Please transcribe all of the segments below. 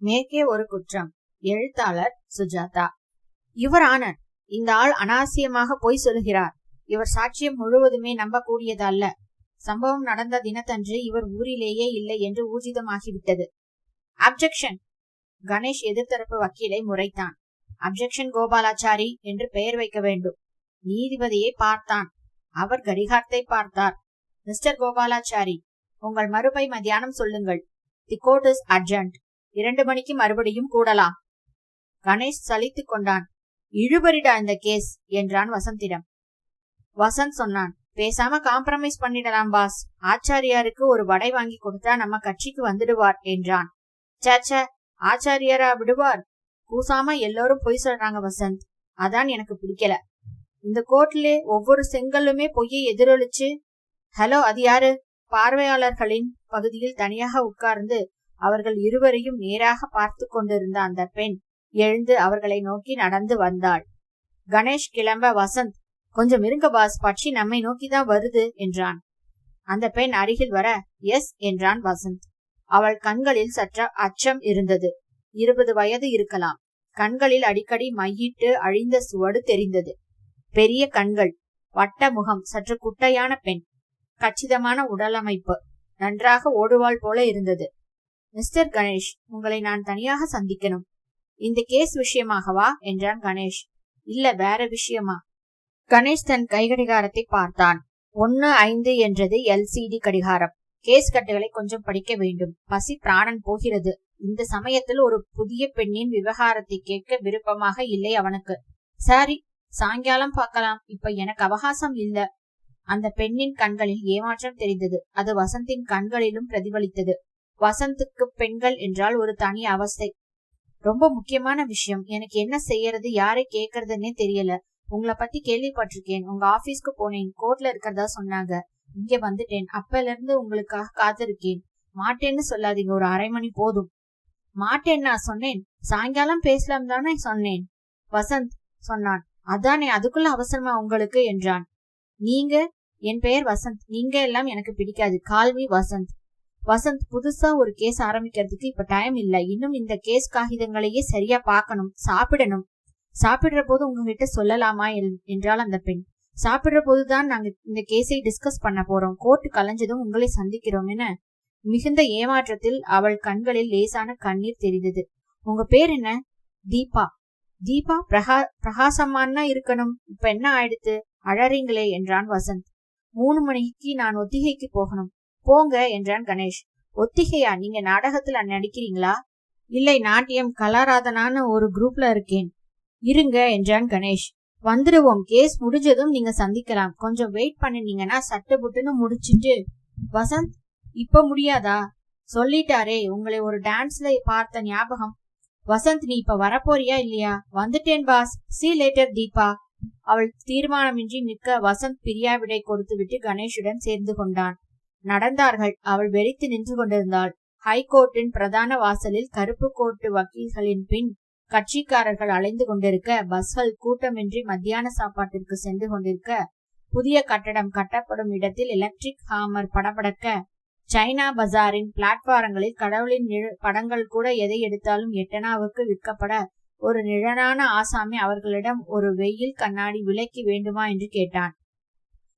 மேற்கே ஒரு குற்றம். எழுத்தாளர் சுஜாதா. யுவர் ஆனர், இந்த ஆள் அனாவசியமாக பொய் சொல்கிறார். இவர் சாட்சியம் முழுவதுமே நம்பக்கூடியது அல்ல. சம்பவம் நடந்த தினத்தன்று இவர் ஊரிலேயே இல்லை என்று ஊர்ஜிதமாகிவிட்டது. அப்ஜெக்ஷன். கணேஷ் எதிர்த்தரப்பு வக்கீலை முறைத்தான். அப்ஜெக்ஷன் கோபாலாச்சாரி என்று பெயர் வைக்க வேண்டும். நீதிபதியை பார்த்தான். அவர் கடிகாரத்தை பார்த்தார். மிஸ்டர் கோபாலாச்சாரி, உங்கள் மறுப்பை மத்தியானம் சொல்லுங்கள். The court is urgent. 2 மணிக்கு மறுபடியும் கூடலாம். கணேஷ் சலித்துக் கொண்டான். இழுபறிடா இந்த கேஸ் என்றான் வசந்திடம். வசந்த் சொன்னான், பேசாம காம்ப்ரமைஸ் பண்ணிடலாம் பாஸ். ஆச்சாரியாருக்கு ஒரு வடை வாங்கி கொடுத்தா நம்ம கட்சிக்கு வந்துடுவார் என்றான். சேச்ச, ஆச்சாரியாரா விடுவார்? கூசாம எல்லோரும் பொய் சொல்றாங்க வசந்த். அதான் எனக்கு பிடிக்கல. இந்த கோர்ட்ல ஒவ்வொரு செங்கல்லுமே பொய்யை எதிரொலிச்சு. ஹலோ, அது யாரு? பார்வையாளர்களின் பகுதியில் தனியாக உட்கார்ந்து அவர்கள் இருவரையும் நேராக பார்த்து கொண்டிருந்த அந்த பெண் எழுந்து அவர்களை நோக்கி நடந்து வந்தாள். கணேஷ் கிளம்ப வசந்த், கொஞ்சம் இருங்க பாஸ், பட்சி நம்மை நோக்கிதான் வருது என்றான். அந்த பெண் அருகில் வர எஸ் என்றான் வசந்த். அவள் கண்களில் சற்ற அச்சம் இருந்தது. 20 வயது இருக்கலாம். கண்களில் அடிக்கடி மையிட்டு அழிந்த சுவடு தெரிந்தது. பெரிய கண்கள், வட்ட முகம், சற்று குட்டையான பெண், கச்சிதமான உடலமைப்பு, நன்றாக ஓடுவாள் போல இருந்தது. மிஸ்டர் கணேஷ், உங்களை நான் தனியாக சந்திக்கணும். இந்த கேஸ் விஷயமாகவா என்றான் கணேஷ். இல்ல, வேற விஷயமா. கணேஷ் தன் கை கடிகாரத்தை பார்த்தான். 1:05 என்றது எல்சிடி கடிகாரம். கேஸ் கட்டுகளை கொஞ்சம் படிக்க வேண்டும். பசி பிராணன் போகிறது. இந்த சமயத்தில் ஒரு புதிய பெண்ணின் விவகாரத்தை கேட்க விருப்பமாக இல்லை அவனுக்கு. சரி, சாயங்காலம் பார்க்கலாம், இப்ப எனக்கு அவகாசம் இல்ல. அந்த பெண்ணின் கண்களில் ஏமாற்றம் தெரிந்தது. அது வசந்தின் கண்களிலும் பிரதிபலித்தது. வசந்துக்கு பெண்கள் என்றால் ஒரு தனி அவஸ்தை. ரொம்ப முக்கியமான விஷயம். எனக்கு என்ன செய்யறது, யாரை கேக்குறதுன்னே தெரியல. உங்களை பத்தி கேள்விப்பட்டிருக்கேன். உங்க ஆபீஸ்க்கு போனேன். கோர்ட்ல இருக்கிறதா சொன்னாங்க. இங்க வந்துட்டேன். அப்பல இருந்து உங்களுக்காக காத்திருக்கேன். மாட்டேன்னு சொல்லாதீங்க, ஒரு 1/2 மணி போதும். மாட்டேன் நான் சொன்னேன். சாயங்காலம் பேசலாம் தானே சொன்னேன். வசந்த் சொன்னான். அதானே, அதுக்குள்ள அவசரமா உங்களுக்கு என்றான். நீங்க? என் பெயர் வசந்த். நீங்க எல்லாம் எனக்கு பிடிக்காது. கால்வி வசந்த். வசந்த், புதுசா ஒரு கேஸ் ஆரம்பிக்கிறதுக்கு இப்ப டைம் இல்ல. இன்னும் இந்த கேஸ் காகிதங்களையே சரியா பாக்கணும். சாப்பிடணும். சாப்பிடுற போது உங்ககிட்ட சொல்லலாமா என்றால் அந்த பெண். சாப்பிடுற போதுதான் நாங்க இந்த கேஸை டிஸ்கஸ் பண்ண போறோம். கோர்ட்டு கலைஞ்சதும் உங்களை சந்திக்கிறோம் என. மிகுந்த ஏமாற்றத்தில் அவள் கண்களில் லேசான கண்ணீர் தெரிந்தது. உங்க பேர் என்ன? தீபா. தீபா பிரகாசமானா இருக்கணும். இப்ப என்ன ஆயிடுத்து? அழறீங்களே என்றான் வசந்த். 3 மணிக்கு நான் ஒத்திகைக்கு போகணும். போங்க என்றான் கணேஷ். ஒத்திகையா? நீங்க நாடகத்துல நடிக்கிறீங்களா? இல்லை, நாட்டியம் கலாராதனான்னு ஒரு குரூப்ல இருக்கேன். இருங்க என்றான் கணேஷ். வந்துடுவோம். கேஸ் முடிஞ்சதும் நீங்க சந்திக்கலாம். கொஞ்சம் வெயிட் பண்ணினீங்கன்னா சட்டு புட்டுன்னு முடிச்சிட்டு. வசந்த், இப்ப முடியாதா? சொல்லிட்டாரே, உங்களை ஒரு டான்ஸ்ல பார்த்த ஞாபகம். வசந்த், நீ இப்ப வரப்போறியா இல்லையா? வந்துட்டேன் பாஸ். See later Deepa. அவள் தீர்மானமின்றி நிற்க வசந்த் பிரியாவிடை கொடுத்து விட்டு கணேஷுடன் சேர்ந்து கொண்டான். நடந்தார்கள். அவள் வெறித்து நின்று கொண்டிருந்தாள். ஹைகோர்ட்டின் பிரதான வாசலில் கருப்பு கோட்டு வக்கீல்களின் பின் கட்சிக்காரர்கள் அலைந்து கொண்டிருக்க, பஸ்கள் கூட்டமின்றி மத்தியான சாப்பாட்டிற்கு சென்று கொண்டிருக்க, புதிய கட்டடம் கட்டப்படும் இடத்தில் எலக்ட்ரிக் ஹாமர் படபடக்க, சைனா பஜாரின் பிளாட்பாரங்களில் கடவுளின் படங்கள் கூட எதை எடுத்தாலும் எட்டனாவுக்கு விற்கப்பட, ஒரு நிழலான ஆசாமி அவர்களிடம் ஒரு வெயில் கண்ணாடி விலைக்கு வேண்டுமா என்று கேட்டான்.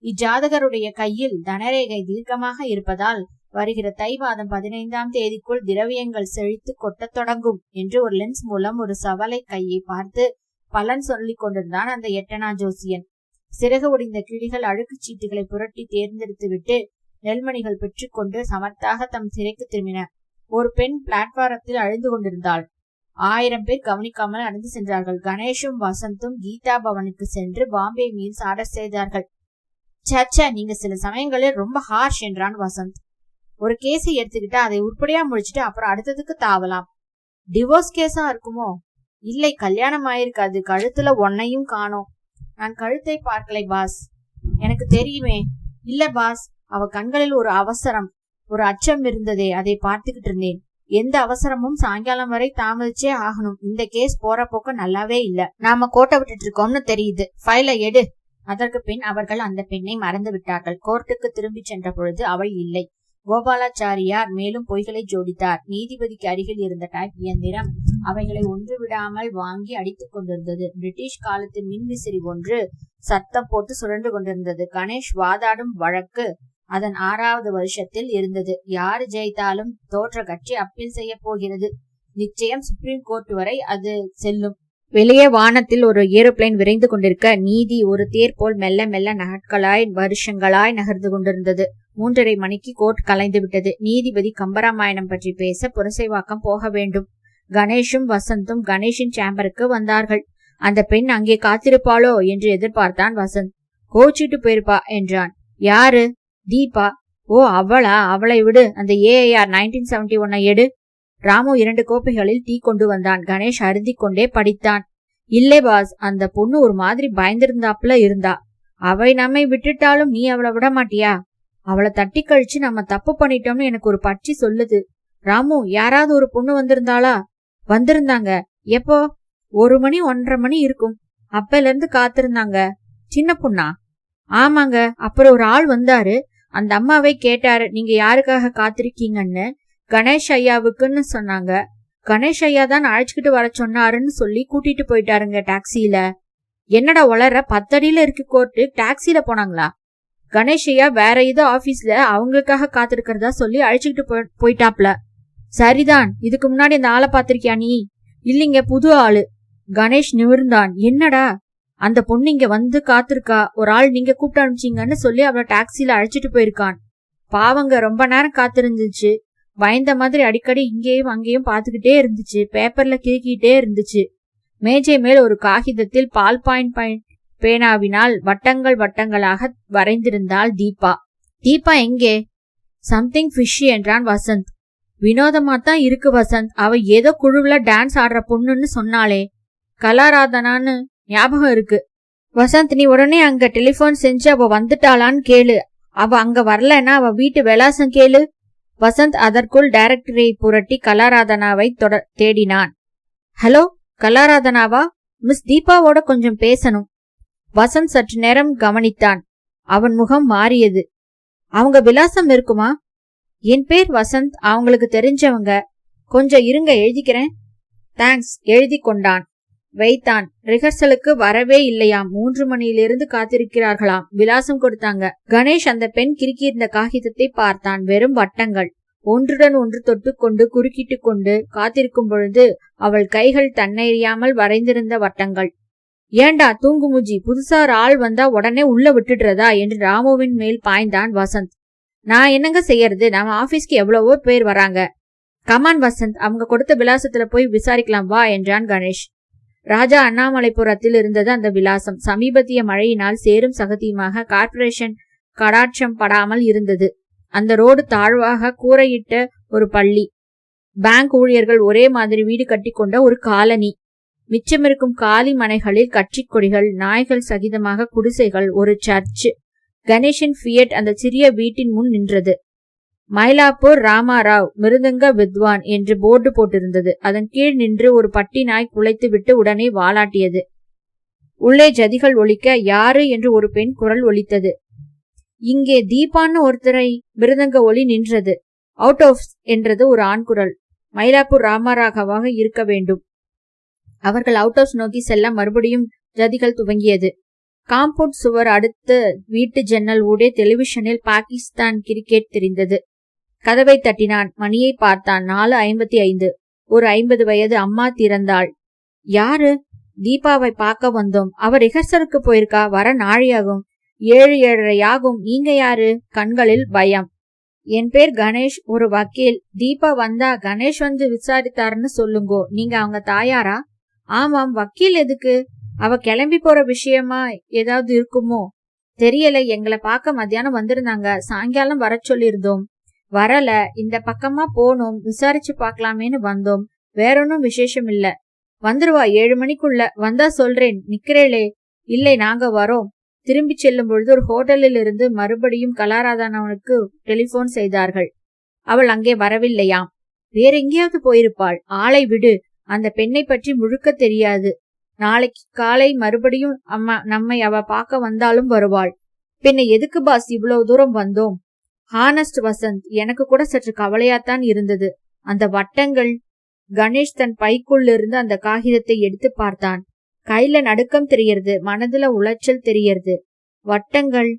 இஜாதகருடைய கையில் தனரேகை தீர்க்கமாக இருப்பதால் வருகிற தை மாதம் 15ஆம் தேதிக்குள் திரவியங்கள் செழித்து கொட்டத் தொடங்கும் என்று ஒரு லென்ஸ் மூலம் ஒரு சவலை கையை பார்த்து பலன் சொல்லிக் கொண்டிருந்தான் அந்த எட்டனா ஜோசியன். சிறகு ஒடிந்த கிளிகள் அழுக்கு சீட்டுகளை புரட்டி தேர்ந்தெடுத்து விட்டு நெல்மணிகள் பெற்றுக்கொண்டு சமர்த்தாக தம் சிறைக்கு திரும்பின. ஒரு பெண் பிளாட்பாரத்தில் அழுந்து கொண்டிருந்தாள். 1000 பேர் கவனிக்காமல் நடந்து சென்றார்கள். கணேஷும் வசந்தும் கீதா பவனுக்கு சென்று பாம்பே மீல்ஸ் ஆர்டர் செய்தார்கள். சச்ச, நீங்க சில சமயங்களில் ரொம்ப ஹார்ஷ் என்றான் வசந்த். ஒரு கேஸை எடுத்துக்கிட்டா அதை உருப்படியா முடிச்சுட்டு அப்புறம் அடுத்ததுக்கு தாவலாம். டிவோர்ஸ் கேஸா இருக்குமோ? இல்லை, கல்யாணம் ஆயிருக்காது. கழுத்துல ஒன்னையும் காணோம். நான் கழுத்தை பார்க்கலை பாஸ். எனக்கு தெரியுமே. இல்ல பாஸ், அவ கண்களில் ஒரு அவசரம், ஒரு அச்சம் இருந்ததே, அதை பார்த்துக்கிட்டு இருந்தேன். எந்த அவசரமும் சாயங்காலம் வரை தாமதிச்சே ஆகணும். இந்த கேஸ் போற போக்க நல்லாவே இல்ல. நாம கோட்டை விட்டுட்டு இருக்கோம்னு தெரியுது. ஃபைலை எடு. அதற்கு பின் அவர்கள் அந்த பெண்ணை மறந்து விட்டார்கள். கோர்ட்டுக்கு திரும்பி சென்ற பொழுது அவள் இல்லை. கோபாலாச்சாரியார் மேலும் பொய்களை ஜோடித்தார். நீதிபதிக்கு அருகில் இருந்த டைப் இயந்திரம் அவைகளை ஒன்று விடாமல் வாங்கி அடித்துக் கொண்டிருந்தது. பிரிட்டிஷ் காலத்து மின்விசிறி ஒன்று சத்தம் போட்டு சுழன்று கொண்டிருந்தது. கணேஷ் வாதாடும் வழக்கு அதன் 6வது வருஷத்தில் இருந்தது. யாரு ஜெயித்தாலும் தோற்ற கட்சி அப்பீல் செய்ய போகிறது. நிச்சயம் சுப்ரீம் கோர்ட் வரை அது செல்லும். வெளியே வானத்தில் ஒரு ஏரோப்ளேன் விரைந்து கொண்டிருக்க நீதி ஒரு தேர் போல் மெல்ல மெல்ல நாட்களாய் வருஷங்களாய் நகர்ந்து கொண்டிருந்தது. 3:30 மணிக்கு கோர்ட் கலைந்து விட்டது. நீதிபதி கம்பராமாயணம் பற்றி பேச புரசைவாக்கம் போக வேண்டும். கணேஷும் வசந்தும் கணேஷின் சேம்பருக்கு வந்தார்கள். அந்த பெண் அங்கே காத்திருப்பாளோ என்று எதிர்பார்த்தான் வசந்த். கோச்சிட்டு போயிருப்பா என்றான். யாரு? தீபா. ஓ அவளா? அவளை விடு. அந்த AIR 1971 எடு. ராமு 2 கோப்பைகளில் டீ கொண்டு வந்தான். கணேஷ் அருந்தி கொண்டே படித்தான். இல்லே பாஸ், அந்த பொண்ணு ஒரு மாதிரி பயந்திருந்தாப்புல இருந்தா. அவை நம்மை விட்டுட்டாலும் நீ அவளை விட மாட்டியா? அவளை தட்டி கழிச்சு நம்ம தப்பு பண்ணிட்டோம்னு எனக்கு ஒரு பட்சி சொல்லுது. ராமு, யாராவது ஒரு பொண்ணு வந்திருந்தாளா? வந்திருந்தாங்க. எப்போ? 1 மணி 1:30 மணி இருக்கும். அப்பல இருந்து காத்திருந்தாங்க. சின்ன பொண்ணா? ஆமாங்க. அப்புறம் ஒரு ஆள் வந்தாரு. அந்த அம்மாவை கேட்டாரு, நீங்க யாருக்காக காத்திருக்கீங்கன்னு. கணேஷ் ஐயாவுக்குன்னு சொன்னாங்க. கணேஷ் ஐயா தான் அழைச்சுக்கிட்டு வர சொன்னாருன்னு சொல்லி கூட்டிட்டு போயிட்டாருங்க டாக்ஸில. என்னடா வளர, 10 அடியில இருக்கு கோர்ட்டு, டாக்ஸில போனாங்களா? கணேஷ் ஐயா வேற ஏதோ ஆபீஸ்ல அவங்களுக்காக காத்திருக்கிறதா சொல்லி அழைச்சுக்கிட்டு போயிட்டாப்ல. சரிதான். இதுக்கு முன்னாடி அந்த ஆளை பாத்திருக்கியா நீ? இல்லைங்க, புது ஆளு. கணேஷ் நிமிர்ந்தான். என்னடா? அந்த பொண்ணு இங்க வந்து காத்திருக்கா. ஒரு ஆள் நீங்க கூப்பிட்டு அனுப்பிச்சிங்கன்னு சொல்லி அவளை டாக்ஸில அழைச்சிட்டு போயிருக்கான். பாவங்க, ரொம்ப நேரம் காத்திருந்துச்சு. பயந்த மாதிரி அடிக்கடி இங்கேயும் அங்கேயும் பாத்துக்கிட்டே இருந்துச்சு. பேப்பர்ல கிறுக்கிட்டே இருந்துச்சு. மேஜை மேல் ஒரு காகிதத்தில் பால் பாயிண்ட் பேனாவினால் வட்டங்கள் வட்டங்களாக வரைந்திருந்தாள் தீபா. தீபா எங்கே? சம்திங் ஃபிஷி என்றான் வசந்த். வினோதமாத்தான் இருக்கு வசந்த். அவ ஏதோ குழுவுல டான்ஸ் ஆடுற பொண்ணுன்னு சொன்னாளே, கலாராதனான்னு ஞாபகம் இருக்கு. வசந்த், நீ உடனே அங்க டெலிபோன் செஞ்சு அவ வந்துட்டாளான்னு கேளு. அவ அங்க வரலன்னா அவ வீட்டு விலாசம் கேளு. வசந்த் அதற்குள் டைரக்டரை புரட்டி கலாராதனாவை தேடினான். ஹலோ, கலாராதனாவா? மிஸ் தீபாவோட கொஞ்சம் பேசணும். வசந்த் சற்று நேரம் கவனித்தான். அவன் முகம் மாறியது. அவங்க விலாசம் இருக்குமா? என் பேர் வசந்த், அவங்களுக்கு தெரிஞ்சவங்க. கொஞ்சம் இருங்க, எழுதிக்கிறேன். தேங்க்ஸ். எழுதி கொண்டான். வைத்தான். ரிஹர்சலுக்கு வரவே இல்லையாம். 3 மணியிலிருந்து காத்திருக்கிறார்களாம். விலாசம் கொடுத்தாங்க. கணேஷ் அந்த பெண் கிறுக்கியிருந்த காகிதத்தை பார்த்தான். வெறும் வட்டங்கள், ஒன்றுடன் ஒன்று தொட்டுக்கொண்டு குறுக்கிட்டு கொண்டு காத்திருக்கும் பொழுது அவள் கைகள் தன்னெறியாமல் வரைந்திருந்த வட்டங்கள். ஏண்டா தூங்குமுஜி, புதுசா ஒரு ஆள் வந்தா உடனே உள்ள விட்டுடுறதா என்று ராமுவின் மேல் பாய்ந்தான் வசந்த். நான் என்னங்க செய்யறது? நம்ம ஆபீஸ்க்கு எவ்வளவோ பேர் வராங்க. கமான் வசந்த், அவங்க கொடுத்த விலாசத்துல போய் விசாரிக்கலாம் வா என்றான் கணேஷ். ராஜா அண்ணாமலைபுரத்தில் இருந்தது அந்த விலாசம். சமீபத்திய மழையினால் சேரும் சகதியுமாக கார்ப்பரேஷன் கடாட்சம் படாமல் இருந்தது. அந்த ரோடு தாழ்வாக கூரையிட்ட ஒரு பள்ளி, பேங்க் ஊழியர்கள் ஒரே மாதிரி வீடு கட்டி கொண்ட ஒரு காலனி, மிச்சமிருக்கும் காலி மனைகளில் கட்சி கொடிகள், நாய்கள் சகிதமாக குடிசைகள், ஒரு சர்ச். கணேஷின் ஃபியட் அந்த சிறிய வீட்டின் முன் நின்றது. மயிலாப்பூர் ராமாராவ் மிருதங்க வித்வான் என்று போர்டு போட்டிருந்தது. அதன் கீழ் நின்று ஒரு பட்டி நாய் குலைத்து விட்டு உடனே வாலாட்டியது. உள்ளே ஜதிகள் ஒலிக்க யாரு என்று ஒரு பெண் குரல் ஒலித்தது. இங்கே தீபான்னு ஒருத்தரை மிருதங்க ஒலி நின்றது. அவுட் ஆஃப் என்றது ஒரு ஆண் குரல். மயிலாப்பூர் ராமராகவாக இருக்க வேண்டும். அவர்கள் அவுட் ஹவுஸ் நோக்கி செல்ல மறுபடியும் ஜதிகள் துவங்கியது. காம்பவுண்ட் சுவர் அடுத்த வீட்டு ஜன்னல் ஊடே டெலிவிஷனில் பாகிஸ்தான் கிரிக்கெட் தெரிந்தது. கதவை தட்டினான். மணியை பார்த்தான். 4:55. ஒரு 50 வயது அம்மா திறந்தாள். யாரு? தீபாவை பார்க்க வந்தோம். அவ ரிஹர்சலுக்கு போயிருக்கா. வர நாழியாகும். 7:30 ஆகும். நீங்க யாரு? கண்களில் பயம். என் பேர் கணேஷ், ஒரு வக்கீல். தீபா வந்தா கணேஷ் வந்து விசாரித்தாருன்னு சொல்லுங்கோ. நீங்க அவங்க தாயாரா? ஆமாம். வக்கீல் எதுக்கு? அவ கிளம்பி போற விஷயமா ஏதாவது இருக்குமோ தெரியல. எங்களை பார்க்க மத்தியானம் வந்திருந்தாங்க. சாயங்காலம் வர சொல்லியிருந்தோம். வரல. இந்த பக்கமா போனோம். விசாரிச்சு பார்க்கலாமேன்னு வந்தோம். வேறொன்னும் விசேஷம் இல்ல. வந்துருவா 7 மணிக்குள்ள. வந்தா சொல்றேன். நிக்கிறேளே. இல்லை, நாங்க வரோம். திரும்பி செல்லும் பொழுது ஒரு ஹோட்டலில் இருந்து மறுபடியும் கலாராதனவனுக்கு டெலிபோன் செய்தார்கள். அவள் அங்கே வரவில்லையாம். வேற எங்கேயாவது போயிருப்பாள். ஆளை விடு. அந்த பெண்ணை பற்றி முழுக்க தெரியாது. நாளைக்கு காலை மறுபடியும் நம்மை அவ பார்க்க வந்தாலும் வருவாள். பின்ன எதுக்கு பாஸ் இவ்வளவு தூரம் வந்தோம்? ஹானஸ்ட் வசந்த், எனக்கு கூட சற்று கவலையாத்தான் இருந்தது. அந்த வட்டங்கள். கணேஷ் தன் பைக்குள்ளிருந்து அந்த காகிதத்தை எடுத்து பார்த்தான். கையில நடுக்கம் தெரியறது, மனதுல உளைச்சல் தெரியறது. வட்டங்கள்.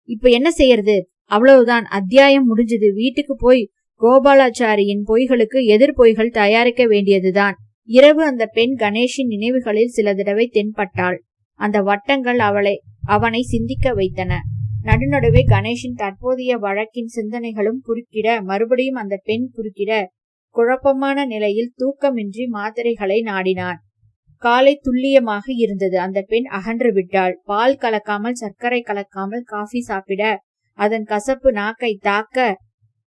இப்ப என்ன செய்யறது? அவ்வளவுதான், அத்தியாயம் முடிஞ்சது. வீட்டுக்கு போய் கோபாலாச்சாரியின் பொய்களுக்கு எதிர் பொய்கள் தயாரிக்க வேண்டியதுதான். இரவு அந்த பெண் கணேஷின் நினைவுகளில் சில தடவை தென்பட்டாள். அந்த வட்டங்கள் அவனை சிந்திக்க வைத்தன. நடுநடுவே கணேஷின் தற்போதைய வழக்கின் சிந்தனைகளும் குறுக்கிட, மறுபடியும் அந்த பெண் குறுக்கிட, குழப்பமான நிலையில் தூக்கமின்றி மாத்திரைகளை நாடினான். காலை துல்லியமாக இருந்தது. அந்த பெண் அகன்று விட்டாள். பால் கலக்காமல், சர்க்கரை கலக்காமல் காஃபி சாப்பிட, அதன் கசப்பு நாக்கை தாக்க,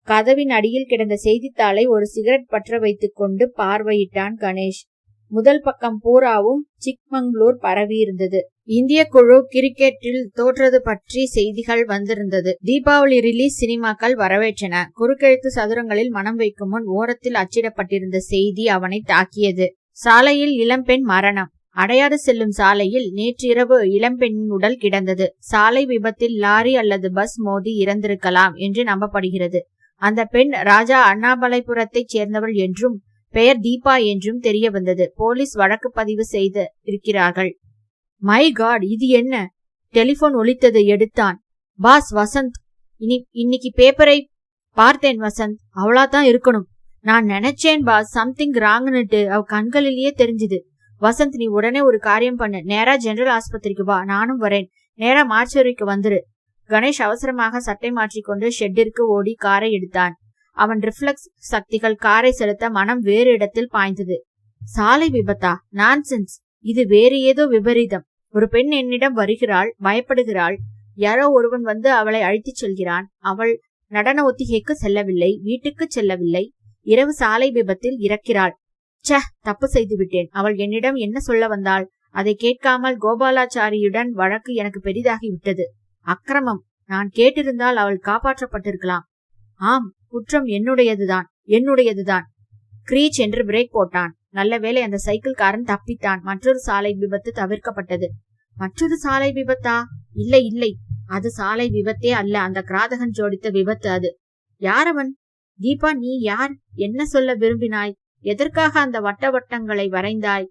கதவின் அடியில் கிடந்த செய்தித்தாளை ஒரு சிகரெட் பற்ற வைத்துக் கொண்டு பார்வையிட்டான் கணேஷ். முதல் பக்கம் பூராவும் சிக்மங்களூர் பரவியிருந்தது. இந்திய குழு கிரிக்கெட்டில் தோற்றது பற்றி செய்திகள் வந்திருந்தது. தீபாவளி ரிலீஸ் சினிமாக்கள் வரவேற்றன. குறுக்கெழுத்து சதுரங்களில் மனம் வைக்கும் முன் ஓரத்தில் அச்சிடப்பட்டிருந்த செய்தி அவனை தாக்கியது. சாலையில் இளம்பெண் மரணம். அடையாறு செல்லும் சாலையில் நேற்றிரவு இளம்பெண்ணின் உடல் கிடந்தது. சாலை விபத்தில் லாரி அல்லது பஸ் மோதி இறந்திருக்கலாம் என்று நம்பப்படுகிறது. அந்த பெண் ராஜா அண்ணாமலைபுரத்தைச் சேர்ந்தவள் என்றும் பெயர் தீபா என்றும் தெரிய வந்தது. போலீஸ் வழக்கு பதிவு செய்து இருக்கிறார்கள். மை காட், இது என்ன? டெலிபோன் ஒலித்தது. எடுத்தான். பாஸ், வசந்த். இன்னைக்கு பேப்பரை பார்த்தேன் வசந்த். அவளாதான் இருக்கணும். நான் நினைச்சேன் பாஸ், சம்திங் ராங்னுட்டு அவ கண்களிலேயே தெரிஞ்சுது. வசந்த், நீ உடனே ஒரு காரியம் பண்ணு. நேரா ஜெனரல் ஆஸ்பத்திரிக்கு வா, நானும் வரேன். நேரா மார்ச்சரிக்கு வந்துரு. கணேஷ் அவசரமாக சட்டை மாற்றிக்கொண்டு ஷெட்டிற்கு ஓடி காரை எடுத்தான். அவன் ரிஃப்ளெக்ஸ் சக்திகள் காரை செலுத்த மனம் வேறு இடத்தில் பாய்ந்தது. சாலை விபத்தா? நான்சென்ஸ். இது வேறு ஏதோ விபரீதம். ஒரு பெண் என்னிடம் வருகிறாள், பயப்படுகிறாள். யாரோ ஒருவன் வந்து அவளை அழைத்துச் செல்கிறான். அவள் நடன ஒத்திகைக்கு செல்லவில்லை, வீட்டுக்கு செல்லவில்லை. இரவு சாலை விபத்தில் இறக்கிறாள். தப்பு செய்து விட்டேன். அவள் என்னிடம் என்ன சொல்ல வந்தாள்? அதை கேட்காமல் கோபாலாச்சாரியுடன் வழக்கு எனக்கு பெரிதாகிவிட்டது. அக்கிரமம். நான் கேட்டிருந்தால் அவள் காப்பாற்றப்பட்டிருக்கலாம். ஆம், குற்றம் என்னுடையதுதான். கிரீச் என்று பிரேக் போட்டான். நல்ல வேளை அந்த சைக்கிள்காரன் தப்பித்தான். மற்றொரு சாலை விபத்து தவிர்க்கப்பட்டது. மற்றொரு சாலை விபத்தா? இல்லை, அது சாலை விபத்தே அல்ல. அந்த கிராதகன் ஜோடித்த விபத்து அது. யாரவன்? தீபா, நீ யார்? என்ன சொல்ல விரும்பினாய்? எதற்காக அந்த வட்டங்களை வரைந்தாய்?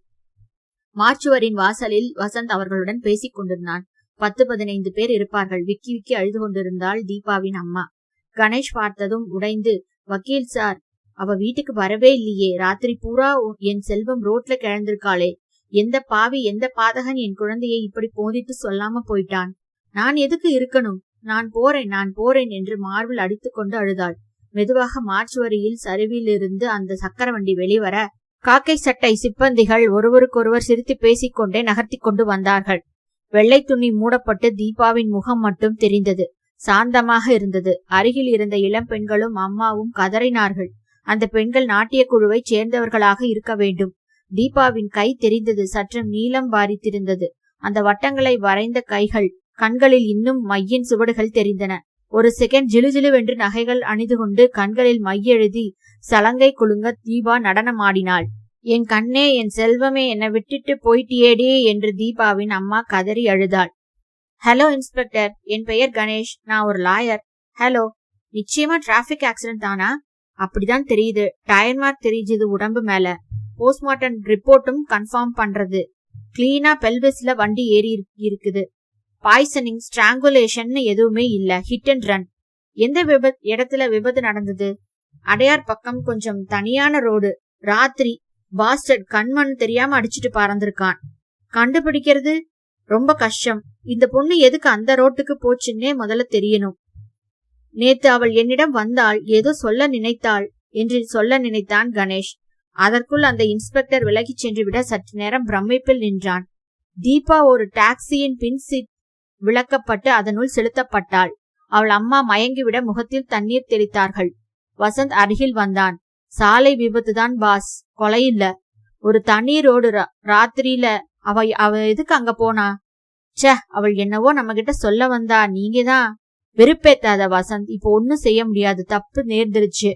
மார்ச்சுவரின் வாசலில் வசந்த் அவர்களுடன் பேசிக் கொண்டிருந்தான். 10-15 பேர் இருப்பார்கள். விக்கி விக்கி அழுது கொண்டிருந்தாள் தீபாவின் அம்மா. கணேஷ் பார்த்ததும் உடைந்து, வக்கீல் சார், அவ வீட்டுக்கு வரவே இல்லையே. ராத்திரி பூரா என் செல்வம் ரோட்ல கிழந்திருக்காளே. எந்த பாவி, எந்த பாதகன் என் குழந்தையை இப்படி போதிட்டு சொல்லாம போயிட்டான்? நான் எதுக்கு இருக்கணும்? நான் போறேன் என்று மார்பில் அடித்துக் கொண்டு அழுதாள். மெதுவாக மார்ச்சுவரியில் சரிவிலிருந்து அந்த சக்கரவண்டி வெளிவர, காக்கை சட்டை சிப்பந்திகள் ஒருவருக்கொருவர் சிரித்து பேசிக்கொண்டே நகர்த்தி கொண்டு வந்தார்கள். வெள்ளை துணி மூடப்பட்டு தீபாவின் முகம் மட்டும் தெரிந்தது. சாந்தமாக இருந்தது. அருகில் இருந்த இளம் பெண்களும் அம்மாவும் கதறினார்கள். அந்த பெண்கள் நாட்டிய குழுவைச் சேர்ந்தவர்களாக இருக்க வேண்டும். தீபாவின் கை தெரிந்தது. சற்று நீளம் பாரித்திருந்தது. அந்த வட்டங்களை வரைந்த கைகள், கண்களில் இன்னும் மையின் சுவடுகள் தெரிந்தன. ஒரு செகண்ட் ஜிலுஜிலுவென்று நகைகள் அணிந்து கொண்டு கண்களில் மையெழுதி சலங்கை குலுங்க தீபா நடனமாடினாள். என் கண்ணே, என் செல்வமே, என்னை விட்டுட்டு போயிட்டியேடி என்று தீபாவின் அம்மா கதறி அழுதாள். ஹலோ இன்ஸ்பெக்டர், என் பெயர் கணேஷ். நான் ஒரு லாயர். ஹலோ. நிச்சயமா டிராபிக் ஆக்சிடென்ட் தானா? அப்படிதான் தெரியுது. டயர் மார்க் தெரியுது உடம்பு மேல. போஸ்ட்மார்ட்டம் ரிப்போர்ட்டும் கன்ஃபார்ம் பண்றது. கிளீனா பெல்விஸ்ல வண்டி ஏறி இருக்குது. பாய்சனிங், ஸ்ட்ராங்குலேஷன் எதுவுமே இல்ல. Hit and run. எந்த இடத்துல விபத்து நடந்தது? அடையார் பக்கம், கொஞ்சம் தனியான ரோடு. ராத்திரி. பாஸ்டர் கண்மண் தெரியாம அடிச்சுட்டு பறந்திருக்கான். கண்டுபிடிக்கிறது ரொம்ப கஷ்டம். இந்த பொண்ணு எதுக்கு அந்த ரோட்டுக்கு போச்சுன்னே முதல்ல தெரியணும். நேத்து அவள் என்னிடம் வந்தாள், ஏதோ சொல்ல நினைத்தாள் என்று சொல்ல நினைத்தான் கணேஷ். அதற்குள் அந்த இன்ஸ்பெக்டர் விலகிச் சென்று விட சற்று நேரம் பிரமிப்பில் நின்றான். தீபா ஒரு டாக்ஸியின் பின் சீட் விளக்கப்பட்டு அதனுள் செலுத்தப்பட்டாள். அவள் அம்மா மயங்கிவிட முகத்தில் தண்ணீர் தெளித்தார்கள். வசந்த் அருகில் வந்தான். சாலை விபத்துதான் பாஸ், கொலை இல்ல. ஒரு தனி ரோடு. ராத்திரியில அவ எதுக்கு அங்க போனா? அவள் என்னவோ நம்ம கிட்ட சொல்ல வந்தா. நீங்கதான். வெறுப்பேத்தாத வசந்த், இப்ப ஒன்னும் செய்ய முடியாது. தப்பு நேர்ந்துருச்சு.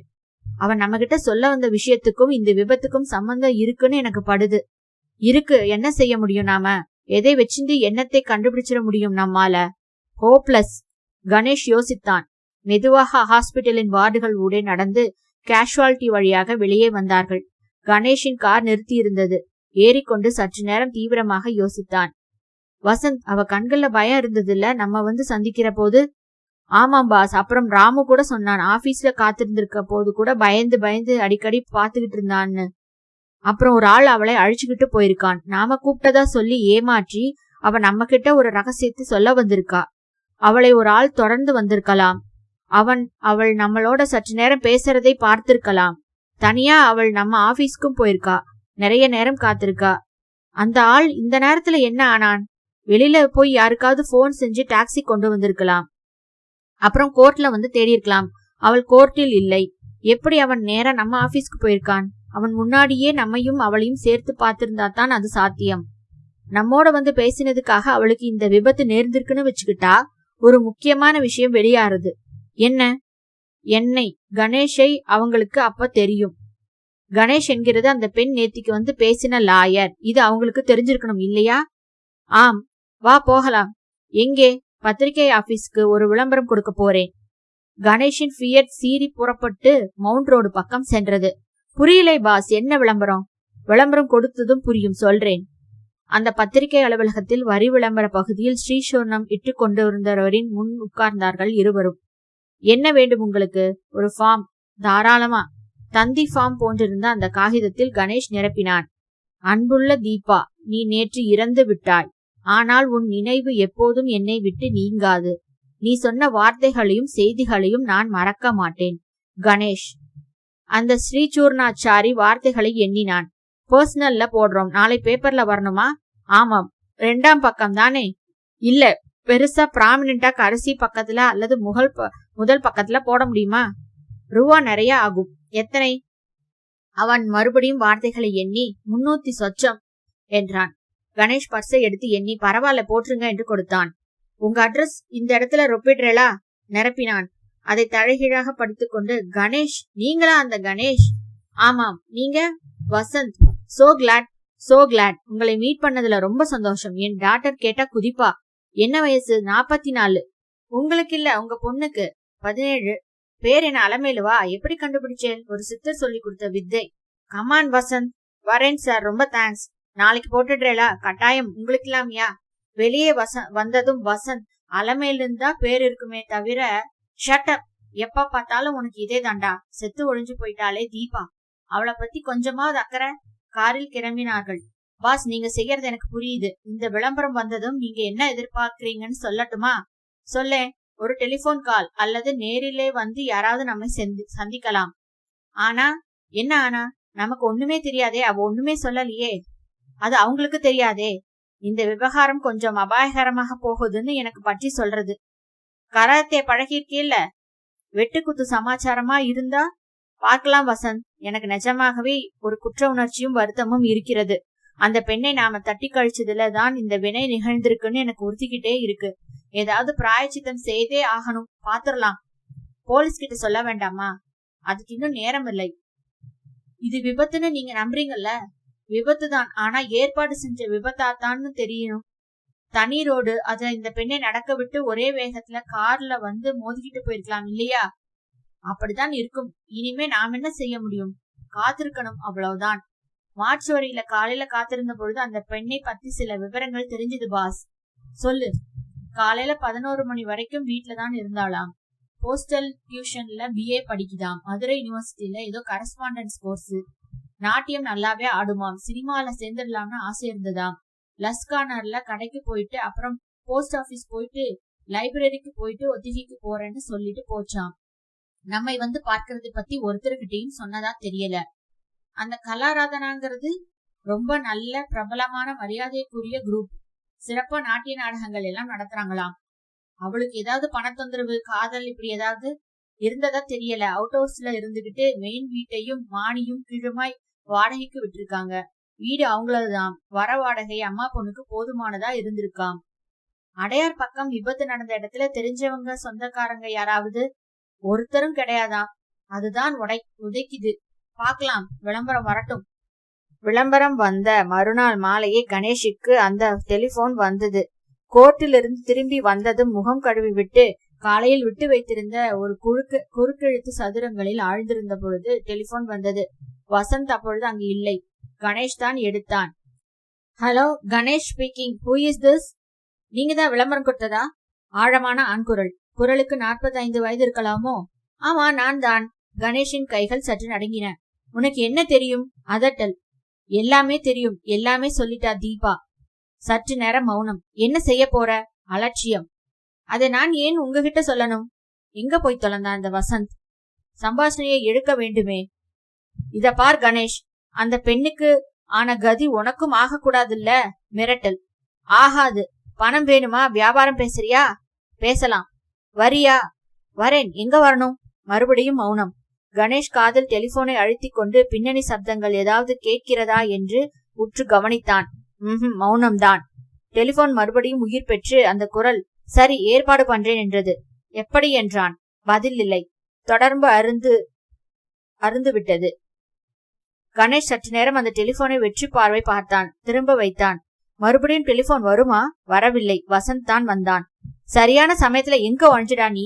அவன் நம்ம கிட்ட சொல்ல வந்த விஷயத்துக்கும் இந்த விபத்துக்கும் சம்பந்தம் இருக்குன்னு எனக்கு படுது. இருக்கு, என்ன செய்ய முடியும் நாம? எதை வச்சிருந்து என்னத்தை கண்டுபிடிச்சிட முடியும் நம்மால? ஹோப்லெஸ். கணேஷ் யோசித்தான். மெதுவாக ஹாஸ்பிட்டலின் வார்டுகள் ஊடே நடந்து கேஷுவாலிட்டி வழியாக வெளியே வந்தார்கள். கணேஷின் கார் நிறுத்தியிருந்தது. ஏறிக்கொண்டு சற்று நேரம் தீவிரமாக யோசித்தான். வசந்த், அவ கண்கள்ல பயம் இருந்ததில்ல நம்ம வந்து சந்திக்கிற போது? ஆமாம் பாஸ். அப்புறம் ராமு கூட சொன்னான், ஆபீஸ்ல காத்திருந்திருக்க போது கூட பயந்து பயந்து அடிக்கடி பாத்துக்கிட்டு இருந்தான்னு. அப்புறம் ஒரு ஆள் அவளை அழிச்சுக்கிட்டு போயிருக்கான். நாம கூப்பிட்டதா சொல்லி ஏமாற்றி அவ நம்ம கிட்ட ஒரு ரகசியத்தை சொல்ல வந்திருக்கா. அவளை ஒரு ஆள் தொடர்ந்து வந்திருக்கலாம். அவள் நம்மளோட சற்று நேரம் பேசுறதை பார்த்திருக்கலாம். தனியா அவள் நம்ம ஆபீஸ்க்கும் போயிருக்கா. நிறைய நேரம் காத்திருக்கா. அந்த ஆள் இந்த நேரத்துல என்ன ஆனான்? வெளியில போய் யாருக்காவது போன் செஞ்சு டாக்ஸி கொண்டு வந்திருக்கலாம். அப்புறம் கோர்ட்ல வந்து தேடி இருக்கலாம். அவள் கோர்ட்டில் இல்லை. எப்படி அவன் நேரா நம்ம ஆபீஸ்க்கு போயிருக்கான்? அவன் முன்னாடியே நம்மையும் அவளையும் சேர்த்து பார்த்திருந்தா தான் அது சாத்தியம். நம்மோட வந்து பேசினதுக்காக அவளுக்கு இந்த விபத்து நேர்ந்திருக்குன்னு வச்சுக்கிட்டா ஒரு முக்கியமான விஷயம் வெளியாறுது. என்ன? என்னை, கணேஷை அவங்களுக்கு அப்ப தெரியும். கணேஷ் என்கிறது அந்த பெண் நேத்திக்கு வந்து பேசின லாயர். இது அவங்களுக்கு தெரிஞ்சிருக்கணும் இல்லையா? ஆம். வா போகலாம். எங்கே? பத்திரிகை ஆபீஸ்க்கு ஒரு விளம்பரம் கொடுக்க போறேன். கணேஷின் ஃபியட் சீறி புறப்பட்டு மவுண்ட் ரோடு பக்கம் சென்றது. புரியலை பாஸ், என்ன விளம்பரம்? விளம்பரம் கொடுத்ததும் புரியும், சொல்றேன். அந்த பத்திரிகை அலுவலகத்தில் வரி விளம்பர பகுதியில் ஸ்ரீசூர்ணம் இட்டு கொண்டிருந்தவரின் முன் உட்கார்ந்தார்கள் இருவரும். என்ன வேண்டும் உங்களுக்கு? ஒரு ஃபார்ம். தாராளமா. தந்தி ஃபார்ம் போன்றிருந்த அந்த காகிதத்தில் கணேஷ் நிரப்பினான். அன்புள்ள தீபா, நீ நேற்று இறந்து விட்டாய். ஆனால் உன் நினைவு எப்போதும் என்னை விட்டு நீங்காது. நீ சொன்ன வார்த்தைகளையும் செய்திகளையும் நான் மறக்க மாட்டேன். கணேஷ். அந்த ஸ்ரீசூர்ணாச்சாரி வார்த்தைகளை எண்ணினான். பர்சனல்ல போடுறோம். நாளை பேப்பர்ல வரணுமா? ஆமாம். 2ஆம் பக்கம் தானே? இல்ல, பெருசா ப்ராமினெண்டா கடைசி பக்கத்துல அல்லது முதல் பக்கத்துல போட முடியுமா? ரூபா நிறைய ஆகும். எத்தனை? அவன் மறுபடியும் வார்த்தைகளை எண்ணி 300 சொச்சம் என்றான். கணேஷ் பர்ஸை எடுத்து எண்ணி பரவாயில்ல போட்டுருங்க என்று கொடுத்தான். உங்க அட்ரஸ் இந்த இடத்துல ரொப்பிடுறா? நிரப்பினான். அதை தழகீழாக படித்துக்கொண்டு, கணேஷ், நீங்களா அந்த கணேஷ்? ஆமாம். நீங்க? வசந்த். சோ கிளாட் உங்களை மீட் பண்ணதுல ரொம்ப சந்தோஷம். என் டாட்டர் கேட்டா குதிப்பா. என்ன வயசு? 44. உங்களுக்கு இல்ல, உங்க பொண்ணுக்கு 17. பேர் என்ன? அலமேலுவா? எப்படி கண்டுபிடிச்சேன்? ஒரு சித்தர் சொல்லி கொடுத்த வித்தை. கமான் வசந்த். வரேன் சார், ரொம்ப தேங்க்ஸ். நாளைக்கு போட்டுடுறேளா? கட்டாயம். உங்களுக்கு இல்லாமையா? வெளியே வந்ததும் வசந்த், அலமேலுன்னு தான் பேர் இருக்குமே தவிர. ஷட்டப். எப்ப பார்த்தாலும் உனக்கு இதே தாண்டா. செத்து ஒழிஞ்சு போயிட்டாலே தீபா. அவளை பத்தி கொஞ்சமாவது அக்கறை. காரில் கிளம்பினார்கள். பாஸ், நீங்க செய்யறது எனக்கு புரியுது. இந்த விளம்பரம் வந்ததும் நீங்க என்ன எதிர்பார்க்கறீங்கன்னு சொல்லட்டுமா? சொல்லேன். ஒரு டெலிபோன் கால் அல்லது நேரிலே வந்து யாராவது நம்மை சந்திக்கலாம். ஆனா என்ன? ஆனா நமக்கு ஒண்ணுமே தெரியாதே. அவ ஒண்ணுமே சொல்லலையே. அது அவங்களுக்கு தெரியாதே. இந்த விவகாரம் கொஞ்சம் அபாயகரமாக போகுதுன்னு எனக்கு பற்றி சொல்றது. கராத்தே பழகிருக்கீல்ல? வெட்டுக்குத்து சமாச்சாரமா இருந்தா பார்க்கலாம் வசந்த். எனக்கு நிஜமாகவே ஒரு குற்ற உணர்ச்சியும் வருத்தமும் இருக்கிறது. அந்த பெண்ணை நாம தட்டி கழிச்சதுல தான் இந்த வினை நிகழ்ந்திருக்குன்னு எனக்கு உறுத்திக்கிட்டே இருக்கு. ஏதாவது பிராயச்சித்தம் செய்தே ஆகணும். பாத்துரலாம். போலீஸ் கிட்ட சொல்ல வேண்டாமா? அதுக்கு இன்னும் நேரம் இல்லை. இது விபத்துன்னு நீங்க நம்புறீங்கல்ல? விபத்து தான். ஆனா ஏற்பாடு செஞ்ச விபத்தாத்தான்னு தெரியணும். தனி ரோடு. அத இந்த பெண்ணை நடக்க விட்டு ஒரே வேகத்துல கார்ல வந்து மோதிக்கிட்டு போயிருக்கலாம் இல்லையா? அப்படித்தான் இருக்கும். இனிமே நாம் என்ன செய்ய முடியும்? காத்திருக்கணும், அவ்வளவுதான். மார்ச் வரையில காலையில காத்திருந்த பொழுது அந்த பெண்ணை பத்தி சில விவரங்கள் தெரிஞ்சது பாஸ். சொல்லு. காலையில 11 மணி வரைக்கும் வீட்டுலதான் இருந்தாளாம். போஸ்டல் டியூஷன்ல BA படிக்குதாம். மதுரை யூனிவர்சிட்டியில ஏதோ கரஸ்பாண்டன்ஸ் கோர்ஸ். நாட்டியம் நல்லாவே ஆடுமாம். சினிமால சேர்ந்துடலாம்னு ஆசை இருந்ததாம். லஸ்கானர்ல கடைக்கு போயிட்டு அப்புறம் போஸ்ட் ஆபீஸ் போயிட்டு லைப்ரரிக்கு போயிட்டு ஒத்திகைக்கு போறேன்னு சொல்லிட்டு போச்சாம். நம்மை வந்து பார்க்கறது பத்தி ஒருத்தருக்கிட்டையும் சொன்னதா தெரியல. அந்த கலாராதனாங்கிறது ரொம்ப நல்ல பிரபலமான மரியாதைக்குரிய குரூப். சிறப்பா நாட்டிய நாடகங்கள் எல்லாம் நடத்துறாங்களாம். அவளுக்கு ஏதாவது பணத்தொந்தரவு, காதல் இப்படி ஏதாவது இருந்ததா தெரியல. அவுட் ஹவுஸ்ல இருந்துகிட்டு மெயின் வீட்டையும் மானியும் கீழுமாய் வாடகைக்கு விட்டுருக்காங்க. வீடு அவங்களதுதான். வர வாடகை அம்மா பொண்ணுக்கு போதுமானதா இருந்திருக்காம். அடையார் பக்கம் விபத்து நடந்த இடத்துல தெரிஞ்சவங்க சொந்தக்காரங்க யாராவது? ஒருத்தரும் கிடையாதாம். அதுதான் உதைக்குது. பாக்கலாம். விளம்பரம் வரட்டும். விளம்பரம் வந்த மறுநாள் மாலையே கணேஷுக்கு அந்த டெலிபோன் வந்தது. கோர்ட்டிலிருந்து திரும்பி வந்ததும் முகம் கழுவி விட்டு காலையில் விட்டு வைத்திருந்த ஒரு குறுக்கெழுத்து சதுரங்களில் ஆழ்ந்திருந்த பொழுது டெலிபோன் வந்தது. வசந்த் அப்பொழுது அங்கு இல்லை. கணேஷ் தான் எடுத்தான். Hello, Ganesh speaking. Who is this? நீங்க தான் விளம்பரம் கொடுத்ததா? ஆழமான ஆண்குரல். குரலுக்கு 45 வயது இருக்கலாமோ? ஆமா, நான் தான். கணேஷின் கைகள் சற்று நடுங்கின. உனக்கு என்ன தெரியும்? அதட்டல். எல்லாமே தெரியும், எல்லாமே சொல்லிட்டா தீபா. சற்று நேரம் மௌனம். என்ன செய்ய போற? அலட்சியம். அதை நான் ஏன் உங்ககிட்ட சொல்லணும்? எங்க போய் தொலைந்தான் அந்த வசந்த்? சம்பாஷணையை இழுக்க வேண்டுமே. இத பார் கணேஷ், அந்த பெண்ணுக்கு ஆன கதி உனக்கும் ஆகக்கூடாதுல்ல? மிரட்டல். ஆகாது. பணம் வேணுமா? வியாபாரம் பேசுறியா? பேசலாம். வரியா? வரேன். எங்க வரணும்? மறுபடியும் மௌனம். கணேஷ் காதில் டெலிபோனை அழுத்திக் கொண்டு பின்னணி சப்தங்கள் ஏதாவது கேட்கிறதா என்று உற்று கவனித்தான். மௌனம்தான். டெலிபோன் மறுபடியும் உயிர் பெற்று அந்த குரல் சரி, ஏற்பாடு பண்றேன் என்றது. எப்படி என்றான். பதில் இல்லை. தொடர்பு அருந்து விட்டது. கணேஷ் சற்று நேரம் அந்த டெலிபோனை வெற்றி பார்வை பார்த்தான். திரும்ப வைத்தான். மறுபடியும் டெலிபோன் வருமா? வரவில்லை. வசந்த் தான் வந்தான். சரியான சமயத்துல எங்க ஒழிஞ்சிடா நீ?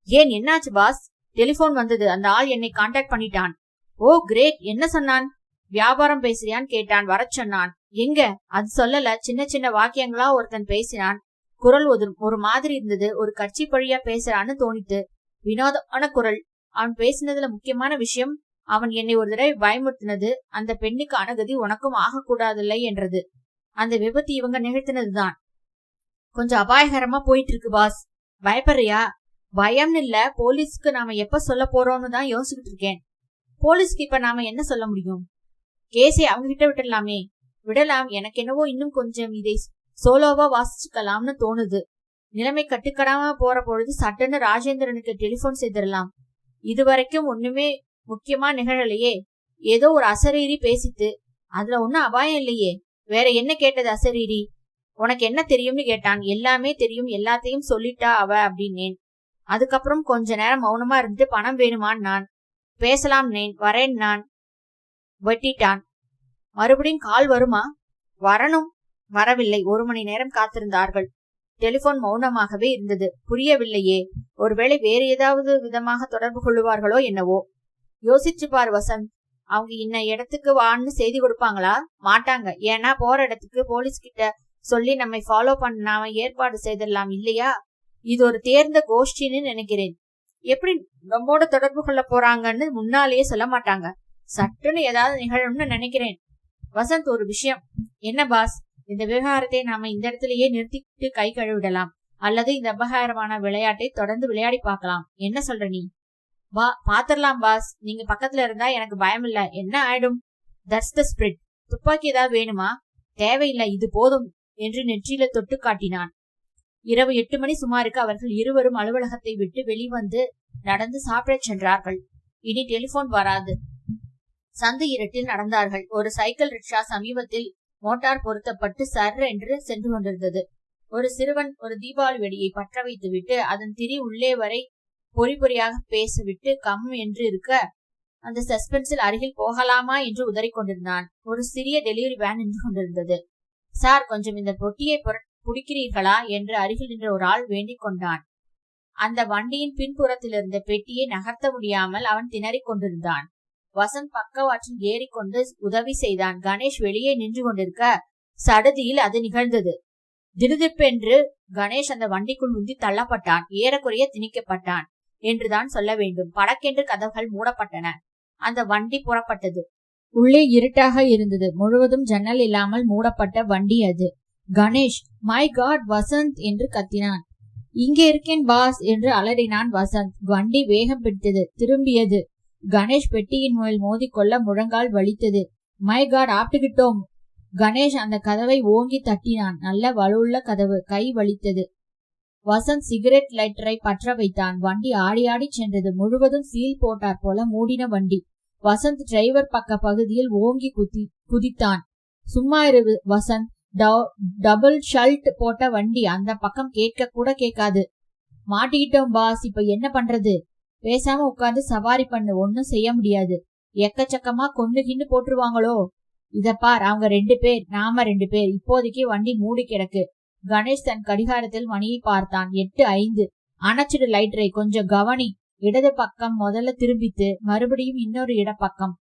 ஏன், என்னாச்சு பாஸ்? டெலிபோன் வந்தது. அந்த ஆள் என்னை கான்டாக்ட் பண்ணிட்டான். ஓ கிரேட். என்ன சொன்னான்? வியாபாரம் பேசுறியான்னு கேட்டான். வர சொன்னான். எங்க? அது சொல்லல. சின்ன சின்ன வாக்கியங்களா ஒருத்தன் பேசினான். குரல் ஒரு மாதிரி இருந்தது. ஒரு கட்சி பழியா பேசுறான்னு தோணித்து. வினோதமான குரல். அவன் பேசினதுல முக்கியமான விஷயம், அவன் என்னை ஒரு தடவை பயமுறுத்தினது. அந்த பெண்ணுக்கு அணுகதி உனக்கும் ஆகக்கூடாதில்லை என்றது. அந்த விபத்து இவங்க நிகழ்த்தினதுதான். கொஞ்சம் அபாயகரமா போயிட்டு இருக்கு பாஸ். பயப்படுறியா? பயம்னு இல்ல, போலீஸ்க்கு நாம எப்ப சொல்ல போறோம்னு தான் யோசிச்சுட்டு இருக்கேன். போலீஸ்க்கு இப்ப நாம என்ன சொல்ல முடியும்? கேஸை அவங்க கிட்ட விட்டுடலாமே. விடலாம். எனக்கு என்னவோ இன்னும் கொஞ்சம் இதை சோலோவா வாசிச்சுக்கலாம்னு தோணுது. நிலைமை கட்டுக்கடாம போற பொழுது சட்டன்னு ராஜேந்திரனுக்கு டெலிபோன் செய்திடலாம். இதுவரைக்கும் ஒண்ணுமே முக்கியமா நிகழலையே. ஏதோ ஒரு அசரீரி பேசித்து. அதுல ஒன்னும் அபாயம் இல்லையே. வேற என்ன கேட்டது அசரீரி? உனக்கு என்ன தெரியும்னு கேட்டான். எல்லாமே தெரியும், எல்லாத்தையும் சொல்லிட்டா அவ அப்படின்னேன். அதுக்கப்புறம் கொஞ்ச நேரம் மௌனமா இருந்து பணம் வேணுமான் நான். பேசலாம் நேன். வரேன் நான். வெட்டிட்டான். மறுபடியும் கால் வருமா? வரணும். வரவில்லை. 1 மணி நேரம் காத்திருந்தார்கள். டெலிபோன் மௌனமாகவே இருந்தது. புரியவில்லையே. ஒருவேளை வேறு ஏதாவது விதமாக தொடர்பு கொள்ளுவார்களோ என்னவோ. யோசிச்சு பார் வசந்த். அவங்க இன்ன இடத்துக்கு வான்னு செய்தி கொடுப்பாங்களா? மாட்டாங்க. ஏன்னா போற இடத்துக்கு போலீஸ் கிட்ட சொல்லி நம்மை ஃபாலோ பண்ணாம ஏற்பாடு செய்திடலாம் இல்லையா? இது ஒரு தேர்ந்த கோஷ்டின்னு நினைக்கிறேன். எப்படி நம்மோட தொடர்பு கொள்ள போறாங்கன்னு முன்னாலேயே சொல்ல மாட்டாங்க. சட்டுன்னு ஏதாவது நிகழும்னு நினைக்கிறேன். வசந்த், ஒரு விஷயம். என்ன பாஸ்? இந்த விவகாரத்தை நாம இந்த இடத்திலேயே நிறுத்திட்டு கை கழுவிடலாம். அல்லது இந்த அபகாரமான விளையாட்டை தொடர்ந்து விளையாடி பார்க்கலாம். என்ன சொல்ற நீ? பாத்திரலாம் பாஸ். நீங்க பக்கத்துல இருந்தா எனக்கு பயம் இல்ல. என்ன ஆயிடும்? That's the spirit. துப்பாக்கி ஏதாவது வேணுமா? தேவையில்லை, இது போதும் என்று நெற்றியில தொட்டு காட்டினான். இரவு 8 மணி சுமாருக்கு அவர்கள் இருவரும் அலுவலகத்தை விட்டு வெளிவந்து நடந்து சாப்பிடச் சென்றார்கள். இனி டெலிபோன் வராது. சந்து இருட்டில் நடந்தார்கள். ஒரு சைக்கிள் ரிக்ஷா சமீபத்தில் மோட்டார் பொருத்தப்பட்டு சர் என்று சென்று கொண்டிருந்தது. ஒரு சிறுவன் ஒரு தீபாவளி வெடியை பற்ற வைத்து விட்டு அதன் திரி உள்ளே வரை பொறி பொறியாக பேசிவிட்டு கம் என்று இருக்க அந்த சஸ்பென்ஸில் அருகில் போகலாமா என்று உதறி கொண்டிருந்தான். ஒரு சிறிய டெலிவரி வேன் நின்று கொண்டிருந்தது. சார், கொஞ்சம் இந்த பொட்டியை புடிக்கிறீர்களா என்று அருகில் நின்ற ஒரு ஆள் வேண்டிக் கொண்டான். அந்த வண்டியின் பின்புறத்தில் இருந்த பெட்டியை நகர்த்த முடியாமல் அவன் திணறிக் கொண்டிருந்தான். வசந்த் பக்கவாற்றில் ஏறிக்கொண்டு உதவி செய்தான். கணேஷ் வெளியே நின்று கொண்டிருக்க சடுதியில் அது நிகழ்ந்தது. திடுதிப்பென்று கணேஷ் அந்த வண்டிக்குள் முந்தி தள்ளப்பட்டான். ஏறக்குறைய திணிக்கப்பட்டான் என்றுதான் சொல்ல வேண்டும். படக்கென்று கதவுகள் மூடப்பட்டன. அந்த வண்டி புறப்பட்டது. உள்ளே இருட்டாக இருந்தது. முழுவதும் ஜன்னல் இல்லாமல் மூடப்பட்ட வண்டி அது. கணேஷ், மை காட் வசந்த் என்று கத்தினான். இங்கே இருக்கேன் பாஸ் என்று அலறினான் வசந்த். வண்டி வேகம் பிடித்தது. திரும்பியது. கணேஷ் பெட்டியின் மேல் மோதிக்கொள்ள முழங்கால் வலித்தது. மை காட், ஆப்டுகிட்டோம். கணேஷ் அந்த கதவை ஓங்கி தட்டினான். நல்ல வலுவுள்ள கதவு. கை வலித்தது. வசந்த் சிகரெட் லைட்டரை பற்ற வைத்தான். வண்டி ஆடி ஆடி சென்றது. முழுவதும் சீல் போட்டார் போல மூடின வண்டி. வசந்த் டிரைவர் பக்க பகுதியில் ஓங்கி குதித்தான். சும்மா இரு வசந்த். டபுள் ஷல்ட் போட்ட வண்டி. அந்த பக்கம் கேட்க கூட கேட்காது. மாட்டிக்கிட்டோம் பாஸ். இப்ப என்ன பண்றது? பேசாம உட்கார்ந்து சவாரி பண்ணு. ஒன்னும் செய்ய முடியாது. எக்கச்சக்கமா கொண்டு போட்டுருவாங்களோ? இத பார், அவங்க 2 பேர், நாம 2 பேர். இப்போதைக்கு வண்டி மூடி கிடக்கு. கணேஷ் தன் கடிகாரத்தில் மணியை பார்த்தான். 8:05. அணைச்சிடு லைட்டரை, கொஞ்சம் கவனி. இடது பக்கம் முதல்ல திரும்பித்து மறுபடியும் இன்னொரு இடப்பக்கம்.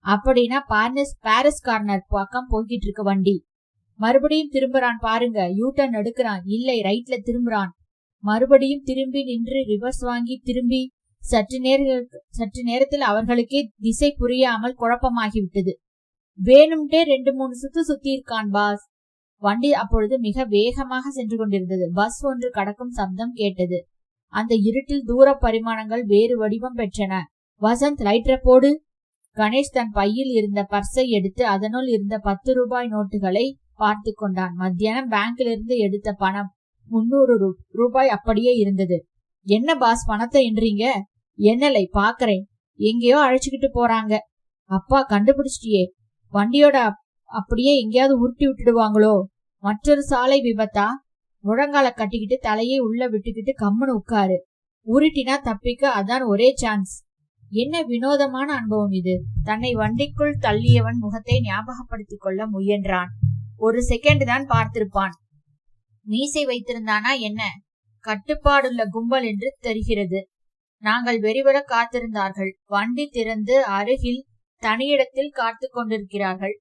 அப்படின்னா பாரிஸ் கார்னர் பக்கம் போய்கிட்டு இருக்கு வண்டி. மறுபடியும் திரும்புறான் பாருங்க. யூட்டர்ன் எடுக்கிறான். இல்லை, ரைட்ல திரும்புறான். மறுபடியும் திரும்பி நின்று ரிவர்ஸ் வாங்கி திரும்பி சற்று நேரத்தில் அவர்களுக்கே திசை புரியாமல் குழப்பமாகிவிட்டது. வேணும்ட்டே 2-3 சுத்தி இருக்கான் பாஸ். வண்டி அப்பொழுது மிக வேகமாக சென்று கொண்டிருந்தது. பஸ் ஒன்று கடக்கும் சப்தம் கேட்டது. அந்த இருட்டில் தூர பரிமாணங்கள் வேறு வடிவம் பெற்றன. வசந்த், லைட்டரை போடு. கணேஷ் தன் பையில் இருந்த பர்ஸை எடுத்து அதனுள் இருந்த 10 ரூபாய் நோட்டுகளை பார்த்து கொண்டான். மத்தியானம் பேங்கிலிருந்து எடுத்த பணம் 300 ரூபாய் அப்படியே இருந்தது. என்ன பாஸ், பணத்தை என்றீங்க? என்னலை பாக்குறேன், எங்கேயோ அழைச்சுக்கிட்டு போறாங்க. அப்பா, கண்டுபிடிச்சிட்டியே. வண்டியோட அப்படியே எங்கேயாவது உருட்டி விட்டுடுவாங்களோ? மற்றொரு சாலை விபத்தா? முழங்கால கட்டிக்கிட்டு தலையை உள்ள விட்டுக்கிட்டு கம்முன்னு உட்காரு. உருட்டினா தப்பிக்க அதான் ஒரே சான்ஸ். என்ன வினோதமான அனுபவம் இது. தன்னை வண்டிக்குள் தள்ளியவன் முகத்தை ஞாபகப்படுத்திக் கொள்ள முயன்றான். ஒரு செகண்ட் தான் பார்த்திருப்பான். மீசை வைத்திருந்தானா என்ன? கட்டுப்பாடுள்ள கும்பல் என்று தெரிகிறது. நாங்கள் வெறிவர காத்திருந்தார்கள். வண்டி திறந்து அருகில் தனியிடத்தில் காத்து கொண்டிருக்கிறார்கள்.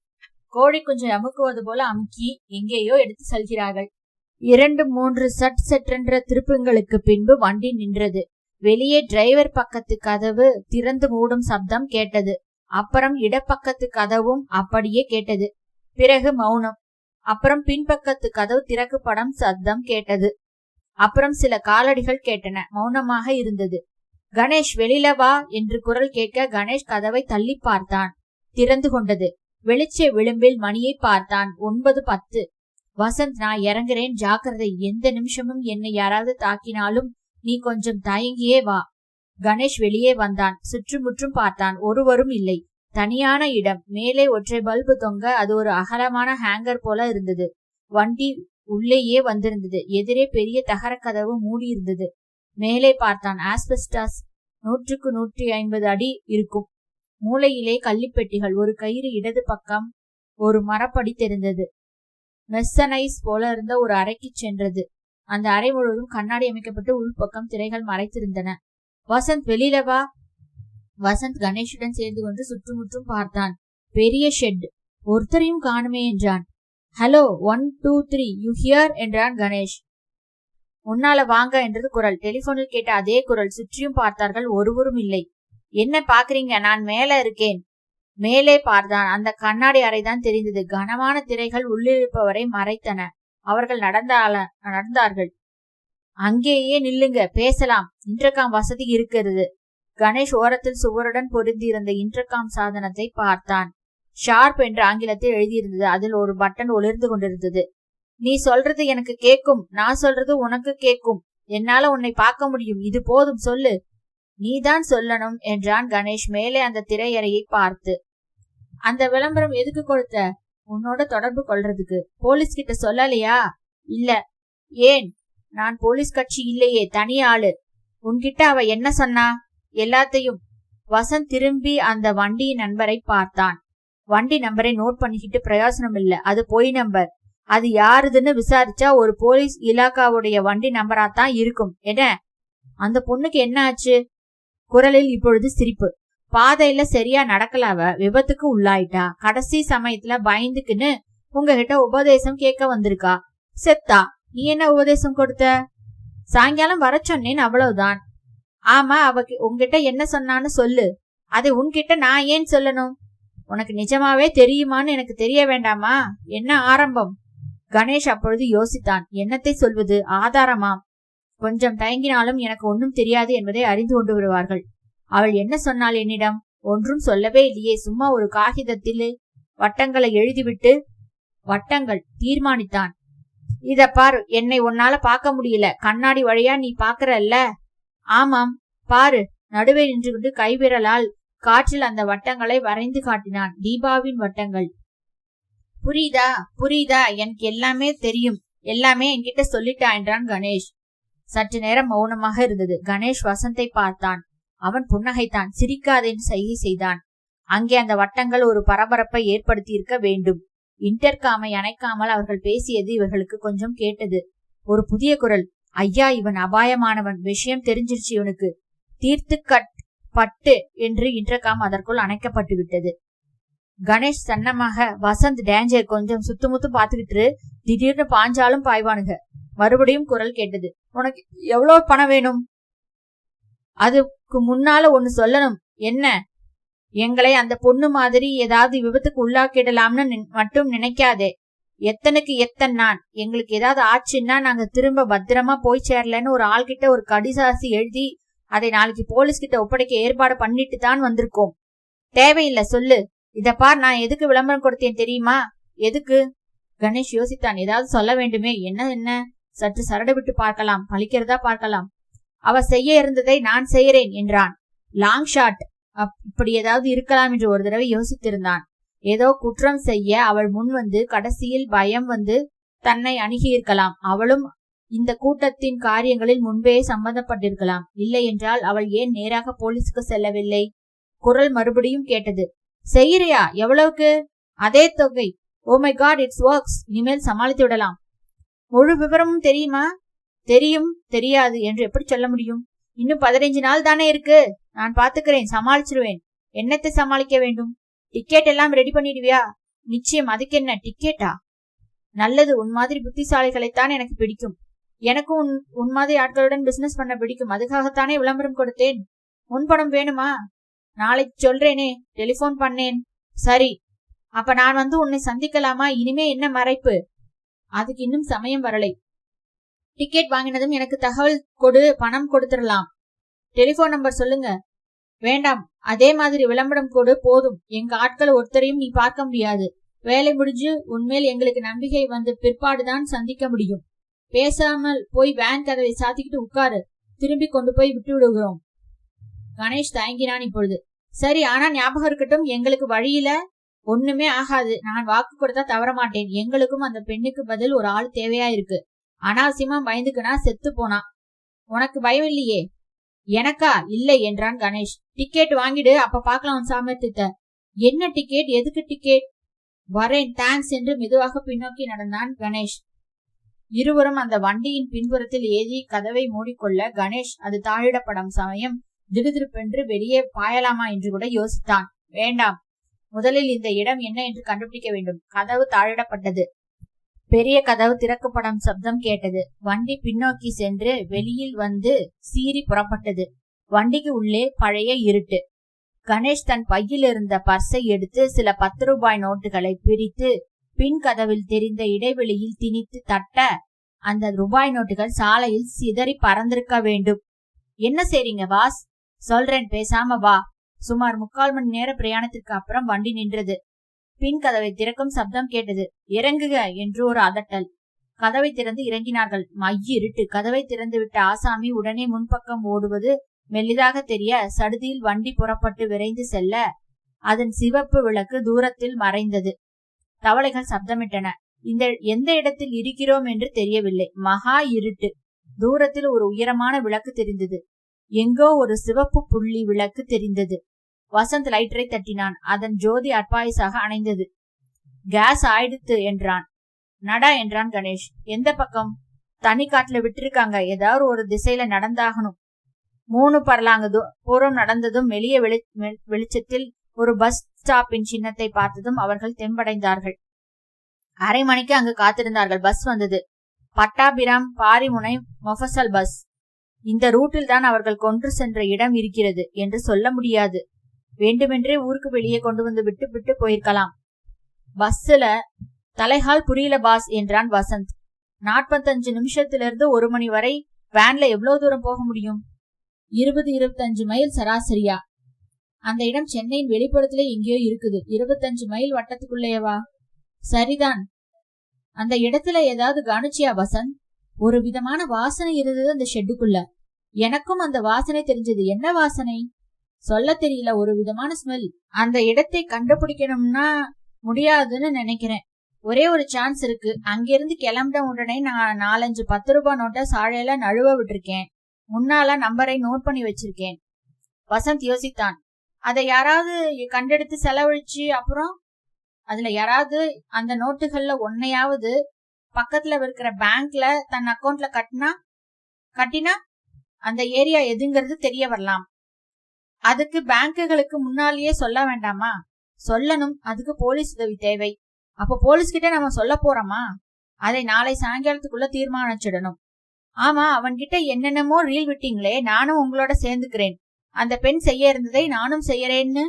கோழி குஞ்சை அமுக்குவது போல அமுக்கி எங்கேயோ எடுத்து செல்கிறார்கள். 2-3 சட்டென்ற திருப்பங்களுக்கு பின்பு வண்டி நின்றது. வெளியே டிரைவர் பக்கத்து கதவு திறந்து மூடும் சப்தம் கேட்டது. அப்புறம் இடப்பக்கத்து கதவும் அப்படியே கேட்டது. பிறகு மௌனம். அப்புறம் பின்பக்கத்து கதவு திறக்கப்படும் சப்தம் கேட்டது. அப்புறம் சில காலடிகள் கேட்டன. மௌனமாக இருந்தது. கணேஷ், வெளியில வா என்று குரல் கேட்க கணேஷ் கதவை தள்ளி பார்த்தான். திறந்து கொண்டது. வெளிச்ச விளிம்பில் மணியை பார்த்தான். 9:10. வசந்த், நான் இறங்குறேன், ஜாக்கிரதை. எந்த நிமிஷமும் என்னை யாராவது தாக்கினாலும் நீ கொஞ்சம் தயங்கியே வா. கணேஷ் வெளியே வந்தான். சுற்றுமுற்றும் பார்த்தான். ஒருவரும் இல்லை. தனியான இடம். மேலே ஒற்றை பல்பு தொங்க அது ஒரு அகலமான ஹேங்கர் போல இருந்தது. வண்டி உள்ளேயே வந்திருந்தது. எதிரே பெரிய தகர கதவு மூடி இருந்தது. மேலே பார்த்தான். ஆஸ்பெஸ்டாஸ் 100-150 அடி இருக்கும். மூலையிலே கள்ளிப்பெட்டிகள். ஒரு கயிறு இடது பக்கம். ஒரு மரப்படி தெரிந்தது. மெஸ்ஸனைஸ் போல இருந்த ஒரு அறைக்கு சென்றது. அந்த அறை முழுவதும் கண்ணாடி அமைக்கப்பட்டு உள்பக்கம் திரைகள் மறைத்திருந்தன. வசந்த், வெளியில வா. வசந்த் கணேஷுடன் சேர்ந்து கொண்டு சுற்றுமுற்றும் பார்த்தான். பெரிய ஷெட். ஒருத்தரையும் காணுமே என்றான். ஹலோ, 1 2 3 யூ ஹியர் என்றான் கணேஷ். முன்னால வாங்க என்றது குரல். டெலிபோனில் கேட்ட அதே குரல். சுற்றியும் பார்த்தார்கள். ஒருவரும் இல்லை. என்ன பாக்குறீங்க? நான் மேல இருக்கேன். மேலே பார்த்தான். அந்த கண்ணாடி அறைதான் தெரிந்தது. கனமான திரைகள் உள்ளிருப்பவரை மறைத்தன. அவர்கள் நடந்தார்கள். அங்கேயே நில்லுங்க, பேசலாம். இன்டர்காம் வசதி இருக்கிறது. கணேஷ் ஓரத்தில் சுவருடன் பொருந்தியிருந்த இன்டர்காம் சாதனத்தை பார்த்தான். ஷார்ப் என்று ஆங்கிலத்தில் எழுதியிருந்தது. அதில் ஒரு பட்டன் ஒளிர்ந்து கொண்டிருந்தது. நீ சொல்றது எனக்கு கேட்கும், நான் சொல்றது உனக்கு கேட்கும். என்னால உன்னை பார்க்க முடியும். இது போதும், சொல்லு. நீதான் சொல்லணும் என்றான் கணேஷ் மேலே அந்த திரையறையை பார்த்து. அந்த விளம்பரம் எதுக்கு கொடுத்த? உன்னோட தொடர்பு கொள்றதுக்கு. போலீஸ் கிட்ட சொல்லலையா? இல்ல. ஏன்? நான் போலீஸ் கட்சி இல்லையே, தனி ஆளு. உன்கிட்ட அவ என்ன சொன்னா? எல்லாத்தையும். வசந்த் திரும்பி அந்த வண்டி நம்பரை பார்த்தான். வண்டி நம்பரை நோட் பண்ணிக்கிட்டு பிரயோசனம் இல்ல. அது பொய் நம்பர். அது யாருதுன்னு விசாரிச்சா ஒரு போலீஸ் இலாக்காவுடைய வண்டி நம்பராத்தான் இருக்கும். என்ன? அந்த பொண்ணுக்கு என்ன ஆச்சு? குரலில் இப்பொழுது சிரிப்பு. பாதையில சரியா நடக்கல. அவ விபத்துக்கு உள்ளாயிட்டா. கடைசி சமயத்துல பயந்துக்குன்னு உங்ககிட்ட உபதேசம் கேட்க வந்திருக்கா. செத்தா. நீ என்ன உபதேசம் கொடுத்த? சாயங்காலம் வர சொன்னேன், அவ்வளவுதான். ஆமா, அவ உன்கிட்ட என்ன சொன்னான்னு சொல்லு. அதை உன்கிட்ட நான் ஏன் சொல்லணும்? உனக்கு நிஜமாவே தெரியுமான்னு எனக்கு தெரிய வேண்டாமா? என்ன ஆரம்பம்? கணேஷ் அப்பொழுது யோசித்தான். என்னத்தை சொல்வது? ஆதாரமாம். கொஞ்சம் தயங்கினாலும் எனக்கு ஒன்றும் தெரியாது என்பதை அறிந்து கொண்டு வருவார்கள். அவள் என்ன சொன்னாள் என்னிடம்? ஒன்றும் சொல்லவே இல்லையே. சும்மா ஒரு காகிதத்தில் வட்டங்களை எழுதிவிட்டு வட்டங்கள் தீர்மானித்தான். இத பாரு, என்னை உன்னால பார்க்க முடியல. கண்ணாடி வழியா நீ பாக்குறல்ல? ஆமாம், பாரு. நடுவே நின்று கொண்டு கைவிரலால் காற்றில் அந்த வட்டங்களை வரைந்து காட்டினான். தீபாவின் வட்டங்கள். புரியுதா? புரியுதா? எனக்கு எல்லாமே தெரியும். எல்லாமே என்கிட்ட சொல்லிட்டா என்றான் கணேஷ். சற்று நேரம் மௌனமாக இருந்தது. கணேஷ் வசந்தை பார்த்தான். அவன் புன்னகைத்தான். சிரிக்காதேன்னு சைகை செய்தான். அங்கே அந்த வட்டங்கள் ஒரு பரபரப்பை ஏற்படுத்தி இருக்க வேண்டும். இன்டர்காமை அணைக்காமல் அவர்கள் பேசியது இவர்களுக்கு கொஞ்சம் கேட்டது. ஒரு புதிய குரல். ஐயா, இவன் அபாயமானவன், விஷயம் தெரிஞ்சிருச்சு இவனுக்கு, தீர்த்து பட்டு என்று இன்டர்காம் அதற்குள் அணைக்கப்பட்டு விட்டது. கணேஷ் சன்னமாக, வசந்த் டேஞ்சர், கொஞ்சம் சுத்துமுத்து பாத்துக்கிட்டு, திடீர்னு பாஞ்சாலும் பாய்வானுங்க. மறுபடியும் குரல் கேட்டது. உனக்கு எவ்வளவு பணம் வேணும்? அதுக்கு முன்னால ஒன்னு சொல்லணும். என்ன? எங்களை அந்த பொண்ணு மாதிரி ஏதாவது விபத்துக்கு உள்ளாக்கிடலாம்னு மட்டும் நினைக்காதே. எத்தனுக்கு எத்தன் நான், எங்களுக்கு ஏதாவது ஆச்சுன்னா நாங்க திரும்ப பத்திரமா போய் சேரலன்னு ஒரு ஆள்கிட்ட ஒரு கடிசாசி எழுதி அதை நாளைக்கு போலீஸ் கிட்ட ஒப்படைக்க ஏற்பாடு பண்ணிட்டு தான் வந்திருக்கோம். தேவையில்லை, சொல்லு. இத பார், நான் எதுக்கு விளம்பரம் கொடுத்தேன் தெரியுமா? எதுக்கு? கணேஷ் யோசித்தான். ஏதாவது சொல்ல வேண்டுமே. என்ன? சற்று சரடு விட்டு பார்க்கலாம், பழிக்கிறதா பார்க்கலாம். அவ செய்ய இருந்ததை நான் செய்யறேன் என்றான். லாங் ஷாட் இப்படி ஏதாவது இருக்கலாம் என்று ஒரு தடவை யோசித்திருந்தான். ஏதோ குற்றம் செய்ய அவள் முன் வந்து கடைசியில் பயம் வந்து தன்னை அணுகியிருக்கலாம். அவளும் இந்த கூட்டத்தின் காரியங்களில் முன்பே சம்பந்தப்பட்டிருக்கலாம். இல்லை என்றால் அவள் ஏன் நேராக போலீஸுக்கு செல்லவில்லை? குரல் மறுபடியும் கேட்டது. செய்யறியா? எவ்வளவுக்கு? அதே தொகை. Oh my God, it's works. இனிமேல் சமாளித்து விடலாம். முழு விவரமும் தெரியுமா? தெரியும், தெரியாது என்று எப்படி சொல்ல முடியும்? இன்னும் 15 நாள் தானே இருக்கு. நான் பாத்துக்கிறேன், சமாளிச்சிருவேன். என்னத்தை சமாளிக்க வேண்டும்? டிக்கெட் எல்லாம் ரெடி பண்ணிடுவியா? நிச்சயம். அதுக்கு என்ன டிக்கெட்டா? நல்லது, உன் மாதிரி புத்திசாலிகளைத்தான் எனக்கு பிடிக்கும். எனக்கும் உன் மாதிரி ஆட்களுடன் பிசினஸ் பண்ண பிடிக்கும். அதுக்காகத்தானே விளம்பரம் கொடுத்தேன். முன்பணம் வேணுமா? நாளைக்கு சொல்றேனே, டெலிபோன் பண்ணேன். சரி, அப்ப நான் வந்து உன்னை சந்திக்கலாமா? இனிமே என்ன மறைப்பு? அதுக்கு இன்னும் சமயம் வரலை. டிக்கெட் வாங்கினதும் எனக்கு தகவல் கொடு, பணம் கொடுத்துடலாம். டெலிபோன் நம்பர் சொல்லுங்க. வேண்டாம், அதே மாதிரி விளம்பரம் கொடு போதும். எங்க ஆட்கள் ஒருத்தரையும் நீ பார்க்க முடியாது. வேலை முடிஞ்சு உன்மேல் எங்களுக்கு நம்பிக்கை வந்து பிற்பாடுதான் சந்திக்க முடியும். பேசாமல் போய் வேன் கதவை சாத்திக்கிட்டு உட்காரு. திரும்பி கொண்டு போய் விட்டு விடுகிறோம். கணேஷ் தயங்கினான் இப்பொழுது. சரி, ஆனா ஞாபகம் இருக்கட்டும், எங்களுக்கு வழியில ஒண்ணுமே ஆகாது. நான் வாக்கு கொடுத்தா தவற மாட்டேன். எங்களுக்கும் அந்த பெண்ணுக்கு பதில் ஒரு ஆள் தேவையா இருக்கு. அனாவசியமா பயந்துக்குனா செத்து போனா. உனக்கு பயம் இல்லையே? எனக்கா? இல்லை என்றான் கணேஷ். டிக்கெட் வாங்கிடு, அப்ப பாக்கலாம் உன் சாமர்த்தியத்தை. என்ன டிக்கெட்? எதுக்கு டிக்கெட்? வரேன், தேங்க்ஸ் என்று மெதுவாக பின்னோக்கி நடந்தான் கணேஷ். இருவரும் அந்த வண்டியின் பின்புறத்தில் ஏறி கதவை மூடிக்கொள்ள கணேஷ் அது தாழிடப்படும் சமயம் திடுதிருப்பென்று வெளியே பாயலாமா என்று கூட யோசித்தான். வேண்டாம், முதலில் இந்த இடம் என்ன என்று கண்டுபிடிக்க வேண்டும். கதவு தாழிடப்பட்டது. பெரிய கதவு திறக்கப்படும் சப்தம் கேட்டது. வண்டி பின்னோக்கி சென்று வெளியில் வந்து சீறி புறப்பட்டது. வண்டிக்கு உள்ளே பழைய இருட்டு. கணேஷ் தன் பையில் இருந்த பர்ஸை எடுத்து சில 10 ரூபாய் நோட்டுகளை பிரித்து பின் கதவில் தெரிந்த இடைவெளியில் திணித்து தட்ட அந்த ரூபாய் நோட்டுகள் சாலையில் சிதறி பறந்திருக்க வேண்டும். என்ன செய்றீங்க பாஸ்? சொல்றேன், பேசாம வா. சுமார் 3/4 மணி நேர பிரயாணத்திற்கு அப்புறம் வண்டி நின்றது. பின் கதவை திறக்கும் சப்தம் கேட்டது. இறங்குக என்று ஒரு அதட்டல். கதவை திறந்து இறங்கினார்கள். மையிருட்டு. கதவை திறந்து விட்ட ஆசாமி உடனே முன்பக்கம் ஓடுவது மெல்லிதாக தெரிய சடுதியில் வண்டி புறப்பட்டு விரைந்து செல்ல அதன் சிவப்பு விளக்கு தூரத்தில் மறைந்தது. தவளைகள் சப்தமிட்டன. எந்த இடத்தில் இருக்கிறோம் என்று தெரியவில்லை. மகா இருட்டு. தூரத்தில் ஒரு உயரமான விளக்கு தெரிந்தது. எங்கோ ஒரு சிவப்பு புள்ளி விளக்கு தெரிந்தது. வசந்த் லைட்டரை தட்டினான். அதன் ஜோதி அட்பாயசாக அணைந்தது. கேஸ் ஆயிடுத்து என்றான். நடா என்றான் கணேஷ். எந்த பக்கம்? தனி காட்டுல விட்டிருக்காங்க. ஏதாவது ஒரு திசையில நடந்தாகணும். 3 பரலாங்கு தூரம் நடந்ததும் வெளிய வெளிச்சத்தில் ஒரு பஸ் ஸ்டாப்பின் சின்னத்தை பார்த்ததும் அவர்கள் தெம்படைந்தார்கள். அரை மணிக்கு அங்கு காத்திருந்தார்கள். பஸ் வந்தது. பட்டாபிராம் பாரிமுனை மொஃபசல் பஸ். இந்த ரூட்டில் தான் அவர்கள் கொண்டு சென்ற இடம் இருக்கிறது என்று சொல்ல முடியாது. வேண்டுமென்றே ஊருக்கு வெளியே கொண்டு வந்து விட்டு போயிருக்கலாம். பஸ்ல தலைகால் புரியல பாஸ் என்றான் வசந்த். 45 நிமிஷத்திலிருந்து 1 மணி வரை வேன்ல எவ்வளவு தூரம் போக முடியும்? 20-25 மைல் சராசரியா? அந்த இடம் சென்னையின் வெளிப்புறத்திலே எங்கேயோ இருக்குது. 25 மைல் வட்டத்துக்குள்ளேயவா? சரிதான். அந்த இடத்துல ஏதாவது கவனிச்சியா வசந்த்? ஒரு விதமான வாசனை இருந்தது அந்த ஷெட்டுக்குள்ள. எனக்கும் அந்த வாசனை தெரிஞ்சது. என்ன வாசனை? சொல்ல தெரியல. ஒரு விதமான ஸ்மெல். அந்த இடத்தை கண்டுபிடிக்கணும்னா முடியாதுன்னு நினைக்கிறேன். ஒரே ஒரு சான்ஸ் இருக்கு. அங்கிருந்து கிளம்பின உடனே நான் 4-5 10 ரூபாய் நோட்டை சாழையில நழுவ விட்டுருக்கேன். முன்னால நம்பரை நோட் பண்ணி வச்சிருக்கேன். வசந்த் யோசித்தான். அதை யாராவது கண்டெடுத்து செலவழிச்சு அப்புறம் அதுல யாராவது அந்த நோட்டுகள்ல ஒன்னையாவது பக்கத்துல இருக்கிற பேங்க்ல தன் அக்கௌண்ட்ல கட்டினா கட்டினா அந்த ஏரியா எதுங்கிறது தெரிய வரலாம். அதுக்கு பேங்குகளுக்கு முன்னாலேயே சொல்ல வேண்டாமா? சொல்லணும். அதுக்கு போலீஸ் உதவி தேவை. அப்ப போலீஸ் கிட்ட நம்ம சொல்ல போறோமா? அதை நாளை சாயங்காலத்துக்குள்ள தீர்மானிச்சிடணும். ஆமா, அவன்கிட்ட என்னென்னமோ ரீல் விட்டீங்களே, நானும் உங்களோட சேர்ந்துக்கிறேன். அந்த பெண் செய்ய இருந்ததை நானும் செய்யறேன்னு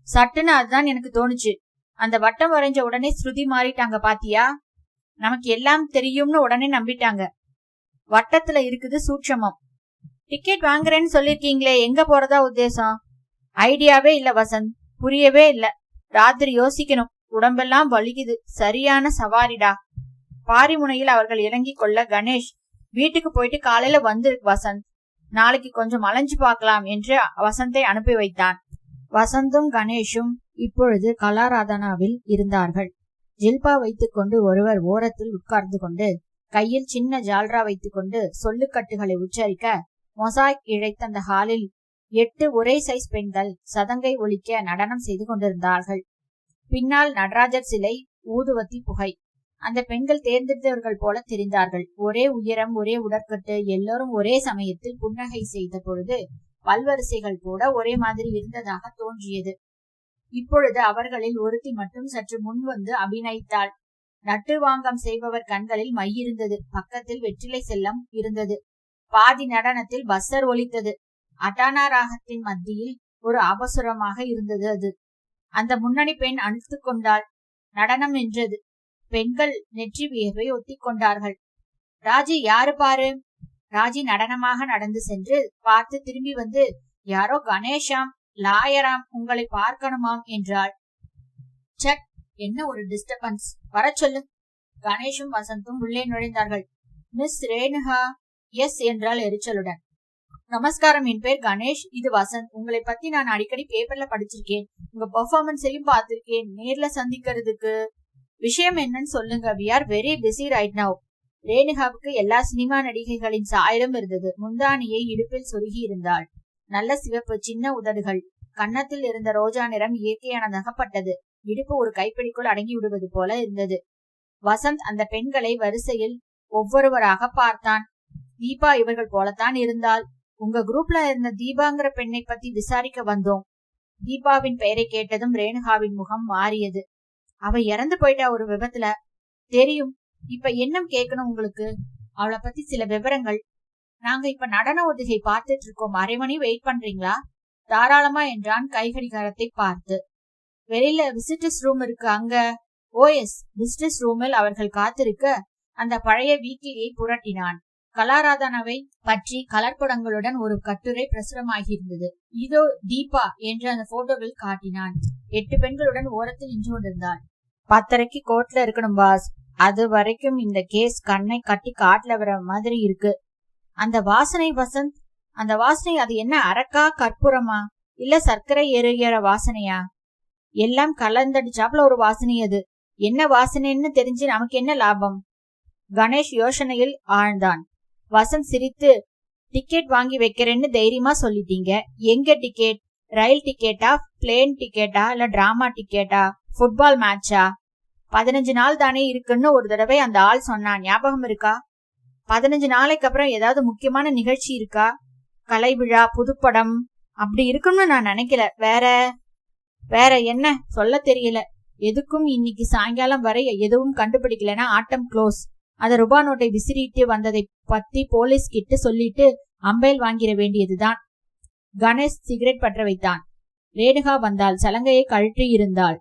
சட்டுன்னு அதுதான் எனக்கு தோணுச்சு. அந்த வட்டம் வரைஞ்ச உடனே ஸ்ருதி மாறிட்டாங்க பாத்தியா? நமக்கு எல்லாம் தெரியும்னு உடனே நம்பிட்டாங்க. வட்டத்துல இருக்குது சூட்சமம். டிக்கெட் வாங்குறேன்னு சொல்லிருக்கீங்களே, எங்க போறதா உத்தேசம்? ஐடியாவே இல்ல வசந்த், புரியவே இல்ல. ராத்திரி யோசிக்கணும். உடம்பெல்லாம் வலிக்குது. சரியான சவாரிடா. பாரிமுனையில் அவர்கள் இறங்கி கொள்ள கணேஷ், வீட்டுக்கு போயிட்டு காலையில வந்து வசந்த், நாளைக்கு கொஞ்சம் அலைஞ்சு பார்க்கலாம் என்று வசந்தை அனுப்பி வைத்தான். வசந்தும் கணேஷும் இப்பொழுது கலாராதனாவில் இருந்தார்கள். ஜில்பா வைத்துக் கொண்டு ஒருவர் ஓரத்தில் உட்கார்ந்து கொண்டு கையில் சின்ன ஜால்ரா வைத்துக் கொண்டு சொல்லுக்கட்டுகளை உச்சரிக்க, மொசாய்க் இழைத்த அந்த ஹாலில் 8 ஒரே சைஸ் பெண்கள் சதங்கை ஒலிக்க நடனம் செய்து கொண்டிருந்தார்கள். பின்னால் நடராஜர் சிலை, ஊதுவத்தி, புகை. அந்த பெண்கள் தேர்ந்தெடுத்தவர்கள் போல தெரிந்தார்கள். ஒரே உயரம், ஒரே உடற்கட்டு. எல்லோரும் ஒரே சமயத்தில் புன்னகை செய்த பொழுது பல்வரிசைகள் கூட ஒரே மாதிரி இருந்ததாக தோன்றியது. இப்பொழுது அவர்களில் ஒருத்தி மட்டும் சற்று முன் வந்து அபிநயித்தாள். நட்டு வாங்கம் செய்பவர் கண்களில் மை இருந்தது. பக்கத்தில் வெற்றிலை செல்லம் இருந்தது. பாதி நடனத்தில் பஸ்ஸர் ஒலித்தது. அட்டானா ராகத்தின் மத்தியில் ஒரு அபசுரமாக இருந்தது அது. அந்த முன்னணி பெண் அழுத்து கொண்டாள். நடனம் என்றது. பெண்கள் நெற்றி வியர்வை ஒத்தி கொண்டார்கள். ராஜி, யாரு பாரு. ராஜி நடனமாக நடந்து சென்று பார்த்து திரும்பி வந்து, யாரோ கணேஷாம், லாயராம், உங்களை பார்க்கணுமாம் என்றாள். சட், என்ன ஒரு டிஸ்டர்பன்ஸ். வர சொல்லு. கணேஷும் வசந்தும் உள்ளே நுழைந்தார்கள். மிஸ் ரேணுகா? எஸ் என்றால் எரிச்சலுடன். நமஸ்காரம், என் பேர் கணேஷ், இது வசந்த். உங்களை பத்தி நான் அடிக்கடி பேப்பர்ல படிச்சிருக்கேன். உங்க பெர்ஃபார்மன்ஸையும் பார்த்திருக்கேன். நேர்ல சந்திக்கிறதுக்கு விஷயம் என்னன்னு சொல்லுங்க. We are very busy right now. ரேணுகாவுக்கு எல்லா சினிமா நடிகைகளின் சாயலும் இருந்தது. முந்தானியை இடுப்பில் சொருகி இருந்தாள். நல்ல சிவப்பு, சின்ன உதடுகள். கன்னத்தில் இருந்த ரோஜா நிறம் இயற்கையானதாகப்பட்டது. இடுப்பு ஒரு கைப்பிடிக்குள் அடங்கி விடுவது போல இருந்தது. வசந்த் அந்த பெண்களை வரிசையில் ஒவ்வொருவராக பார்த்தான். தீபா இவர்கள் போலத்தான் இருந்தாள். உங்க குரூப்ல இருந்த தீபாங்கிற பெண்ணை பத்தி விசாரிக்க வந்தோம். தீபாவின் பெயரை கேட்டதும் ரேணுகாவின் முகம் மாறியது. அவ இறந்து போயிட்டா ஒரு விபத்துல. தெரியும். இப்ப என்ன கேட்கணும் உங்களுக்கு? அவளை பத்தி சில விவரங்கள். நாங்க இப்ப நடன ஒத்திகை பார்த்துட்டு இருக்கோம். அரை மணி வெயிட் பண்றீங்களா? தாராளமா என்றான் கைகடிகாரத்தை பார்த்து. வெளியில விசிட்டர்ஸ் ரூம் இருக்கு, அங்க. ஓஎஸ், விசிட்டர்ஸ் ரூமில் அவர்கள் காத்திருக்க அந்த பழைய வீக்கிலியை புரட்டினான். கலாராதனாவை பற்றி கலர்படங்களுடன் ஒரு கட்டுரை பிரசுரமாகியிருந்தது. இதோ தீபா என்று அந்த போட்டோவில் காட்டினான். 8 பெண்களுடன் ஓரத்தில் நின்று கொண்டிருந்தாள். 10:30 கோர்ட்ல இருக்கணும் பாஸ். அது வரைக்கும் இந்த கேஸ் கண்ணை கட்டி காட்டுல வர மாதிரி இருக்கு. அந்த வாசனை வசந்த், அந்த வாசனை அது என்ன அரக்கா, கற்பூரமா, இல்ல சர்க்கரை எரிகிற வாசனையா? எல்லாம் கலந்தடிச்சாப்ல ஒரு வாசனை. அது என்ன வாசனைன்னு தெரிஞ்சு நமக்கு என்ன லாபம்? கணேஷ் யோசனையில் ஆழ்ந்தான். வசந்த் சிரித்து, டிக்கெட் வாங்கி வைக்கிறேன்னு தைரியமா சொல்லிட்டீங்க. எங்க டிக்கெட்? ரயில் டிக்கெட்டா, பிளேன் டிக்கெட்டா, இல்ல டிராமா டிக்கெட்டா, ஃபுட்பால் மேட்சா? 15 நாள் தானே இருக்குன்னு ஒரு தடவை அந்த ஆள் சொன்னான், ஞாபகம் இருக்கா? 15 நாளைக்கு அப்புறம் ஏதாவது முக்கியமான நிகழ்ச்சி இருக்கா? கலை விழா, புதுப்படம் அப்படி இருக்குன்னு நான் நினைக்கல. வேற என்ன சொல்ல தெரியல. எதுக்கும் இன்னைக்கு சாயங்காலம் வரை எதுவும் கண்டுபிடிக்கலன்னா ஆட்டம் க்ளோஸ். அத ரூபா நோட்டை விசிறிட்டு வந்ததை பத்தி போலீஸ் கிட்ட சொல்லிட்டு அம்பைல் வாங்கிட வேண்டியதுதான். கணேஷ் சிகரெட் பற்ற வைத்தான். ரேணுகா வந்தாள். சலங்கையை கழற்றி இருந்தாள்.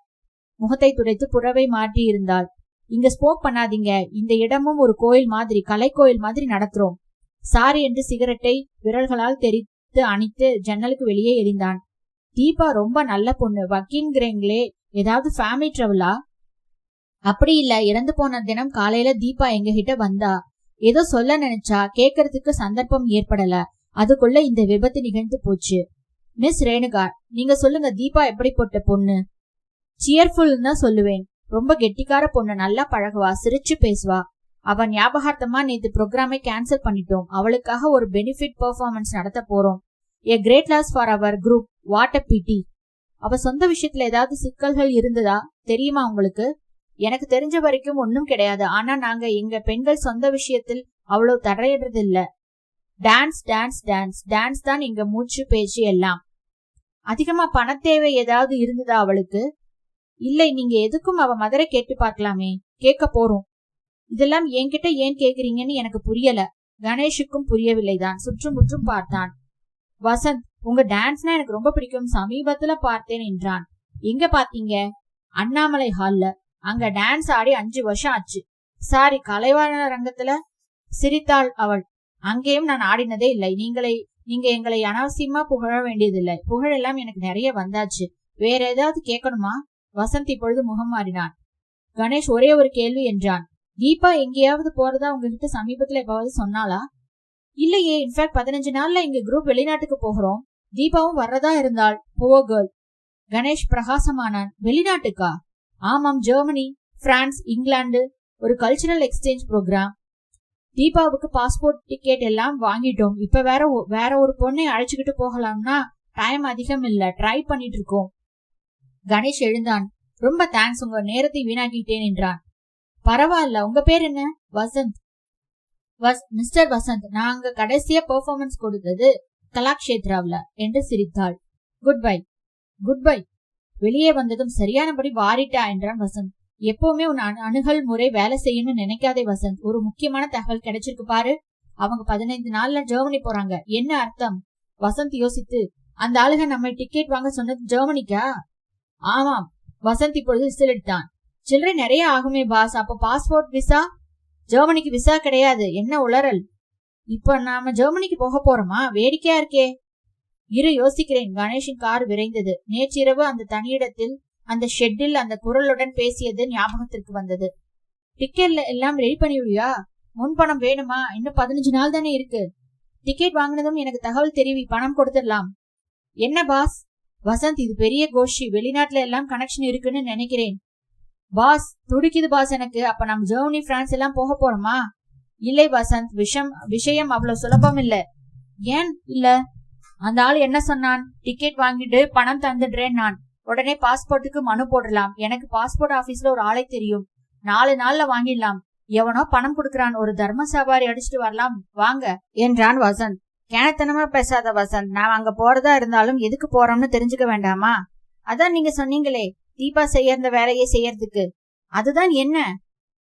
முகத்தை துடைத்து புறவை மாற்றி இருந்தாள். இங்க ஸ்மோக் பண்ணாதீங்க. இந்த இடமும் ஒரு கோயில் மாதிரி, கலை கோயில் மாதிரி நடத்துறோம். சாரி என்று சிகரெட்டை விரல்களால் தெரித்து அணித்து ஜன்னலுக்கு வெளியே எறிந்தான். தீபா ரொம்ப நல்ல பொண்ணு. வக்கீங்கிறீங்களே, ஏதாவது ஃபேமிலி ட்ரபிளா? அப்படி இல்ல. இறந்து போன தினம் காலையில தீபா எங்க கிட்ட வந்தா. ஏதோ சொல்ல நினைச்சா, கேட்கறதுக்கு சந்தர்ப்பம் ஏற்படல. அதுக்குள்ள இந்த விபத்து நிகழ்ந்து போச்சு. மிஸ் ரேணுகா, நீங்க சொல்லுங்க, தீபா எப்படிப்பட்ட பொண்ணு? சியர்ஃபுல் தான் சொல்லுவேன். ரொம்ப கெட்டிக்கார பொண்ணு. நல்லா பழகுவா, சிரிச்சு பேசுவா. அவன் ஞாபகார்த்தமா நேத்து ப்ரோக்ராமை கேன்சல் பண்ணிட்டோம். அவளுக்காக ஒரு பெனிஃபிட் பெர்ஃபார்மன்ஸ் நடத்த போறோம். A great loss for our group. What a pity. அவ சொந்த விஷயத்துல ஏதாவது சிக்கல்கள் இருந்ததா தெரியுமா உங்களுக்கு? எனக்கு தெரிஞ்ச வரைக்கும் ஒன்னும் கிடையாது. ஆனா நாங்க எங்க பெண்கள் சொந்த விஷயத்தில் அவ்வளவு தடையிடுறது இல்ல. டான்ஸ் டான்ஸ் டான்ஸ் டான்ஸ் தான் இங்க மூச்சு பேச்சு எல்லாம். அதிகமா பணத்தேவை ஏதாவது இருந்ததா அவளுக்கு? இல்லை, நீங்க எதுக்கும் அவ மதரை கேட்டு பார்க்கலாமே. கேட்க போறோம். இதெல்லாம் என்கிட்ட ஏன் கேக்குறீங்கன்னு எனக்கு புரியல. கணேஷுக்கும் புரியவில்லைதான். சுற்றுமுற்றும் பார்த்தான். வசந்த், உங்க டான்ஸ்னா எனக்கு ரொம்ப பிடிக்கும், சமீபத்துல பார்த்தேன் என்றான். எங்க பாத்தீங்க? அண்ணாமலை ஹால்ல. அங்க டான்ஸ் ஆடி 5 வருஷம் ஆச்சு. சாரி, கலைவாண ரங்கத்துல. சிரித்தாள் அவள். அங்கேயும் நான் ஆடினதே இல்லை. நீங்க எங்களை அனாவசியமா புகழ வேண்டியதில்லை. புகழெல்லாம் எனக்கு நிறைய வந்தாச்சு. வேற ஏதாவது கேட்கணுமா? வசந்த் இப்பொழுது முகம் மாறினான். கணேஷ் ஒரே ஒரு கேள்வி என்றான். தீபா எங்கேயாவது போறதா உங்ககிட்ட சமீபத்துல எப்பாவது சொன்னாளா? இல்லையே. இன்ஃபேக்ட் 15 நாள்ல எங்க குரூப் வெளிநாட்டுக்கு போகிறோம். தீபாவும் வர்றதா இருந்தாள். Poor girl. கணேஷ் பிரகாசமானான். வெளிநாட்டுக்கா? ஆமாம், ஜெர்மனி, பிரான்ஸ், இங்கிலாந்து. ஒரு கல்ச்சரல் எக்ஸ்சேஞ்ச் ப்ரோக்ராம். தீபாவுக்கு பாஸ்போர்ட் டிக்கெட் எல்லாம் வாங்கிட்டோம். இப்ப வேற ஒரு பொண்ணை அழைச்சுக்கிட்டு போகலாம்னா டைம் அதிகம் இல்ல. ட்ரை பண்ணிட்டு இருக்கோம். கணேஷ் எழுந்தான். ரொம்ப தேங்க்ஸ், உங்க நேரத்தை வீணாக்கிட்டேன் என்றான். பரவாயில்ல. உங்க பேர் என்ன? வசந்த். மிஸ்டர் வசந்த். நாங்க கடைசியா பெர்ஃபார்மன்ஸ் கொடுத்தது கலாக்ஷேத்ராவில என்று சிரித்தாள். Good bye. Good bye. வெளியே வந்ததும் சரியானபடி வாரிட்டா என்றான் வசந்த். எப்பவுமே உன் அணுகல் முறை வேலை செய்யணும்னு நினைக்காதே வசந்த். ஒரு முக்கியமான தகவல் கிடைச்சிருக்கு பாரு. அவங்க 15 நாள்ல ஜெர்மனி போறாங்க. என்ன அர்த்தம்? வசந்த் யோசித்து, அந்த ஆளுக நம்ம டிக்கெட் வாங்க சொன்னது ஜெர்மனிக்கா? ஆமாம். வசந்த் இப்பொழுது விசிலெடுத்தான். சில்லறை நிறைய ஆகுமே பாஸ். அப்ப பாஸ்போர்ட் விசா? ஜெர்மனிக்கு விசா கிடையாது. என்ன உளறல்? இப்ப நாம ஜெர்மனிக்கு போக போறோமா? வேடிக்கையா இருக்கே. இரு, யோசிக்கிறேன். கணேஷின் கார் விரைந்தது. நேற்றிரவு அந்த தனியிடத்தில் அந்த ஷெட்டில் அந்த குரலுடன் பேசியது ஞாபகத்திற்கு வந்தது. டிக்கெட் எல்லாம் ரெடி பண்ணிவியா? முன்பணம் வேணுமா? இன்னும் 15 நாள் தானே இருக்கு. டிக்கெட் வாங்கினதும் எனக்கு தகவல் தெரிவி, பணம் கொடுத்துடலாம். என்ன பாஸ்? வசந்த், இது பெரிய கோஷி. வெளிநாட்டுல எல்லாம் கனெக்ஷன் இருக்குன்னு நினைக்கிறேன். பாஸ், துடிக்குது பாஸ் எனக்கு. அப்ப நம்ம ஜெர்மனி, பிரான்ஸ் எல்லாம் போக போறோமா? இல்லை வசந்த், விஷயம் அவ்வளவு சுலபம் இல்ல. ஏன் இல்ல? அந்த ஆள் என்ன சொன்னான்? டிக்கெட் வாங்கிட்டு பணம் தந்துடுறேன் நான். உடனே பாஸ்போர்ட்டுக்கு மனு போடலாம். எனக்கு பாஸ்போர்ட் ஆபீஸ்ல ஒரு ஆளை தெரியும். 4 நாள்ல வாங்கிடலாம். எவனோ பணம் கொடுக்கறான். ஒரு தர்ம சவாரி அடிச்சுட்டு வரலாம் வாங்க என்றான் வசந்த். கேனத்தனமா பேசாத வசந்த். நான் அங்க போறதா இருந்தாலும் எதுக்கு போறோம்னு தெரிஞ்சுக்க வேண்டாமா? அதான் நீங்க சொன்னீங்களே, தீபா செய்யற வேலையை செய்யறதுக்கு. அதுதான் என்ன?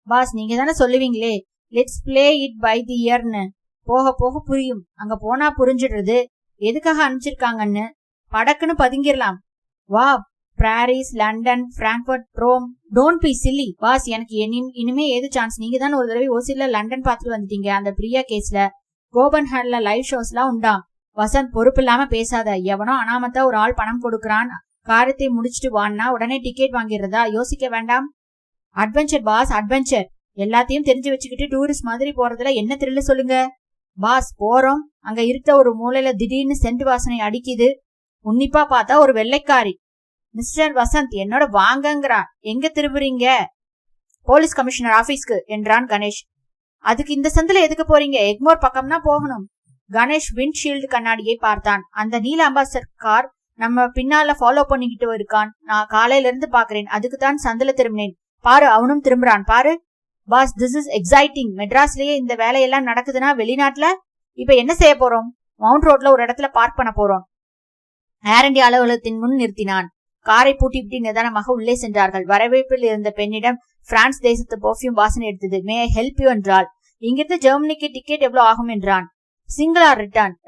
பாஸ், நீங்க தானே சொல்லுவீங்களே, let's play it by the இயர்னு. போக போக புரியும். அங்க போனா புரிஞ்சிடுறது எதுக்காக அனுப்பிச்சிருக்காங்கன்னு. படக்குன்னு பதுங்கிடலாம். வா, Paris, London, Frankfurt, Rome. Don't be silly. Boss, எனக்கு இனிமே ஏது சான்ஸ்? நீங்க தான் ஒரு தடவை ஓசில லண்டன் பாத்துட்டு வந்துட்டீங்க. அந்த பிரியா கேஸ்ல கோபன்ஹால்ல லைவ் ஷோஸ் எல்லாம் உண்டா? வசந்த், பொறுப்பு இல்லாம பேசாத. எவனோ அனாமத்தா ஒரு ஆள் பணம் கொடுக்கறான். காரியத்தை முடிச்சுட்டு வான்னா உடனே டிக்கெட் வாங்கிடுறதா? யோசிக்க வேண்டாம். Adventure boss, adventure. எல்லாத்தையும் தெரிஞ்சு வச்சுக்கிட்டு டூரிஸ்ட் மாதிரி போறதுல என்ன த்ரில்லு சொல்லுங்க? பாஸ், போறோம். அங்க இருக்க ஒரு மூலையில திடீர்னு சென்ட் வாசனை அடிக்குது. உன்னிப்பா பார்த்தா ஒரு வெள்ளைக்காரி. மிஸ்டர் வசந்த், என்னோட வாங்கங்கிறா. எங்க திரும்புறீங்க? போலீஸ் கமிஷனர் ஆபீஸ்க்கு என்றான் கணேஷ். அதுக்கு இந்த சந்தில எதுக்கு போறீங்க? எக்மோர் பக்கம்னா போகணும். கணேஷ் விண்ட்ஷீல்டு கண்ணாடியை பார்த்தான். அந்த நீல அம்பாசடர் கார் நம்ம பின்னால ஃபாலோ பண்ணிக்கிட்டு இருக்கான். நான் காலையில இருந்து பாக்குறேன். அதுக்கு தான் சந்தில திரும்பினேன். பாரு, அவனும் திரும்புறான் பாரு. Boss, this is exciting. மெட்ராஸ்லயே இந்த வேலையெல்லாம் நடக்குதுன்னா வெளிநாட்டுல இப்ப என்ன செய்ய போறோம்? மவுண்ட் ரோட்ல ஒரு இடத்துல பார்க் பண்ண போறோம். ஏர் இந்தியா அலுவலகத்தின் முன் நிறுத்தினான். காரை பூட்டிவிட்டு நிதானமாக உள்ளே சென்றார்கள். வரவேற்பில் இருந்த பெண்ணிடம் பிரான்ஸ் தேசத்து பெர்ஃபியூம் வாசனை எடுத்தது. மே ஐ ஹெல்ப் யூ என்றாள். இங்கிருந்து ஜெர்மனிக்கு டிக்கெட் எவ்வளவு ஆகும் என்றான். Single or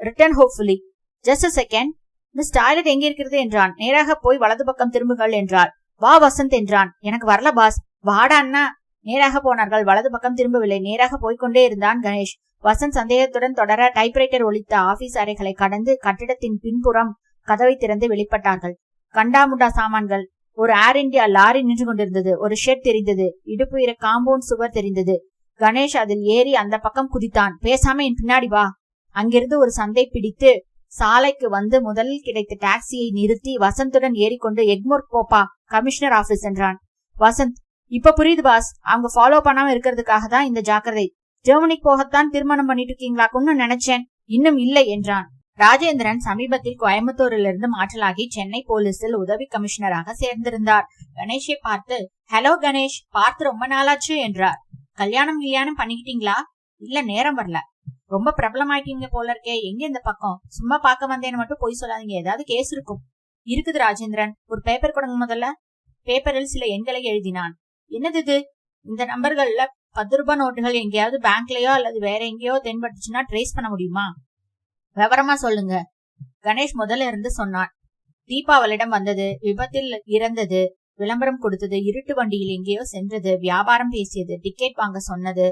return hopefully. Just a second. Miss, toilet எங்க இருக்கிறது என்றான். நேராக போய் வலது பக்கம் திரும்புகள் என்றாள். வா வசந்த் என்றான். எனக்கு வரல பாஸ். வாடா அண்ணா. நேராக போனார்கள். வலது பக்கம் திரும்பவில்லை. நேராக போய்கொண்டே இருந்தான் கணேஷ். வசந்த் சந்தேகத்துடன் தொடர டைப்ரைட்டர் ஒலித்த ஆபீஸ் அறைகளை கடந்து கட்டிடத்தின் பின்புறம் கதவை திறந்து வெளிப்பட்டார்கள். கண்டாமுண்டா சாமான்கள். ஒரு ஏர் இந்தியா லாரி நின்று கொண்டிருந்தது. ஒரு ஷெட் தெரிந்தது. இடுப்பு இற காம்பவுண்ட் சுவர் தெரிந்தது. கணேஷ் அதில் ஏறி அந்த பக்கம் குதித்தான். பேசாம என் பின்னாடி வா. அங்கிருந்து ஒரு சந்தை பிடித்து சாலைக்கு வந்து முதலில் கிடைத்த டாக்ஸியை நிறுத்தி வசந்துடன் ஏறிக்கொண்டு எக்மோர் போப்பா, கமிஷனர் ஆபீஸ் என்றான். வசந்த், இப்ப புரியுது பாஸ். அவங்க ஃபாலோ பண்ணாம இருக்கிறதுக்காக தான் இந்த ஜாக்கிரதை. ஜெர்மனிக்கு போகத்தான் திருமணம் பண்ணிட்டு இருக்கீங்களாக்குன்னு நினைச்சேன். இன்னும் இல்லை என்றான். ராஜேந்திரன் சமீபத்தில் கோயம்புத்தூரிலிருந்து மாற்றலாகி சென்னை போலீஸில் உதவி கமிஷனராக சேர்ந்திருந்தார். கணேஷை பார்த்து, ஹலோ கணேஷ், பார்த்து ரொம்ப நாளாச்சு என்றார். கல்யாணம் பண்ணிக்கிட்டீங்களா? இல்ல, நேரம் வரல. ரொம்ப பிரபலமாயிட்டீங்க போல இருக்கே. எங்க இந்த பக்கம்? சும்மா பார்க்க வந்தேன்னு மட்டும் போய் சொல்லாதீங்க, ஏதாவது கேஸ் இருக்கும். இருக்குது ராஜேந்திரன், ஒரு பேப்பர் கொடுங்க முதல்ல. பேப்பரில் சில எண்களை எழுதினான். என்னது இது? இந்த நம்பர்கள்ல 10 ரூபாய் நோட்டுகள் எங்கேயாவது பேங்க்லயோ அல்லது வேற எங்கேயோ தென்பட்டுச்சுன்னா ட்ரேஸ் பண்ண முடியுமா? விவரமா சொல்லுங்க. கணேஷ் முதல்ல இருந்து சொன்னான். தீபா அவளிடம் வந்தது, விபத்தில் இறந்தது, விளம்பரம் கொடுத்தது, இருட்டு வண்டியில் எங்கேயோ சென்றது, வியாபாரம் பேசியது, டிக்கெட் வாங்க சொன்னது,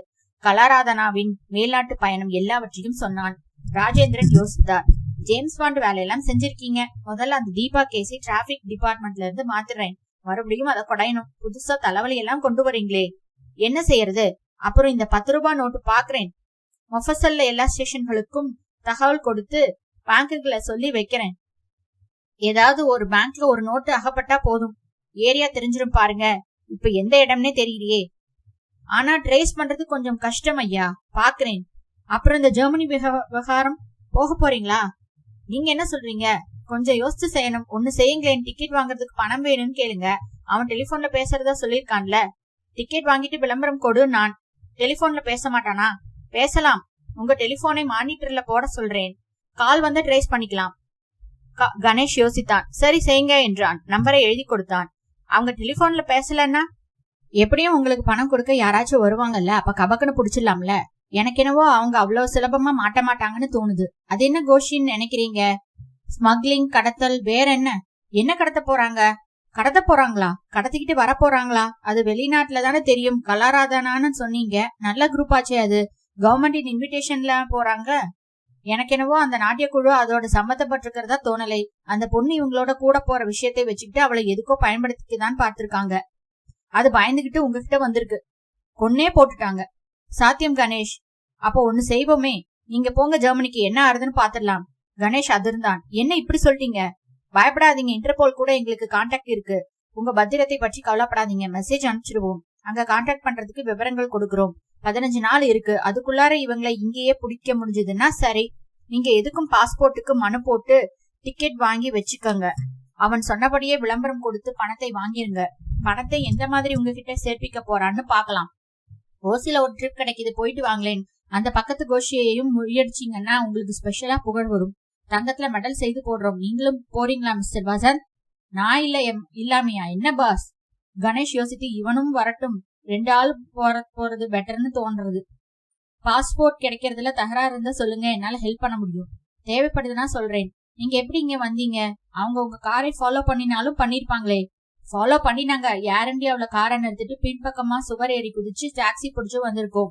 கலாராதனாவின் மேல்நாட்டு பயணம், எல்லாவற்றையும் சொன்னான். ராஜேந்திரன் யோசித்தார். ஜேம்ஸ் பாண்ட் வேலையெல்லாம் செஞ்சிருக்கீங்க. முதல்ல அந்த தீபா கேஸை டிராபிக் டிபார்ட்மெண்ட்ல இருந்து மாத்துறேன். மறுபடியும் அதை கொடையணும். புதுசா தலைவலி எல்லாம் கொண்டு வரீங்களே, என்ன செய்யறது? அப்புறம் இந்த 10 ரூபாய் நோட்டு பாக்குறேன். மொஃபசல்ல எல்லா ஸ்டேஷன்களுக்கும் தகவல் கொடுத்து பேங்குகளை சொல்லி வைக்கிறேன். ஏதாவது ஒரு பேங்க்ல ஒரு நோட்டு அகப்பட்டா போதும், ஏரியா தெரிஞ்சிரும் பாருங்க. இப்ப எந்த இடம்னே தெரியலையே. ஆனா ட்ரேஸ் பண்றது கொஞ்சம் கஷ்டம் ஐயா. பாக்குறேன். அப்புறம் இந்த ஜெர்மனி விவகாரம் போக போறீங்களா? நீங்க என்ன சொல்றீங்க? கொஞ்சம் யோசிச்சு செய்யணும். ஒண்ணு செய்யுங்களேன். டிக்கெட் வாங்குறதுக்கு பணம் வேணும்னு கேளுங்க. அவன் டெலிபோன்ல பேசுறதா சொல்லிருக்கான்ல. டிக்கெட் வாங்கிட்டு விளம்பரம் கொடு. நான் டெலிபோன்ல பேச மாட்டானா? பேசலாம். உங்க டெலிபோனை மானிட்டர்ல போட சொல்றேன். கால் வந்து ட்ரேஸ் பண்ணிக்கலாம். கணேஷ் யோசித்தான். சரி செய்யுங்க என்றான். நம்பரை எழுதி கொடுத்தான். அவங்க டெலிபோன்ல பேசலன்னா எப்படியும் உங்களுக்கு பணம் கொடுக்க யாராச்சும் வருவாங்கல்ல, அப்ப கபக்குன்னு புடிச்சிடலாம்ல. எனக்கு என்னவோ அவங்க அவ்வளவு சுலபமா மாட்ட மாட்டாங்கன்னு தோணுது. அது என்ன கோஷின்னு நினைக்கிறீங்க? ஸ்மக்லிங், கடத்தல், வேற என்ன? என்ன கடத்த போறாங்க? கடத்த போறாங்களா? கடத்திக்கிட்டு வர போறாங்களா? அது வெளிநாட்டுல தானே தெரியும். கலாராதனான்னு சொன்னீங்க, நல்ல குரூப் ஆச்சே அது. கவர்மெண்டின் இன்விடேஷன்ல போறாங்க. எனக்கு என்னவோ அந்த நாட்டிய குழு அதோட சம்மந்தப்பட்டிருக்கிறதா தோணலை. அந்த பொண்ணு இவங்களோட கூட போற விஷயத்தை வச்சுக்கிட்டு அவளை எதுக்கோ பயன்படுத்திதான் பார்த்திருக்காங்க. அது பயந்துகிட்டு உங்ககிட்ட வந்திருக்கு. கொன்னே போட்டுட்டாங்க. சாத்தியம் கணேஷ். அப்போ ஒண்ணு செய்வோமே, நீங்க போங்க ஜெர்மனிக்கு, என்ன ஆறுதுன்னு பாத்துடலாம். கணேஷ் அதிர்ந்தான். என்ன இப்படி சொல்லிட்டீங்க? பயப்படாதீங்க, இன்டர்போல் கூட எங்களுக்கு கான்டாக்ட் இருக்கு. உங்க பத்திரத்தை பற்றி கவலைப்படாதீங்க. மெசேஜ் அனுப்பிச்சிருவோம். அங்க கான்டாக்ட் பண்றதுக்கு விவரங்கள் கொடுக்கிறோம். 15 நாள் இருக்கு. அதுக்குள்ளார இவங்களை இங்கேயே பிடிக்க முடிஞ்சதுன்னா சரி. நீங்க எதுக்கும் பாஸ்போர்ட்டுக்கு மனு போட்டு டிக்கெட் வாங்கி வச்சுக்கோங்க. அவன் சொன்னபடியே விளம்பரம் கொடுத்து பணத்தை வாங்கிருங்க. பணத்தை எந்த மாதிரி உங்ககிட்ட சேர்ப்பிக்க போறான்னு பாக்கலாம். ஓசில ஒரு ட்ரிப் கிடைக்குது, போயிட்டு வாங்களேன். அந்த பக்கத்து கோஷியையும் முறியடிச்சிங்கன்னா உங்களுக்கு ஸ்பெஷலா புகழ் வரும். தங்கத்துல மெடல் செய்து போடுறோம். நீங்களும் போறீங்களா மிஸ்டர் வசந்த்? நான் இல்லாமையா? என்ன பாஸ்? கணேஷ் யோசித்து, இவனும் வரட்டும், 2 ஆள் போறது பெட்டர்னு தோன்றது. பாஸ்போர்ட் கிடைக்கிறதுல தகராறு இருந்தா சொல்லுங்க, என்னால ஹெல்ப் பண்ண முடியும். தேவைப்படுதுன்னா சொல்றேன். நீங்க எப்படி இங்க வந்தீங்க? அவங்க உங்க காரை ஃபாலோ பண்ணினாலும் பண்ணிருப்பாங்களே. ஃபாலோ பண்ணினாங்க. ஏர் இந்தியாவுல காரை நிறுத்திட்டு பின்பக்கமா சுவர் ஏறி குதிச்சு டாக்ஸி பிடிச்சு வந்திருக்கோம்.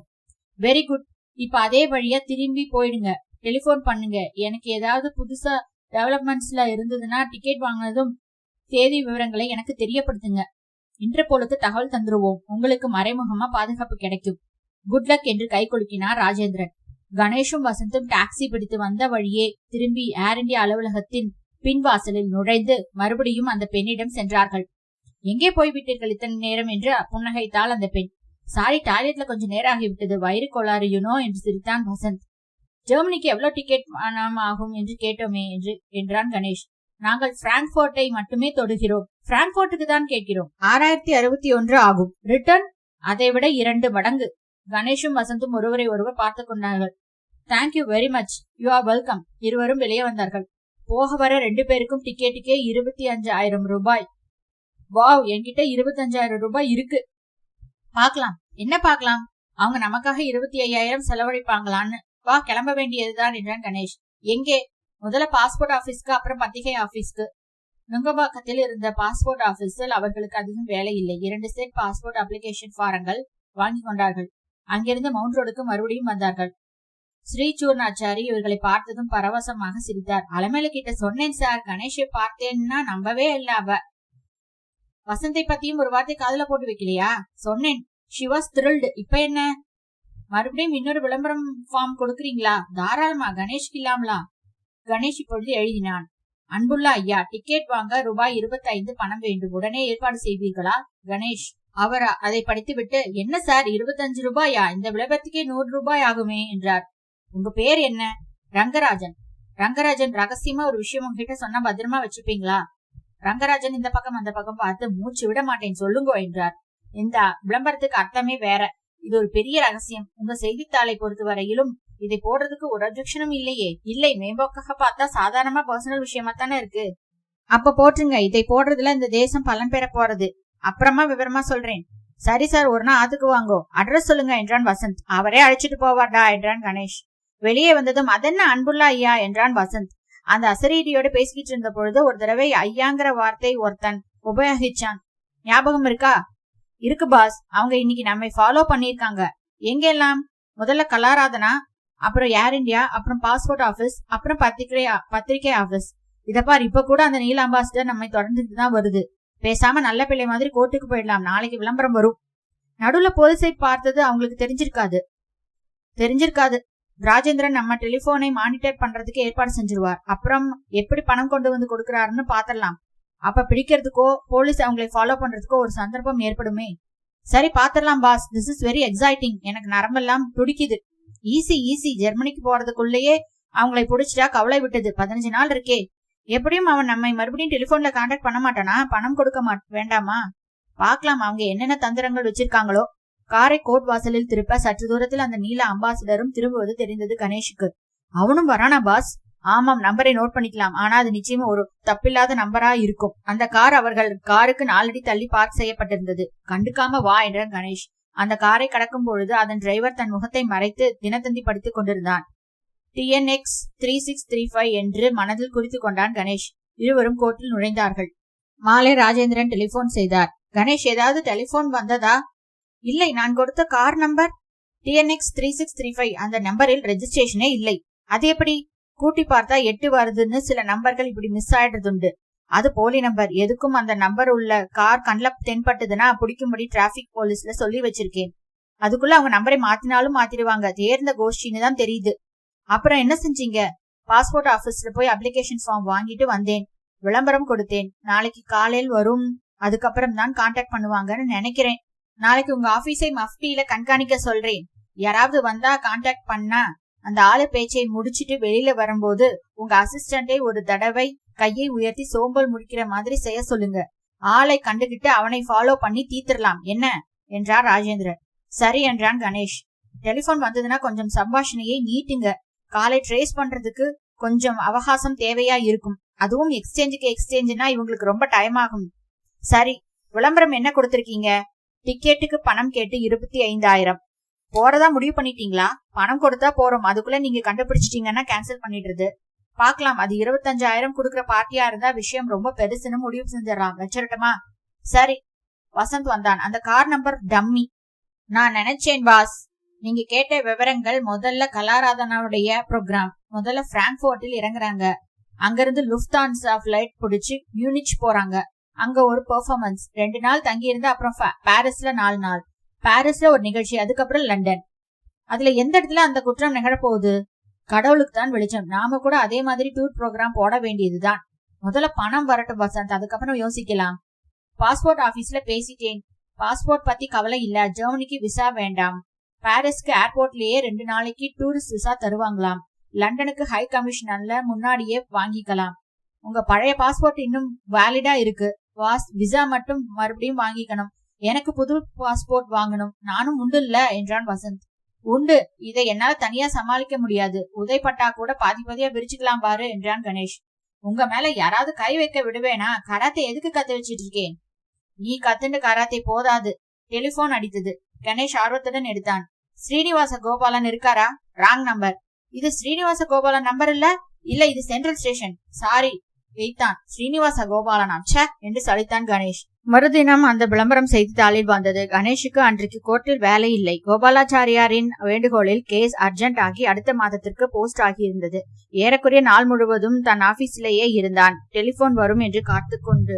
Very good. இப்ப அதே வழியா திரும்பி போயிடுங்க. டெலிபோன் பண்ணுங்க. எனக்கு ஏதாவது புதுசா டெவலப்மெண்ட்ஸ்ல இருந்ததுன்னா டிக்கெட் வாங்கினதும் தேதி விவரங்களை எனக்கு தெரியப்படுத்துங்க. இன்டர்போலுக்கு தகவல் தந்துருவோம். உங்களுக்கு மறைமுகமா பாதுகாப்பு கிடைக்கும். குட் லக் என்று கை குலுக்கினார் ராஜேந்திரன். கணேஷும் வசந்தும் டாக்ஸி பிடித்து வந்த வழியே திரும்பி ஏர் இந்தியா அலுவலகத்தின் பின்வாசலில் நுழைந்து மறுபடியும் அந்த பெண்ணிடம் சென்றார்கள். எங்கே போய்விட்டீர்கள் இத்தனை நேரம் என்று புன்னகைத்தாள் அந்த பெண். சாரி, டாய்லெட்ல கொஞ்சம் நேரம் ஆகிவிட்டது, வயிறு கோளாறு யுனோ என்று சிரித்தான் வசந்த். ஜெர்மனிக்கு எவ்வளவு டிக்கெட் ஆகும் என்று கேட்டோமே என்றான் கணேஷ். நாங்கள் பிராங்க்போர்ட்டை மட்டுமே தொடுகிறோம். பிராங்க்போர்ட்டுக்கு தான் கேட்கிறோம். 6061 ஆகும். ரிட்டர்ன் அதை விட 2 மடங்கு. கணேஷும் வசந்தும் ஒருவரை ஒருவர் பார்த்து கொண்டார்கள். Thank you very much. You are welcome. இருவரும் வெளியே வந்தார்கள். போக வர 2 பேருக்கும் டிக்கெட்டுக்கே 25,000 ரூபாய். வாவ், என்கிட்ட 25,000 ரூபாய் இருக்கு. பாக்கலாம். என்ன பாக்கலாம்? அவங்க நமக்காக 25,000 செலவழிப்பாங்களான்னு. வா, கிளம்ப வேண்டியதுதான் என்றான் கணேஷ். எங்கே? முதல்ல பாஸ்போர்ட் ஆபீஸ்க்கு, அப்புறம் பத்திரிகை ஆபீஸ்க்கு. நுங்கம்பாக்கத்தில் இருந்த பாஸ்போர்ட் ஆபீஸில் அவர்களுக்கு அதிகம் வேலை இல்லை. 2 செட் பாஸ்போர்ட் அப்ளிகேஷன் ஃபாரங்கள் வாங்கி கொண்டார்கள். அங்கிருந்து மவுண்ட் ரோடுக்கு மறுபடியும் வந்தார்கள். ஸ்ரீசூர்ணாச்சாரி இவர்களை பார்த்ததும் பரவசமாக சிரித்தார். அலமேலு கிட்ட சொன்னேன் சார், கணேஷை பார்த்தேன்னா நம்பவே இல்ல. அவ வசந்தை பத்தியும் ஒரு வார்த்தை காதுல போட்டு வைக்கலையா? சொன்னேன். She was thrilled. இப்ப என்ன? மறுபடியும் இன்னொரு விளம்பரம் ஃபார்ம் கொடுக்கறீங்களா? தாராளமா. கணேஷ்க்கு இல்லாமலா? கணேஷ் இப்பொழுது எழுதினான். அன்புள்ள ஐயா, டிக்கெட் வாங்க ரூபாய் 25 பணம் வேண்டும். உடனே ஏற்பாடு செய்வீர்களா? கணேஷ் அவர் அதை படித்துவிட்டு, என்ன சார் 25 ரூபாயா? இந்த விளம்பரத்துக்கே 100 ரூபாய் ஆகுமே என்றார். உங்க பேர் என்ன? ரங்கராஜன். ரங்கராஜன், ரகசியமா ஒரு விஷயம் உங்ககிட்ட சொன்னா பத்திரமா வச்சுப்பீங்களா? ரங்கராஜன் இந்த பக்கம் அந்த பக்கம் பார்த்து, மூச்சு விட மாட்டேன், சொல்லுங்க என்றார். இந்த விளம்பரத்துக்கு அர்த்தமே வேற. இது ஒரு பெரிய ரகசியம். உங்க செய்தித்தாளை பொறுத்த வரையிலும் இதை போடுறதுக்கு ஒரு அப்ஜெக்ஷனும் இல்லையே. இல்லை, மேம்போக்காக பார்த்தா சாதாரணமா பர்சனல் விஷயமா தானே இருக்கு. அப்ப போட்டுருங்க. இதை போடுறதுல இந்த தேசம் பலன் பெற போறது. அப்புறமா விவரமா சொல்றேன். சரி சார், ஒரு நாள் ஆத்துக்கு வாங்கோ. அட்ரஸ் சொல்லுங்க என்றான் வசந்த். அவரே அழைச்சிட்டு போவார்டா என்றான் கணேஷ். வெளியே வந்ததும் அதென்ன அன்புள்ள ஐயா என்றான் வசந்த். அந்த அசரீதியோட பேசிக்கிட்டு இருந்த பொழுது ஒரு தடவை ஐயாங்கிற வார்த்தை ஒருத்தன் உபயோகிச்சான். ஞாபகம் இருக்கா? இருக்கு பாஸ். அவங்க இன்னைக்கு நம்மை ஃபாலோ பண்ணிருக்காங்க. எங்கெல்லாம்? முதல்ல கலாராதனா, அப்புறம் ஏர் இந்தியா, அப்புறம் பாஸ்போர்ட் ஆபீஸ், அப்புறம் பத்திரிகை ஆபீஸ். இதப்பார், இப்ப கூட அந்த நீல அம்பாசிடர் நம்மை தொடர்ந்துட்டு தான் வருது. பேசாம நல்ல பிள்ளை மாதிரி கோர்ட்டுக்கு போயிடலாம். நாளைக்கு விளம்பரம் வரும். நடுவுல போலீஸை பார்த்தது அவங்களுக்கு தெரிஞ்சிருக்காது. ராஜேந்திரன் நம்ம டெலிபோனை மானிட்டர் பண்றதுக்கு ஏற்பாடு செஞ்சிருவார். அப்புறம் எப்படி பணம் கொண்டு வந்து கொடுக்கறாருன்னு பாத்திரலாம். அப்ப பிடிக்கிறதுக்கோ போலீஸ் அவங்களை ஃபாலோ பண்றதுக்கோ ஒரு சந்தர்ப்பம் ஏற்படுமே. சரி, பாத்திரலாம் boss. This is very exciting. எனக்கு நரம்பெல்லாம் துடிக்குது. ஈஸி. ஜெர்மனிக்கு போறதுக்குள்ளேயே அவங்களை பிடிச்சிட்டா கவலை விட்டது. 15 நாள் இருக்கே. எப்படியும் அவன் நம்மை மறுபடியும் டெலிபோன்ல கான்டாக்ட் பண்ண மாட்டானா? பணம் கொடுக்க வேண்டாமா? பாக்கலாம் அவங்க என்னென்ன தந்திரங்கள் வச்சிருக்காங்களோ. காரை கோர்ட் வாசலில் திருப்ப சற்று தூரத்தில் அந்த நீல அம்பாசிடரும் திரும்புவது தெரிந்தது கணேஷுக்கு. அவனும் வரானா பாஸ்? ஆமாம், நம்பரை நோட் பண்ணிக்கலாம். ஆனா அது நிச்சயமா ஒரு தப்பில்லாத நம்பரா இருக்கும். அந்த கார் அவர்கள் காருக்கு 4 அடி தள்ளி பார்க் செய்யப்பட்டிருந்தது. கண்டுக்காம வா என்றான் கணேஷ். அந்த காரை கடக்கும் பொழுது அதன் டிரைவர் தன் முகத்தை மறைத்து தினத்தந்தி படித்துக் கொண்டிருந்தான். TNX 3635 என்று மனதில் குறித்து கொண்டான் கணேஷ். இருவரும் கோர்ட்டில் நுழைந்தார்கள். மாலை ராஜேந்திரன் டெலிபோன் செய்தார். கணேஷ், ஏதாவது டெலிபோன் வந்ததா? இல்லை, நான் கொடுத்த கார் நம்பர் TNX 3635. அந்த நம்பரில் ரெஜிஸ்ட்ரேஷனே இல்லை. அது எப்படி? கூட்டி பார்த்தா 8 வருதுன்னு சில நம்பர்கள் இப்படி மிஸ் ஆயிடுறதுண்டு. அது போலி நம்பர். எதுக்கும் அந்த நம்பர் உள்ள கார் கண்ல தென்பட்டதுன்னா பிடிக்கும்படி டிராபிக் போலீஸ்ல சொல்லி வச்சிருக்கேன். அதுக்குள்ள அவங்க நம்பரை மாத்தினாலும் மாத்திடுவாங்க. தேர்ந்த கோஷ்டின்னு தான் தெரியுது. அப்புறம் என்ன செஞ்சீங்க? பாஸ்போர்ட் ஆபீஸ்ல போய் அப்ளிகேஷன் ஃபார்ம் வாங்கிட்டு வந்தேன். விளம்பரம் கொடுத்தேன். நாளைக்கு காலையில் வரும். அதுக்கப்புறம் தான் கான்டாக்ட் பண்ணுவாங்கன்னு நினைக்கிறேன். நாளைக்கு உங்க ஆபீஸை மஃப்டியில கண்காணிக்க சொல்றேன். யாராவது வந்தா கான்டாக்ட் பண்ணா அந்த ஆளு பேச்சை முடிச்சிட்டு வெளியில வரும்போது உங்க அசிஸ்டண்டை ஒரு தடவை கையை உயர்த்தி சோம்பல் முடிக்கிற மாதிரி செய்ய சொல்லுங்க. ஆளை கண்டுகிட்டு அவனை ஃபாலோ பண்ணி தீர்த்திடலாம் என்ன என்றார் ராஜேந்திரன். சரி என்றான் கணேஷ். டெலிபோன் வந்ததுன்னா கொஞ்சம் சம்பாஷணையை நீட்டுங்க. காலை ட்ரேஸ் பண்றதுக்கு கொஞ்சம் அவகாசம் தேவையா இருக்கும். அதுவும் எக்ஸ்சேஞ்சுனா இவங்களுக்கு ரொம்ப டைம் ஆகும். சரி, விளம்பரம் என்ன கொடுத்திருக்கீங்க? டிக்கெட்டுக்கு பணம் கேட்டு 25,000. போறதா முடிவு பண்ணிட்டீங்களா? பணம் கொடுத்தா போறோம். அதுக்குள்ள நீங்க கண்டுபிடிச்சிட்டீங்கன்னா கேன்சல் பண்ணிடுறது. பாக்கலாம். அது 25,000 கொடுக்கற பார்ட்டியா இருந்தா விஷயம் ரொம்ப பெருசுன்னு முடிவு செஞ்சிடலாம். வச்சிரட்டுமா? சரி. வசந்த் வந்தான். அந்த கார் நம்பர் டம்மி. நான் நினைச்சேன் பாஸ். நீங்க கேட்ட விவரங்கள். முதல்ல கலாராதனாவுடைய ப்ரோக்ராம். முதல்ல பிராங்க்ஃபர்ட்டில் இறங்குறாங்க. அங்கிருந்து லுஃப்தான்சா பிளைட் பிடிச்சு மியூனிச் போறாங்க. அங்க ஒரு பெர்ஃபார்மன்ஸ். 2 நாள் தங்கி இருந்து அப்புறம் பாரிஸ்ல 4 நாள். பாரிஸ்ல ஒரு நிகழ்ச்சி. அதுக்கப்புறம் லண்டன். அதுல எந்த இடத்துல அந்த குற்றம் நிகழப்போகுது? கடவுளுக்கு தான் வெளிச்சம். நாம கூட அதே மாதிரி டூர் ப்ரோக்ராம் போட வேண்டியதுதான். முதல்ல பணம் வரட்டும் வசந்த், அதுக்கப்புறம் யோசிக்கலாம். பாஸ்போர்ட் ஆபீஸ்ல பேசிட்டேன். பாஸ்போர்ட் பத்தி கவலை இல்ல. ஜெர்மனிக்கு விசா வேண்டாம். பாரிஸ்க்கு ஏர்போர்ட்லயே 2 நாளைக்கு டூரிஸ்ட் விசா தருவாங்களாம். லண்டனுக்கு ஹை கமிஷனர்ல முன்னாடியே வாங்கிக்கலாம். உங்க பழைய பாஸ்போர்ட் இன்னும் வேலிடா இருக்கு. விசா மட்டும் மறுபடியும் வாங்கிக்கணும். எனக்கு புது பாஸ்போர்ட் வாங்கணும். நானும் உண்டு இல்ல என்றான் வசந்த். உண்டு. இதை என்னால தனியா சமாளிக்க முடியாது. உதைப்பட்டா கூட பாதியா விரிச்சுக்கலாம் பாரு என்றான் கணேஷ். உங்க மேல யாராவது கை வைக்க விடுவேனா? கராத்தே எதுக்கு கத்து வச்சிட்டு இருக்கேன்? நீ கத்துண்டு கராத்தே போதாது. டெலிபோன் அடித்தது. கணேஷ் ஆர்வத்துடன் எடுத்தான். ஸ்ரீனிவாச கோபாலன் இருக்காரா? Wrong number. இது ஸ்ரீனிவாச கோபாலன் நம்பர் இல்ல. இல்ல, இது சென்ட்ரல் ஸ்டேஷன். சாரி வைத்தான். ஸ்ரீனிவாச கோபாலனாம் சே என்று சலித்தான் கணேஷ். மறுதினம் அந்த விளம்பரம் செய்தித்தாளில் வந்தது. கணேஷுக்கு அன்றைக்கு கோர்ட்டில் வேலை இல்லை. கோபாலாச்சாரியாரின் வேண்டுகோளில் கேஸ் அர்ஜென்ட் ஆகி அடுத்த மாதத்திற்கு போஸ்ட் ஆகியிருந்தது. ஏறக்குறைய நாள் முழுவதும் தன் ஆபீஸிலேயே இருந்தான். டெலிபோன் வரும் என்று காத்துக்கொண்டு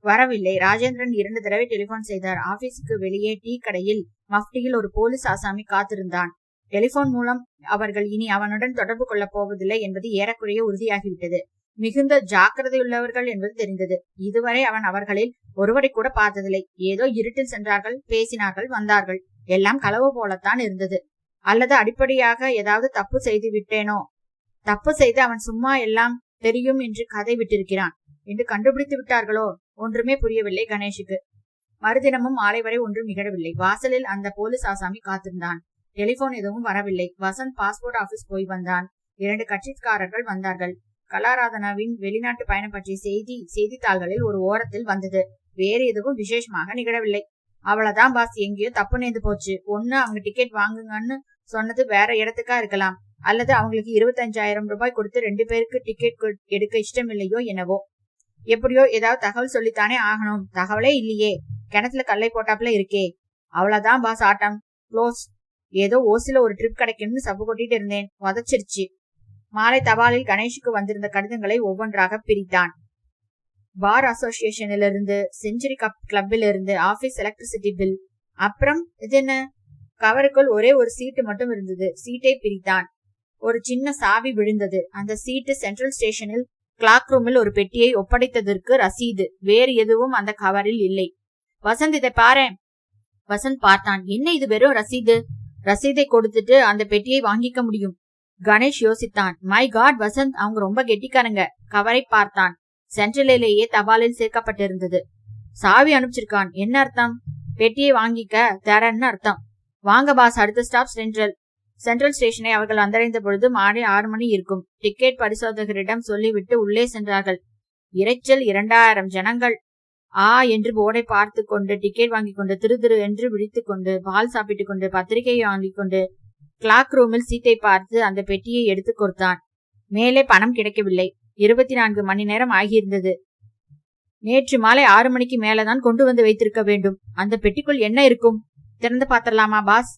வரவில்லை. ராஜேந்திரன் 2 தடவை டெலிபோன் செய்தார். ஆபீஸுக்கு வெளியே டீ கடையில் மஃப்டியில் ஒரு போலீஸ் ஆசாமி காத்திருந்தான். டெலிபோன் மூலம் அவர்கள் இனி அவனுடன் தொடர்பு கொள்ளப் போவதில்லை என்பது ஏறக்குறைய உறுதியாகிவிட்டது. மிகுந்த ஜாக்கிரதையுள்ளவர்கள் என்பது தெரிந்தது. இதுவரை அவன் அவர்களில் ஒருவரை கூட பார்த்ததில்லை. ஏதோ இருட்டில் சென்றார்கள், பேசினார்கள், வந்தார்கள். எல்லாம் களவு போலத்தான் இருந்தது. அல்லது அடிப்படையாக ஏதாவது தப்பு செய்து விட்டேனோ? தப்பு செய்து அவன் சும்மா எல்லாம் தெரியும் என்று கதை விட்டிருக்கிறான் என்று கண்டுபிடித்து விட்டார்களோ? ஒன்றுமே புரியவில்லை கணேஷுக்கு. மறுதினமும் மாலை வரை ஒன்றும் நிகழவில்லை. வாசலில் அந்த போலீஸ் ஆசாமி காத்திருந்தான். டெலிபோன் எதுவும் வரவில்லை. வசந்த் பாஸ்போர்ட் ஆபீஸ் போய் வந்தான். 2 கட்சிக்காரர்கள் வந்தார்கள். கலாராதனாவின் வெளிநாட்டு பயணம் பற்றிய செய்தித்தாள்களில் ஒரு ஓரத்தில் வந்தது. வேறு எதுவும் விசேஷமாக நிகழவில்லை. அவ்வளவுதான் பாஸ், எங்கேயோ தப்பு நேர்ந்து போச்சு. ஒண்ணு அவங்க டிக்கெட் வாங்குங்கன்னு சொன்னது வேற இடத்துக்கா இருக்கலாம், அல்லது அவங்களுக்கு 25,000 ரூபாய் கொடுத்து 2 பேருக்கு டிக்கெட் எடுக்க இஷ்டமில்லையோ என்னவோ. எப்படியோ ஏதாவது தகவல் சொல்லித்தானே ஆகணும். தகவலே இல்லையே. கிணத்துல கல்லை போட்டாப்புல இருக்கே. அவ்வளவுதான் பாஸ், ஆட்டம் க்ளோஸ். ஏதோ ஓசில ஒரு ட்ரிப் கிடைக்கும்னு சப்பு கொட்டிட்டு இருந்தேன், உதச்சிருச்சு. மாலை தபாலில் கணேஷுக்கு வந்திருந்த கடிதங்களை ஒவ்வொன்றாக பிரித்தான். பார் அசோசியேஷனிலிருந்து, செஞ்சுரி கிளப்பில் இருந்து, ஆபீஸ் எலக்ட்ரிசிட்டி பில். அப்புறம் இது என்ன? கவருக்குள் ஒரே ஒரு சீட்டு மட்டும் இருந்தது. சீட்டை பிரித்தான். ஒரு சின்ன சாவி விழுந்தது. அந்த சீட்டு சென்ட்ரல் ஸ்டேஷனில் கிளாக் ரூமில் ஒரு பெட்டியை ஒப்படைத்ததற்கு ரசீது. வேறு எதுவும் அந்த கவரில் இல்லை. வசந்த், இதை பாரேன். வசந்த் பார்த்தான். என்ன இது, வெறும் ரசீது? ரசீதை கொடுத்துட்டு அந்த பெட்டியை வாங்கிக்க முடியும். கணேஷ் யோசித்தான். மை காட் வசந்த், அவங்க ரொம்ப கெட்டிக்காரங்க. கவரை பார்த்தான். சென்ட்ரலிலேயே தபாலில் சேர்க்கப்பட்டிருந்தது. சாவி அனுப்பிச்சிருக்கான். என்ன அர்த்தம்? பெட்டியை வாங்கிக்க தரன்னு அர்த்தம். வாங்க பாஸ், அடுத்த ஸ்டாப் சென்ட்ரல் ஸ்டேஷனை அவர்கள் வந்தடைந்த பொழுது மாலை 6 மணி இருக்கும். டிக்கெட் பரிசோதகரிடம் சொல்லிவிட்டு உள்ளே சென்றார்கள். இரைச்சல். 2000 ஜனங்கள். என்று போர்டை பார்த்து கொண்டு, டிக்கெட் வாங்கி கொண்டு, திரு என்று விழித்துக் கொண்டு, பால் சாப்பிட்டுக் கொண்டு, பத்திரிகையை வாங்கிக் கொண்டு, கிளாக் ரூமில் சீட்டை பார்த்து அந்த பெட்டியை எடுத்து கொடுத்தான். மேலே பணம் கிடைக்கவில்லை. 24 மணி நேரம் ஆகியிருந்தது. நேற்று மாலை 6 மணிக்கு மேலதான் கொண்டு வந்து வைத்திருக்க வேண்டும். அந்த பெட்டிக்குள் என்ன இருக்கும்? திறந்து பார்த்தரலாமா பாஸ்?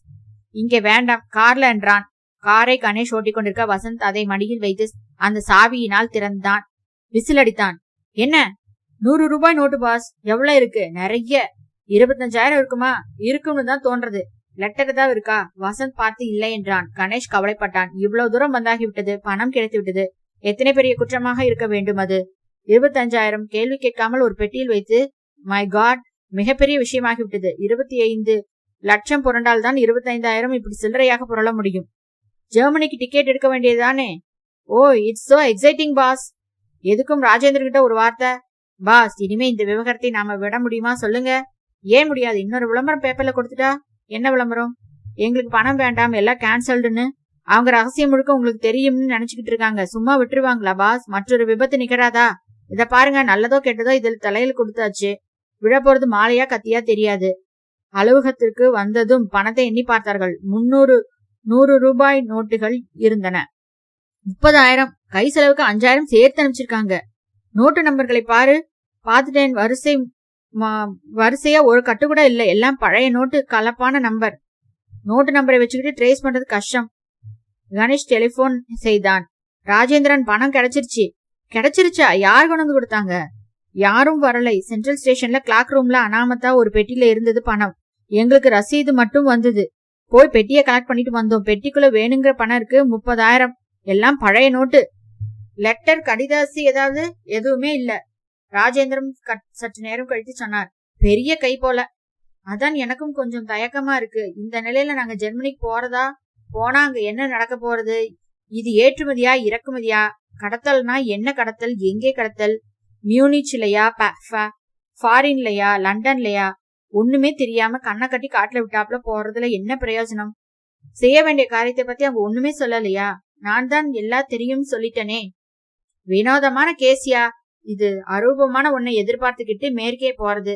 இங்கே வேண்டாம், கார்ல என்றான். காரை கணேஷ் ஓட்டிக் கொண்டிருக்க வசந்த் அதை மடியில் வைத்து அந்த சாவியினால் திறந்தான். விசில் அடித்தான். என்ன? 100 ரூபாய் நோட்டு பாஸ். எவ்வளவு இருக்கு? நிறைய. 25,000 இருக்குமா? இருக்கும்னு தான் தோன்றது. லெட்டர் ஏதாவது இருக்கா? வசந்த் பார்த்து இல்லை என்றான். கணேஷ் கவலைப்பட்டான். இவ்வளவு தூரம் வந்தாகிவிட்டது, பணம் கிடைத்து விட்டது. எத்தனை பெரிய குற்றமாக இருக்க வேண்டும் அது? 25,000 கேள்வி கேட்காமல் ஒரு பெட்டியில் வைத்து, மை காட், மிகப்பெரிய விஷயமாகிவிட்டது. 25 லட்சம் புரண்டால் தான் 25,000 இப்படி சில்லறையாக புரள முடியும். ஜெர்மனிக்கு டிக்கெட் எடுக்க வேண்டியதுதானே? ஓ, இட்ஸ் சோ எக்ஸைட்டிங் பாஸ். எதுக்கும் ராஜேந்திரன் கிட்ட ஒரு வார்த்தை. பாஸ், இனிமே இந்த விவகாரத்தை நாம விட முடியுமா சொல்லுங்க? ஏன் முடியாது? இன்னொரு விளம்பரம் பேப்பர்ல கொடுத்துட்டா? என்ன விளம்பரம்? எங்களுக்கு பணம் வேண்டாம், எல்லாம் கேன்சல்டுன்னு. அவங்க ரகசியம் முழுக்க உங்களுக்கு தெரியும்னு நினைச்சுக்கிட்டு இருக்காங்க. சும்மா விட்டுருவாங்களா பாஸ்? மற்றொரு விபத்து நிகழாதா? இத பாருங்க, நல்லதோ கெட்டதோ இதில் தலையில் கொடுத்தாச்சு. விழப்போறது மாலையா கத்தியா தெரியாது. அலுவலகத்திற்கு வந்ததும் பணத்தை எண்ணி பார்த்தார்கள். 100 ரூபாய் நோட்டுகள் இருந்தன. 30,000. கை செலவுக்கு 5,000 சேர்த்து அனுப்பிச்சிருக்காங்க. நோட்டு நம்பர்களை பாரு. பார்த்துட்டேன். வரிசையா ஒரு கட்டு கூட இல்லை. எல்லாம் பழைய நோட்டு, கலப்பான நம்பர். நோட்டு நம்பரை வச்சுக்கிட்டு ட்ரேஸ் பண்றது கஷ்டம். கணேஷ் டெலிபோன் செய்தான். ராஜேந்திரன், பணம் கிடைச்சிருச்சா? யார் கொண்டு வந்து கொடுத்தாங்க? யாரும் வரலை. சென்ட்ரல் ஸ்டேஷன்ல கிளாக் ரூம்ல அனாமத்தா ஒரு பெட்டியில இருந்தது பணம். எங்களுக்கு ரசீது மட்டும் வந்தது. போய் பெட்டியை கலெக்ட் பண்ணிட்டு வந்தோம். பெட்டிக்குள்ள வேணுங்கிற பணம் இருக்கு. 30,000. எல்லாம் பழைய நோட்டு. லெட்டர், கடிதாசி ஏதாவது? எதுவுமே இல்ல. ராஜேந்திரன் சற்று நேரம் கழித்து சொன்னார். பெரிய கை போல. அதான் எனக்கும் கொஞ்சம் தயக்கமா இருக்கு. இந்த நிலையில நாங்க ஜெர்மனிக்கு போனா அங்க என்ன நடக்க போறது? இது ஏற்றுமதியா இறக்குமதியா? கடத்தல்னா என்ன கடத்தல்? எங்கே கடத்தல்? மியூனிச்லயா, ஃபாரின்லயா, லண்டன்லயா? ஒண்ணுமே தெரியாம கண்ணை கட்டி காட்டுல விட்டாப்புல போறதுல என்ன பிரயோஜனம்? செய்ய வேண்டிய காரியத்தை பத்தி அவங்க ஒண்ணுமே சொல்லலையா? நான் தான் எல்லாம் தெரியும் சொல்லிட்டனே. வினோதமான கேசியா இது. அரூபமான ஒன்னை எதிர்பார்த்துக்கிட்டு மேற்கே போறது.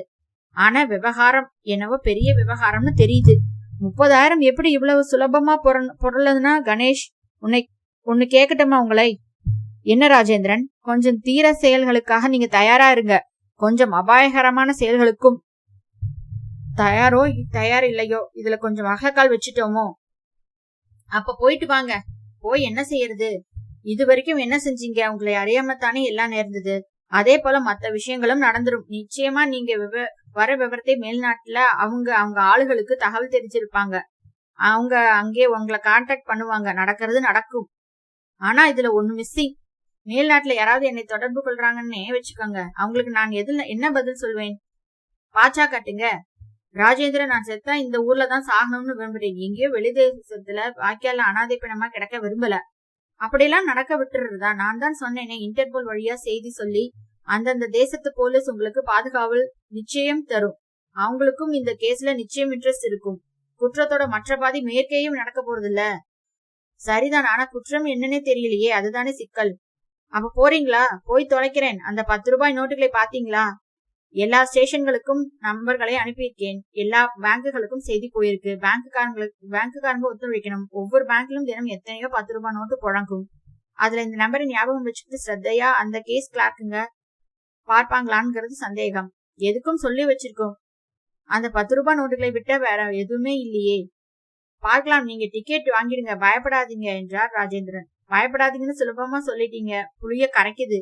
ஆனா விவகாரம் என்னவோ பெரிய விவகாரம்னு தெரியுது. 30,000 எப்படி இவ்வளவு சுலபமா பொருளதுன்னா? கணேஷ், ஒன்னு கேட்கட்டுமா உங்களை? என்ன ராஜேந்திரன்? கொஞ்சம் தீர செயல்களுக்காக நீங்க தயாரா இருங்க. கொஞ்சம் அபாயகரமான செயல்களுக்கும். தயார் இல்லையோ, இதுல கொஞ்சம் அகக்கால் வச்சுட்டோமோ? அப்ப போயிட்டு வாங்க. போய் என்ன செய்யறது? இது வரைக்கும் என்ன செஞ்சீங்க? உங்களை அறியாமத்தானே எல்லாம் நேர்ந்தது. அதே போல மத்த விஷயங்களும் நடந்துரும். நிச்சயமா நீங்க வர விவரத்தை மேல்நாட்டுல அவங்க ஆளுகளுக்கு தகவல் தெரிஞ்சிருப்பாங்க. அவங்க அங்கே உங்களை கான்டாக்ட் பண்ணுவாங்க. நடக்கிறது நடக்கும். ஆனா இதுல ஒண்ணு மிஸ்ஸிங். மேல்நாட்டுல யாராவது என்னை தொடர்பு கொள்றாங்கன்னே வச்சுக்கோங்க. அவங்களுக்கு நான் என்ன பதில் சொல்வேன்? பாச்சா காட்டுங்க. ராஜேந்திரன், நான் செத்தா இந்த ஊர்ல தான் சாகணும்னு விரும்புறேன். எங்கேயோ வெளிதேசத்துல வாய்க்கால அனாதை பிணமா கிடக்க விரும்பல. அப்படியெல்லாம் நடக்க விட்டுறதா? நான் தான் சொன்னேனே, இன்டர்போல் வழியா செய்தி சொல்லி அந்தந்த தேசத்து போலீஸ் உங்களுக்கு பாதுகாவல் நிச்சயம் தரும். அவங்களுக்கும் இந்த கேஸ்ல நிச்சயம் இன்ட்ரெஸ்ட் இருக்கும். குற்றத்தோட மற்ற பாதி மேற்கேயும் நடக்க போறது இல்ல. சரிதான், ஆனா குற்றம் என்னன்னே தெரியலையே, அதுதானே சிக்கல். அப்ப போறீங்களா? போய் தொலைக்கிறேன். அந்த 10 ரூபாய் நோட்டுகளை பாத்தீங்களா? எல்லா ஸ்டேஷன்களுக்கும் நம்பர்களை அனுப்பியிருக்கேன். எல்லா பேங்குகளுக்கும் செய்தி போயிருக்கு. பேங்குக்காரங்க ஒத்துழைக்கணும். ஒவ்வொரு பேங்க்லயும் தினம் எத்தனையோ 10 ரூபாய் நோட்டு புழங்கும். அதுல இந்த நம்பரை ஞாபகம் வச்சுக்கிட்டு ஸ்ரத்தையா அந்த கேஸ் கிளார்க்குங்க பார்ப்பாங்களான்ங்கிறது சந்தேகம். எதுக்கும் சொல்லி வச்சிருக்கோம். அந்த 10 ரூபாய் நோட்டுகளை விட்ட வேற எதுவுமே இல்லையே. பார்க்கலாம், நீங்க டிக்கெட் வாங்கிடுங்க, பயப்படாதீங்க என்றார் ராஜேந்திரன். பயப்படாதீங்கன்னு சுலபமா சொல்லிட்டீங்க, புளிய கரைக்குது.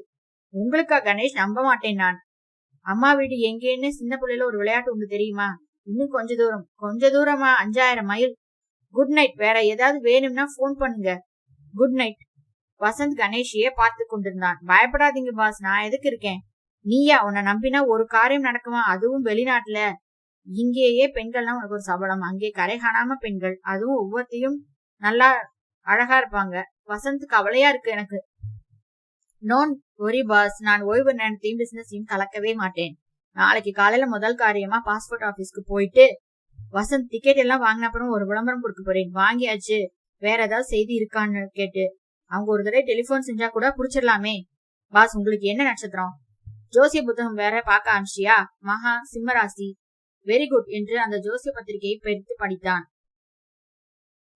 உங்களுக்கா கணேஷ்? நம்ப மாட்டேன் நான். அம்மா வீடு எங்கேன்னு சின்ன பிள்ளையில ஒரு விளையாட்டு உண்டு தெரியுமா? இன்னும் கொஞ்ச தூரமா? 5000 மைல். Good night. வேற ஏதாவது வேணும்னா போன் பண்ணுங்க. Good night. வசந்த் கணேஷையே பார்த்து கொண்டிருந்தான். பயப்படாதீங்க பாஸ், நான் எதுக்கு இருக்கேன்? நீயா? உன்னை நம்பினா ஒரு காரியம் நடக்குமா? அதுவும் வெளிநாட்டுல. இங்கேயே பெண்கள்லாம் உனக்கு ஒரு சபலம், அங்கே கரை காணாம பெண்கள், அதுவும் ஒவ்வொருத்தையும் நல்லா அழகா இருப்பாங்க. வசந்த், கவலையா இருக்கு எனக்கு. நோன் ஒரி பாஸ், நான் ஓய்வு நேரத்தையும் பிசினஸையும் கலக்கவே மாட்டேன். நாளைக்கு காலையில முதல் காரியமா பாஸ்போர்ட் ஆபீஸ்க்கு போயிட்டு வசந்த் டிக்கெட் எல்லாம் வாங்கின அப்புறம் ஒரு விளம்பரம் கொடுக்க போறேன். வாங்கியாச்சு. வேற ஏதாவது செய்தி இருக்கான்னு கேட்டு அவங்க ஒரு தடவை டெலிபோன் செஞ்சா கூட புடிச்சிடலாமே. பாஸ், உங்களுக்கு என்ன நட்சத்திரம்? ஜோசிய புத்தகம் வேற பார்க்க ஆரம்பிச்சியா? மகா சிம்மராசி. வெரி குட் என்று அந்த ஜோசிய பத்திரிகையை பெருத்து படித்தான்.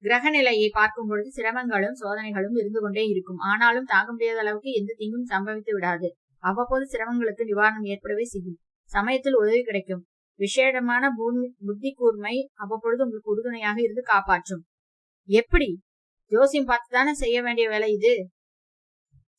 கிரக நிலையை பார்க்கும் பொழுது சிரமங்களும் சோதனைகளும் இருந்து கொண்டே இருக்கும். ஆனாலும் தாங்க முடியாத அளவுக்கு எந்த தீங்கும் சம்பவித்து விடாது. அவ்வப்போது சிரமங்களுக்கு நிவாரணம் ஏற்படவே செய்யும். சமயத்தில் உதவி கிடைக்கும். விசேடமான புத்தி கூர்மை அவ்வப்பொழுது உங்களுக்கு உறுதுணையாக இருந்து காப்பாற்றும். எப்படி? ஜோசியம் பார்த்துதானே செய்ய வேண்டிய வேலை இது.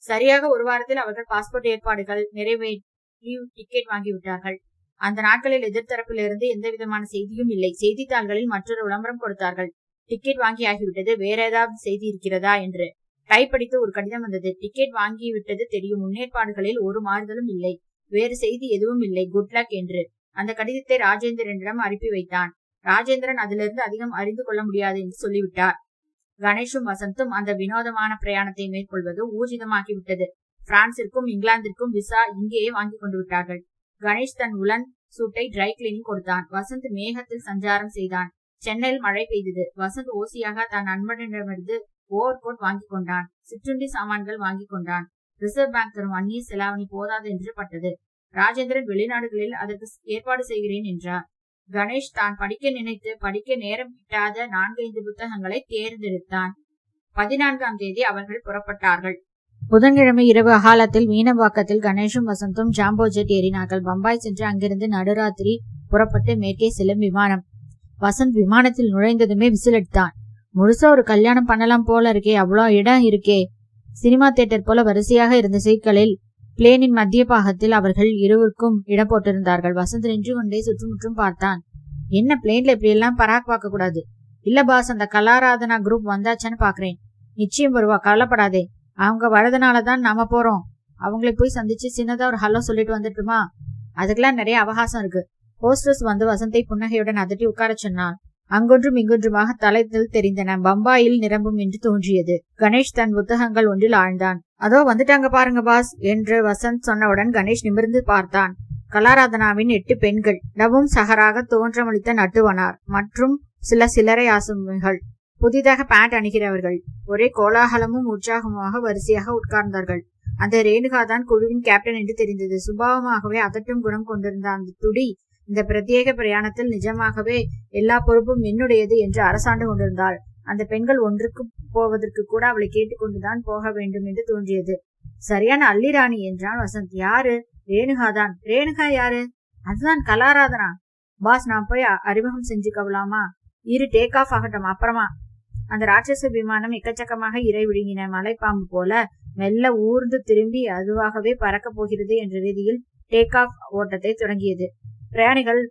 சரியாக ஒரு வாரத்தில் அவர்கள் பாஸ்போர்ட் ஏற்பாடுகள் நிறைவேற்றி டிக்கெட் வாங்கிவிட்டார்கள். அந்த நாட்களில் எதிர்த்தரப்பிலிருந்து எந்த விதமான செய்தியும் இல்லை. செய்தித்தாள்களில் மற்றொரு விளம்பரம் கொடுத்தார்கள். டிக்கெட் வாங்கி ஆகிவிட்டது, வேற ஏதாவது செய்தி இருக்கிறதா என்று. டைப்படித்து ஒரு கடிதம் வந்தது. டிக்கெட் வாங்கிவிட்டது தெரியும், முன்னேற்பாடுகளில் ஒரு மாறுதலும் இல்லை, வேறு செய்தி எதுவும் இல்லை, குட் லக் என்று. அந்த கடிதத்தை ராஜேந்திரனிடம் அனுப்பி வைத்தான். ராஜேந்திரன் அதிலிருந்து அதிகம் அறிந்து கொள்ள முடியாது என்று சொல்லிவிட்டார். கணேஷும் வசந்தும் அந்த வினோதமான பிரயாணத்தை மேற்கொள்வது ஊர்ஜிதமாகிவிட்டது. பிரான்சிற்கும் இங்கிலாந்திற்கும் விசா இங்கேயே வாங்கி கொண்டு விட்டார்கள். கணேஷ் தன் உலன் சூட்டை ட்ரை கிளீனிங் கொடுத்தான். வசந்த் மேகத்தில் சஞ்சாரம் செய்தான். சென்னையில் மழை பெய்தது. வசந்த் ஓசியாக தன் நண்பனிடமிருந்து ஓவர் கோட் வாங்கி கொண்டான். சிற்றுண்டி சாமான்கள் வாங்கி கொண்டான். ரிசர்வ் பேங்க் தரும் அந்நிய செலாவணி போதாது என்று பட்டது. ராஜேந்திரன் வெளிநாடுகளில் அதற்கு ஏற்பாடு செய்கிறேன் என்றார். கணேஷ் தான் படிக்க நினைத்து படிக்க நேரம் கிட்டாத 4-5 புத்தகங்களை தேர்ந்தெடுத்தான். 14ஆம் தேதி அவர்கள் புறப்பட்டார்கள். புதன்கிழமை இரவு அகாலத்தில் மீனம்பாக்கத்தில் கணேஷும் வசந்தும் ஜாம்போ ஜெட் ஏறினார்கள். பம்பாய் சென்று அங்கிருந்து நடுராத்திரி புறப்பட்டு மேற்கே செல்லும் விமானம். வசந்த் விமானத்தில் நுழைந்ததுமே விசிலெடுத்தான். முழுசா ஒரு கல்யாணம் பண்ணலாம் போல இருக்கே, அவ்வளோ இடம் இருக்கே. சினிமா தியேட்டர் போல வரிசையாக இருந்த சீட்களில் பிளேனின் மத்திய பாகத்தில் அவர்கள் இருவருக்கும் இடம் போட்டிருந்தார்கள். வசந்த் நின்று கொண்டே சுற்றுமுற்றும் பார்த்தான். என்ன பிளேன்ல இப்படி எல்லாம் பராக் பார்க்க கூடாது. இல்ல பாஸ், அந்த கலாராதனா குரூப் வந்தாச்சான்னு பாக்குறேன். நிச்சயம் வருவா, கவலைப்படாதே. அவங்க வரதுனாலதான் நாம போறோம். அவங்களை போய் சந்திச்சு சின்னதா ஒரு ஹலோ சொல்லிட்டு வந்துட்டுமா? அதுக்கெல்லாம் நிறைய அவகாசம் இருக்கு. ஹோஸ்டஸ் வந்து வசந்தை புன்னகையுடன் அதட்டி உட்கார சொன்னான். அங்கொன்றும் இங்கொன்றுமாக தலைத்தில் தெரிந்தன. பம்பாயில் நிரம்பும் என்று தோன்றியது. கணேஷ் தன் புத்தகங்கள் ஒன்றில் ஆழ்ந்தான். அதோ வந்துட்டாங்க பாருங்க பாஸ் என்று வசந்த் சொன்னவுடன் கணேஷ் நிமிர்ந்து பார்த்தான். கலாராதனாவின் 8 பெண்கள், டவும் சகராக தோன்றமளித்த நட்டுவனார் மற்றும் சில சில்லறை ஆசுமிகள், புதிதாக பேண்ட் அணிகிறவர்கள். ஒரே கோலாகலமும் உற்சாகமாக வரிசையாக உட்கார்ந்தார்கள். அந்த ரேணுகாதான் குழுவின் கேப்டன் என்று தெரிந்தது. சுபாவமாகவே அதட்டும் குணம் கொண்டிருந்த அந்த துடி இந்த பிரத்யேக பிரயாணத்தில் நிஜமாகவே எல்லா பொறுப்பும் என்னுடையது என்று அரசாண்டு கொண்டிருந்தாள். அந்த பெண்கள் ஒன்றுக்கு போவதற்கு கூட அவளை கேட்டுக்கொண்டுதான் போக வேண்டும் என்று தோன்றியது. சரியான அள்ளிராணி என்றான் வசந்த். யாரு? ரேணுகாதான். ரேணுகா யாரு? அதுதான் கலாராதனா. பாஸ், நான் போய் அறிமுகம் செஞ்சுக்கலாமா? டேக் ஆஃப் ஆகட்டும், அப்புறமா. அந்த ராட்சச விமானம் எக்கச்சக்கமாக இறை விழுங்கின மலைப்பாம்பு போல மெல்ல ஊர்ந்து திரும்பி அதுவாகவே பறக்க போகிறது என்ற ரீதியில் டேக் ஆஃப் ஓட்டத்தை தொடங்கியது. பிரயாணிகள்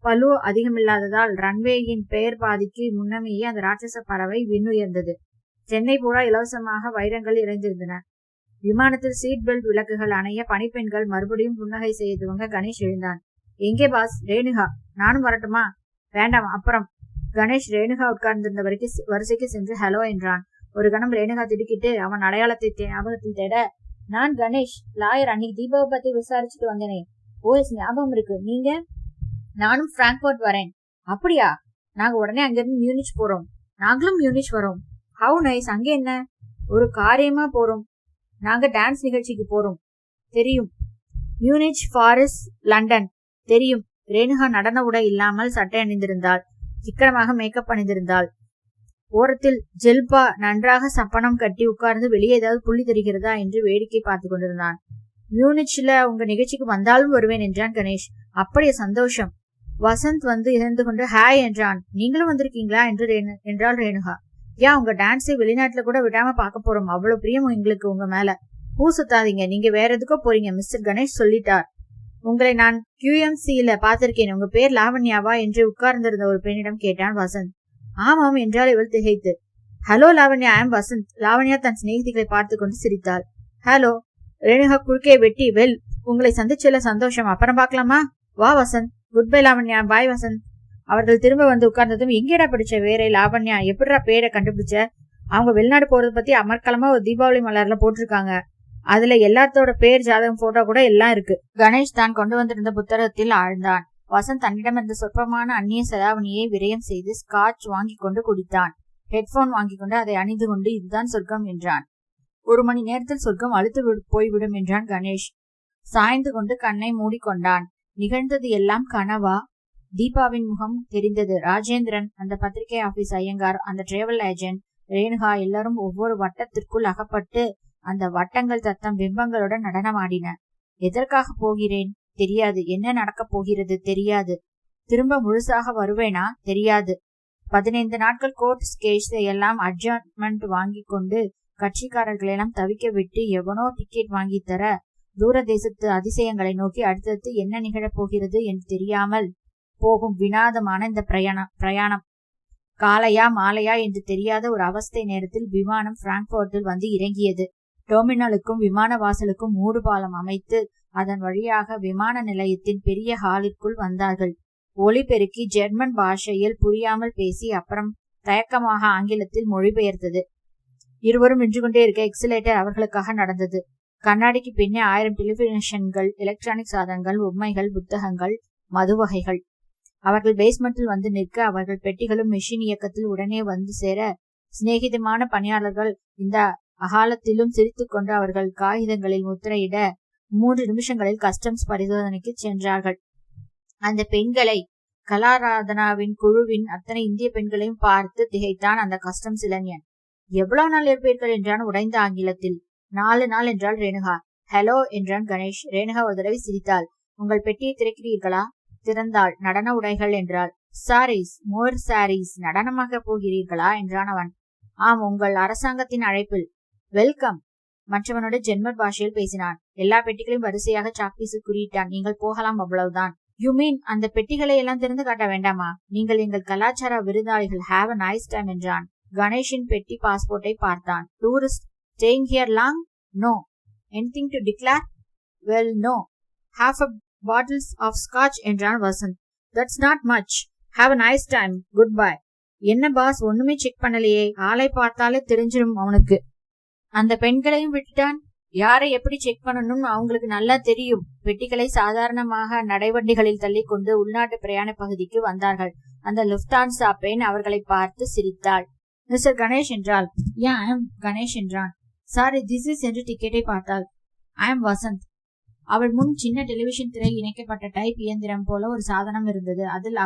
பலு அதிகமில்லாததால் ரன்வேயின் பெயர் பாதிக்கு முன்னமேயே அந்த ராட்சச பறவை விண்ணுயர்ந்தது. சென்னை பூரா இலவசமாக வைரங்கள் இறைந்திருந்தன. விமானத்தில் சீட் பெல்ட் விளக்குகள் அணைய பணிப்பெண்கள் மறுபடியும் புன்னகை செய்ய துவங்க கணேஷ் எழுந்தான். எங்கே பாஸ்? ரேணுகா. நானும் வரட்டுமா? வேண்டாம், அப்புறம். கணேஷ் ரேணுகா உட்கார்ந்திருந்த வரிசைக்கு சென்று ஹலோ என்றான். ஒரு கணம் ரேணுகா திடுக்கிட்டு அவன் அடையாளத்தை ஞாபகத்தில் தேட, நான் கணேஷ், லாயர். அன்னைக்கு தீபாவை பத்தி விசாரிச்சுட்டு வந்தேனே. ஓஎஸ் ஞாபகம் இருக்கு. நீங்க? நானும் பிராங்க்பர்ட் வரேன். அப்படியா? நாங்க உடனே அங்கிருந்து மியூனிச் போறோம். நாங்களும் மியூனிச் வரோம். How nice. அங்க என்ன? ஒரு காரியமா போறோம். நாங்க டான்ஸ் நிகழ்ச்சிக்கு போறோம். தெரியும். Munich, Paris, London. தெரியும். ரேணுகா நடன உடை இல்லாமல் சட்டை அணிந்திருந்தாள். சிக்கனமாக மேக்கப் அணிந்திருந்தாள். ஓரத்தில் ஜெல்பா நன்றாக சப்பனம் கட்டி உட்கார்ந்து வெளியே ஏதாவது புள்ளி தெரிகிறதா என்று வேடிக்கை பார்த்து கொண்டிருந்தான். மியூனிச்ல உங்க நிகழ்ச்சிக்கு வந்தாலும் வருவேன் என்றான் கணேஷ். அப்படியே சந்தோஷம். வசந்த் வந்து இருந்து கொண்டு ஹாய் என்றான். நீங்களும் வந்திருக்கீங்களா என்றாள் ரேணுகா. ஏன் உங்க டான்ஸை வெளிநாட்டுல கூட விடாம பார்க்க போறோம். அவ்வளவு பிரியம் எங்களுக்கு உங்க மேல. பூ சுத்தாதீங்க. நீங்க வேற எதுக்கோ போறீங்க. மிஸ்டர் கணேஷ் சொல்லிட்டார். உங்களை நான் QMCல பாத்திருக்கேன். உங்க பேர் லாவண்யாவா என்று உட்கார்ந்திருந்த ஒரு பெண்ணிடம் கேட்டான் வசந்த். ஆமாம் என்றால் இவள் திகைத்து. Hello Lavanya, I am Vasanth. Lavanya தன் சிநேகிதிகளை பார்த்து கொண்டு சிரித்தாள். ஹலோ. ரேணுகா குறுக்கே வெட்டி, வெல், உங்களை சந்திச்சல சந்தோஷம். அப்புறம் பார்க்கலாமா? வா Vasanth. Good bye Lavanya. Bye Vasanth. அவர்கள் திரும்ப வந்து உட்கார்ந்ததும், எங்கேடா படிச்ச வேற லாவண்யா? எப்படிடா பேரை கண்டுபிடிச்ச? அவங்க வெளிநாடு போறது பத்தி அமர்க்கலமா ஒரு தீபாவளி மலர்ல போட்டிருக்காங்க. அதுல எல்லாத்தோட பேர், ஜாதகம், போட்டோ கூட எல்லாம் இருக்கு. கணேஷ் தான் கொண்டு வந்திருந்த புத்தகத்தில் ஆழ்ந்தான். வசந்த் தன்னிடம் இருந்த சொற்பமான அந்நிய செலாவணியை விரயம் செய்து ஸ்காட்ச் வாங்கி கொண்டு குடித்தான். ஹெட்போன் வாங்கி கொண்டு அதை அணிந்து கொண்டு இதுதான் சொர்க்கம் என்றான். 1 மணி நேரத்தில் சொர்க்கம் அழுத்து போய்விடும் என்றான் கணேஷ். சாய்ந்து கொண்டு கண்ணை மூடிக்கொண்டான். நிகழ்ந்தது எல்லாம் கனவா? தீபாவின் முகம் தெரிந்தது. ராஜேந்திரன், அந்த பத்திரிகை ஆபீஸ் ஐயங்கார், அந்த டிராவல் ஏஜென்ட், ரேணுகா எல்லாரும் ஒவ்வொரு வட்டத்திற்குள் அகப்பட்டு அந்த வட்டங்கள் தத்தம் பிம்பங்களுடன் நடனமாடின. எதற்காக போகிறேன் தெரியாது. என்ன நடக்கப் போகிறது தெரியாது. திரும்ப முழுசாக வருவேனா தெரியாது. 15 நாட்கள் கோர்ட் கேஸ் எல்லாம் அட்ஜாயின்மெண்ட் வாங்கி கொண்டு கட்சிக்காரர்களெல்லாம் தவிக்க விட்டு எவனோ டிக்கெட் வாங்கி தர தூர தேசத்து அதிசயங்களை நோக்கி அடுத்தடுத்து என்ன நிகழப் போகிறது என்று தெரியாமல் போகும் வினாதமான இந்த பிரயாணம் காலையா மாலையா என்று தெரியாத ஒரு அவஸ்தை நேரத்தில் விமானம் பிராங்க்போர்ட்டில் வந்து இறங்கியது. டெர்மினலுக்கும் விமான வாசலுக்கும் மூடுபாலம் அமைத்து அதன் வழியாக விமான நிலையத்தின் பெரிய ஹாலிற்குள் வந்தார்கள். ஒளிபெருக்கி ஜெர்மன் பாஷையில் புரியாமல் பேசி அப்புறம் தயக்கமாக ஆங்கிலத்தில் மொழிபெயர்த்தது. இருவரும் நின்று கொண்டே இருக்க எக்ஸிலேட்டர் அவர்களுக்காக நடந்தது. கண்ணாடிக்கு பின்னே 1000 டெலிவிஷன்கள், எலக்ட்ரானிக் சாதனங்கள், பொம்மைகள், புத்தகங்கள், மது வகைகள். அவர்கள் பேஸ்மெண்டில் வந்து நிற்க அவர்கள் பெட்டிகளும் மெஷின் இயக்கத்தில் உடனே வந்து சேர சிநேகிதமான பணியாளர்கள் இந்த அகாலத்திலும் சிரித்துக் கொண்டு அவர்கள் காகிதங்களில் முத்திரையிட 3 நிமிஷங்களில் கஸ்டம்ஸ் பரிசோதனைக்கு சென்றார்கள். அந்த பெண்களை, கலாராதனாவின் குழுவின் அத்தனை இந்திய பெண்களையும் பார்த்து திகைத்தான் அந்த கஸ்டம்ஸ் இளைஞன். எவ்வளவு நாள் இருப்பீர்கள் என்றான் உடைந்த ஆங்கிலத்தில். 4 நாள் என்றாள் ரேணுகா. ஹலோ என்றான் கணேஷ். ரேணுகா ஒரு தடவை சிரித்தாள். உங்கள் பெட்டியை திறக்கிறீர்களா? திறந்தாள். நடன உடைகள் என்றாள். சாரீஸ், மோர் சாரீஸ். நடனமாக போகிறீர்களா என்றான் அவன். ஆம், உங்கள் அரசாங்கத்தின் அழைப்பில். வெல்கம். மற்றவனோட ஜெர்மன் பாஷையில் பேசினான். எல்லா பெட்டிகளையும் வரிசையாக சாக்பீஸு குறியிட்டான். நீங்கள் போகலாம், அவ்வளவுதான். யூ மீன் அந்த பெட்டிகளை எல்லாம் திறந்து காட்ட வேண்டாமா? நீங்கள் எங்கள் கலாச்சார விருந்தாளிகள். ஹாவ் அ நைஸ் டைம் என்றான். கணேஷின் பெட்டி பாஸ்போர்ட்டை பார்த்தான். Tourist staying here long? No. Anything to declare? Well, no. Half a bottles of scotch என்றான் Vasanth. That's not much. Have a nice time. Goodbye. என்ன பாஸ், ஒண்ணுமே செக் பண்ணலையே? ஆளை பார்த்தாலே தெரிஞ்சிடும் அவனுக்கு. அந்த பெண்களையும் விட்டுட்டான். யாரை எப்படி செக் பண்ணணும் அவங்களுக்கு நல்லா தெரியும். பெட்டிகளை சாதாரணமாக நடைவண்டிகளில் தள்ளி கொண்டு உள்நாட்டு பிரயாண பகுதிக்கு வந்தார்கள். அந்த லுப்தான்சா பெண் அவர்களை பார்த்து சிரித்தாள். மிஸ்டர் கணேஷ் என்றாள். யா, ஐ எம் கணேஷ் என்றான். சாரி, திஸ் இஸ் என்று டிக்கெட்டை பார்த்தாள். ஐ எம் வசந்த். அவள் முன் சின்ன டெலிவிஷன் திரை இணைக்கப்பட்ட டைப் இயந்திரம் போல ஒரு சாதனம் இருந்தது. அதில்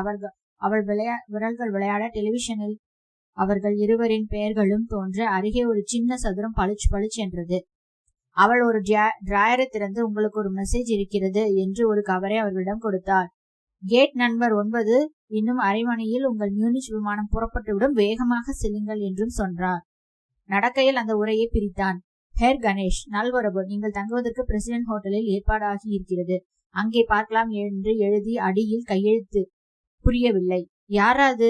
அவள் விரல்கள் விளையாட டெலிவிஷனில் அவர்கள் இருவரின் பெயர்களும் தோன்ற அருகே ஒரு சின்ன சதுரம் பளிச்சு பளிச்சு என்றது. அவள் ஒரு டிராயரை திறந்து, உங்களுக்கு ஒரு மெசேஜ் இருக்கிறது என்று ஒரு கவரை அவர்களிடம் கொடுத்தாள். கேட் நம்பர் 9, இன்னும் அரை மணியில் உங்கள் மியூனிச் விமானம் புறப்பட்டுவிடும், வேகமாக செல்லுங்கள் என்றும் சொன்னார். நடக்கையில் அந்த உரையை பிரித்தான். ஹேர் கணேஷ், நல்வரவு. நீங்கள் தங்குவதற்கு பிரசிடென்ட் ஹோட்டலில் ஏற்பாடாகி இருக்கிறது. அங்கே பார்க்கலாம் என்று எழுதி அடியில் கையெழுத்து. புரியவில்லை. யாராது?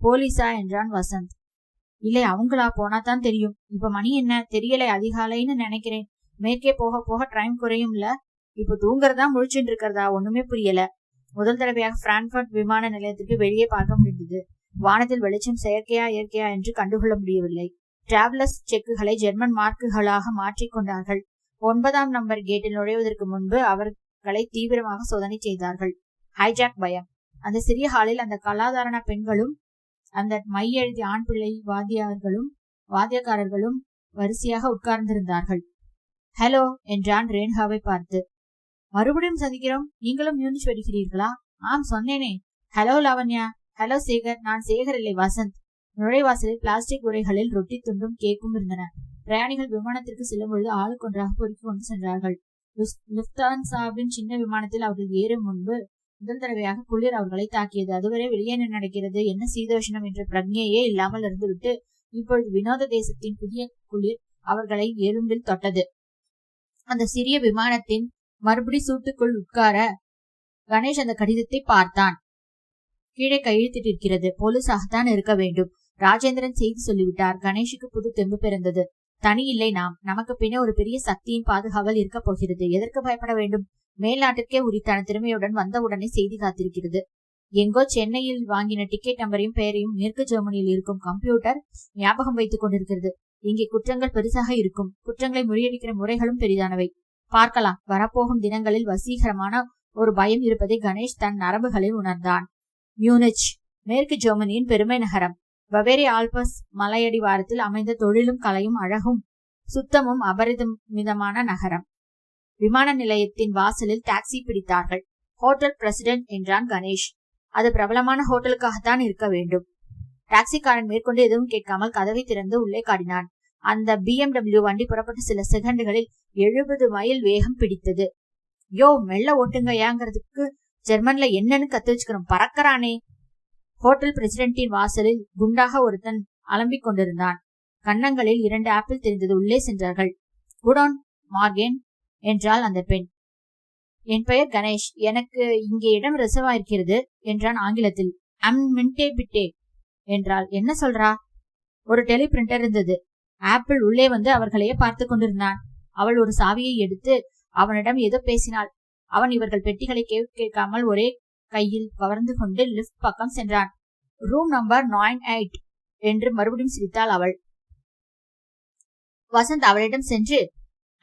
போலீஸா என்றான் வசந்த். இல்லை, அவங்களா? போனாதான் தெரியும். இப்ப மணி என்ன தெரியலை, அதிகாலைன்னு நினைக்கிறேன். மேற்கே போக போக டைம் குறையும்ல. இப்ப தூங்குறதா முழிச்சுட்டு இருக்கிறதா ஒண்ணுமே புரியல. முதல் தடவையாக பிராங்க்பர்ட் விமான நிலையத்திற்கு வெளியே பார்க்க முடிந்தது. வானத்தில் வெளிச்சம் செயற்கையா இயற்கையா என்று கண்டுகொள்ள முடியவில்லை. டிராவலர்ஸ் செக்குகளை ஜெர்மன் மார்க்குகளாக மாற்றிக்கொண்டார்கள். 9ஆம் நம்பர் கேட்டில் நுழைவதற்கு முன்பு அவர்களை தீவிரமாக சோதனை செய்தார்கள். ஹைஜாக் பயம். அந்த சிறிய ஹாலில் அந்த கலாதாரண பெண்களும் அந்த மை எழுதிய ஆண் பிள்ளை வாத்தியக்காரர்களும் வரிசையாக உட்கார்ந்திருந்தார்கள். ஹலோ என்றான் ரேணுகாவை பார்த்து. மறுபடியும் சந்திக்கிறோம். நீங்களும் மியூனிச் வருகிறீர்களா? ஆம், சொன்னேனே. ஹலோ லாவண்யா. ஹலோ சேகர். நான் சேகர் இல்லை, வசந்த். நுழைவாசலில் பிளாஸ்டிக் உரைகளில் ரொட்டி துண்டும் கேக்கும் இருந்தன. பிரயாணிகள் விமானத்திற்கு செல்லும் பொழுது ஆளுக்கு ஒன்றாக பொறுக்கி கொண்டு சென்றார்கள். லுஃப்தான்சாவின் சின்ன விமானத்தில் அவர்கள் ஏறும் முன்பு முதல் தடவையாக குளிர் அவர்களை தாக்கியது. அதுவரை வெளியே என்ன நடக்கிறது, என்ன சீதோஷணம் என்ற பிரஜையே இல்லாமல் இருந்துவிட்டு இப்பொழுது வினோத தேசத்தின் புதிய குளிர் அவர்களை எலும்பில் தொட்டது. அந்த சிறிய விமானத்தின் மறுபடி சூட்டுக்குள் உட்கார கணேஷ் அந்த கடிதத்தை பார்த்தான். கீழே கையெழுத்திட்டிருக்கிறது. போலீஸாகத்தான் இருக்க வேண்டும். ராஜேந்திரன் செய்தி சொல்லிவிட்டார். கணேஷுக்கு புது தெம்பு பிறந்தது. தனி இல்லை நாம். நமக்கு பின்னே ஒரு பெரிய சக்தியின் பாதுகாவல் இருக்க போகிறது. எதற்கு பயப்பட வேண்டும்? மேல்நாட்டிற்கே உரித்தான திறமையுடன் வந்தவுடனே செய்தி காத்திருக்கிறது. எங்கோ சென்னையில் வாங்கின டிக்கெட் நம்பரையும் பெயரையும் மேற்கு ஜெர்மனியில் இருக்கும் கம்ப்யூட்டர் ஞாபகம் வைத்துக் கொண்டிருக்கிறது. இங்கே குற்றங்கள் பெருசாக இருக்கும். குற்றங்களை முறியடிக்கிற முறைகளும் பெரிதானவை. பார்க்கலாம். வரப்போகும் தினங்களில் வசீகரமான ஒரு பயம் இருப்பதை கணேஷ் தன் நரம்புகளில் உணர்ந்தான். மியூனிச், மேற்கு ஜெர்மனியின் பெருமை நகரம். பவேரி ஆல்பஸ் மலையடிவாரத்தில் அமைந்த தொழிலும் கலையும் அழகும் சுத்தமும் அபரிமிதமான நகரம். விமான நிலையத்தின் வாசலில் டாக்ஸி பிடித்தார்கள். ஹோட்டல் பிரசிடென்ட் என்றான் கணேஷ். அது பிரபலமான ஹோட்டலுக்காகத்தான் இருக்க வேண்டும். டாக்ஸிக்காரன் மேற்கொண்டு எதுவும் கேட்காமல் கதவை திறந்து உள்ளே காட்டினான். அந்த BMW வண்டி புறப்பட்ட சில செகண்டுகளில் 70 மைல் வேகம் பிடித்தது. யோ, மெல்ல ஓட்டுங்கயாங்கிறதுக்கு ஜெர்மன்ல என்னன்னு கத்து வச்சுக்கணும். பறக்கறானே. ஹோட்டல் பிரசிடென்டின் வாசலில் குண்டாக ஒருத்தன் அலம்பிக் கொண்டிருந்தான். கன்னங்களில் 2 ஆப்பிள் தெரிந்தது. உள்ளே சென்றார்கள். குடோன் மார்கேன் என்றாள் அந்த பெண். என் பெயர் கணேஷ். எனக்கு இங்கே இடம் ரிசர்வ் ஆயிருக்கிறது என்றான் ஆங்கிலத்தில். மின்டே பிட்டே என்றாள். என்ன சொல்றா? ஒரு டெலி பிரிண்டர் இருந்தது. ஆப்பிள் உள்ளே வந்து அவர்களையே பார்த்து கொண்டிருந்தான். அவள் ஒரு சாவியை எடுத்து அவனிடம் ஏதோ பேசினாள். அவன் இவர்கள் பெட்டிகளை கேட்காமல் ஒரே கையில் கவர்ந்து கொண்டு லிப்ட் பக்கம் சென்றான். ரூம் நம்பர் 98 என்று மறுபடியும் சிரித்தாள் அவள். வசந்த் அவளிடம் சென்று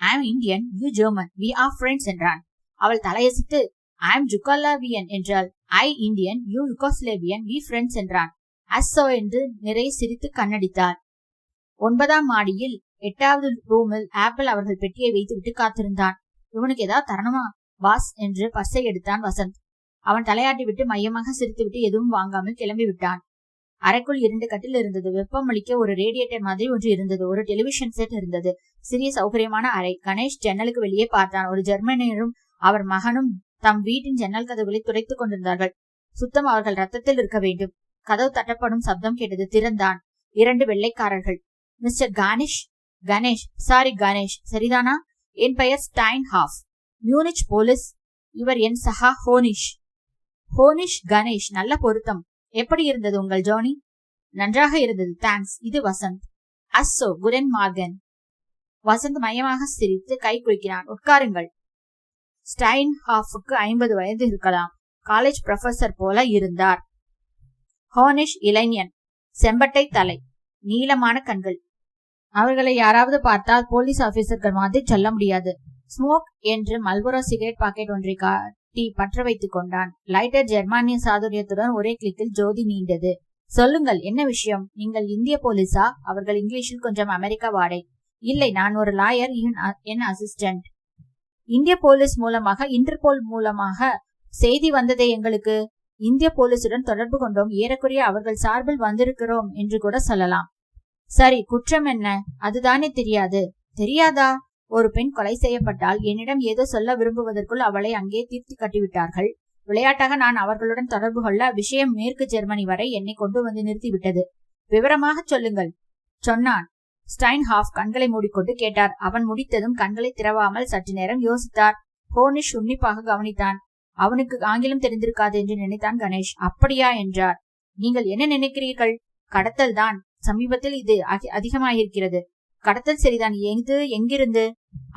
I am Indian, you German, we are friends என்றான். அவள் தலையசித்து I am Yugoslavian என்றாள். I Indian, you Yugoslavian, we friends என்றான். அஸ்ஸோ என்று நிறைய சிரித்து கண்ணடித்தார். 9ஆம் மாடியில் 8வது ரூமில் ஆப்பிள் அவர்கள் பெட்டியை வைத்துவிட்டு காத்திருந்தான். இவனுக்கு ஏதாவது தரணுமா பாஸ் என்று பர்ஸை எடுத்தான் வசந்த். அவன் தலையாட்டி விட்டு மையமாக சிரித்துவிட்டு எதுவும் வாங்காமல் கிளம்பி விட்டான். அறைக்குள் 2 கட்டில் இருந்தது. வெப்பம் அளிக்க ஒரு ரேடியேட்டர் மாதிரி ஒன்று இருந்தது. ஒரு டெலிவிஷன் செட் இருந்தது. சிறிய சௌகரியமான அறை. கணேஷ் ஜன்னலுக்கு வெளியே பார்த்தான். ஒரு ஜெர்மனியரும் அவர் மகனும் தம் வீட்டின் ஜன்னல் கதவுகளை துடைத்துக் கொண்டிருந்தார்கள். சுத்தம் அவர்கள் ரத்தத்தில் இருக்க வேண்டும். கதவு தட்டப்படும் சப்தம் கேட்டது. திறந்தான். 2 வெள்ளைக்காரர்கள். மிஸ்டர் கணேஷ் சாரி கணேஷ், சரிதானா? என் பெயர் ஸ்டைன் ஹாஃப், மியூனிச் போலீஸ். இவர் என் சகா ஹோனிஷ் கணேஷ். நல்ல பொருத்தம். எப்படி இருந்தது உங்கள் ஜோனி? நன்றாக இருந்தது, தேங்க்ஸ். இது வசந்த். அஸ்ஸோ, குடன் மார்கன். வசந்த் மையமாக சிரித்து கை குலுக்கினான். உட்காருங்கள். ஸ்டைன் ஹாஃபுக்கு 50 வயது இருக்கலாம். காலேஜ் ப்ரொஃபசர் போல இருந்தார். ஹோனிஷ் இளைஞன், செம்பட்டை தலை, நீளமான கண்கள். அவர்களை யாராவது பார்த்தால் போலீஸ் ஆபீசர்கள் மாதிரி சொல்ல முடியாது. ஸ்மோக் என்று மல்பரோ சிகரெட் பாக்கெட் ஒன்றை காட்டி பற்ற வைத்துக் கொண்டான். லைட்டர் ஜெர்மானிய சாதுரியத்துடன் ஒரே கிளிக்கில் ஜோதி நீண்டது. சொல்லுங்கள், என்ன விஷயம்? நீங்கள் இந்திய போலீஸா? அவர்கள் இங்கிலீஷில் கொஞ்சம் அமெரிக்கா வாடை. இல்லை, நான் ஒரு லாயர், என் அசிஸ்டன்ட். இந்திய போலீஸ் மூலமாக, இன்டர்போல் மூலமாக செய்தி வந்ததே எங்களுக்கு. இந்திய போலீசுடன் தொடர்பு கொண்டோம். ஏறக்குறைய அவர்கள் சார்பில் வந்திருக்கிறோம் என்று கூட சொல்லலாம். சரி, குற்றம் என்ன? அதுதானே தெரியாது. தெரியாதா? ஒரு பெண் கொலை செய்யப்பட்டால் என்னிடம் ஏதோ சொல்ல விரும்புவதற்குள் அவளை அங்கே தீர்த்து கட்டிவிட்டார்கள். விளையாட்டாக நான் அவர்களுடன் தொடர்பு கொள்ள விஷயம் மேற்கு ஜெர்மனி வரை என்னை கொண்டு வந்து நிறுத்திவிட்டது. விவரமாக சொல்லுங்கள் சொன்னான். ஸ்டைன்ஹாஃப் கண்களை மூடிக்கொண்டு கேட்டார். அவன் முடித்ததும் கண்களை திறவாமல் சற்று நேரம் யோசித்தார். ஹோனிஷ் உன்னிப்பாக கவனித்தான். அவனுக்கு ஆங்கிலம் தெரிந்திருக்காது என்று நினைத்தான் கணேஷ். அப்படியா என்றார். நீங்கள் என்ன நினைக்கிறீர்கள்? கடத்தல் தான். சமீபத்தில் இது அதிகமாயிருக்கிறது. கடத்தல் சரிதான். எங்கிருந்து?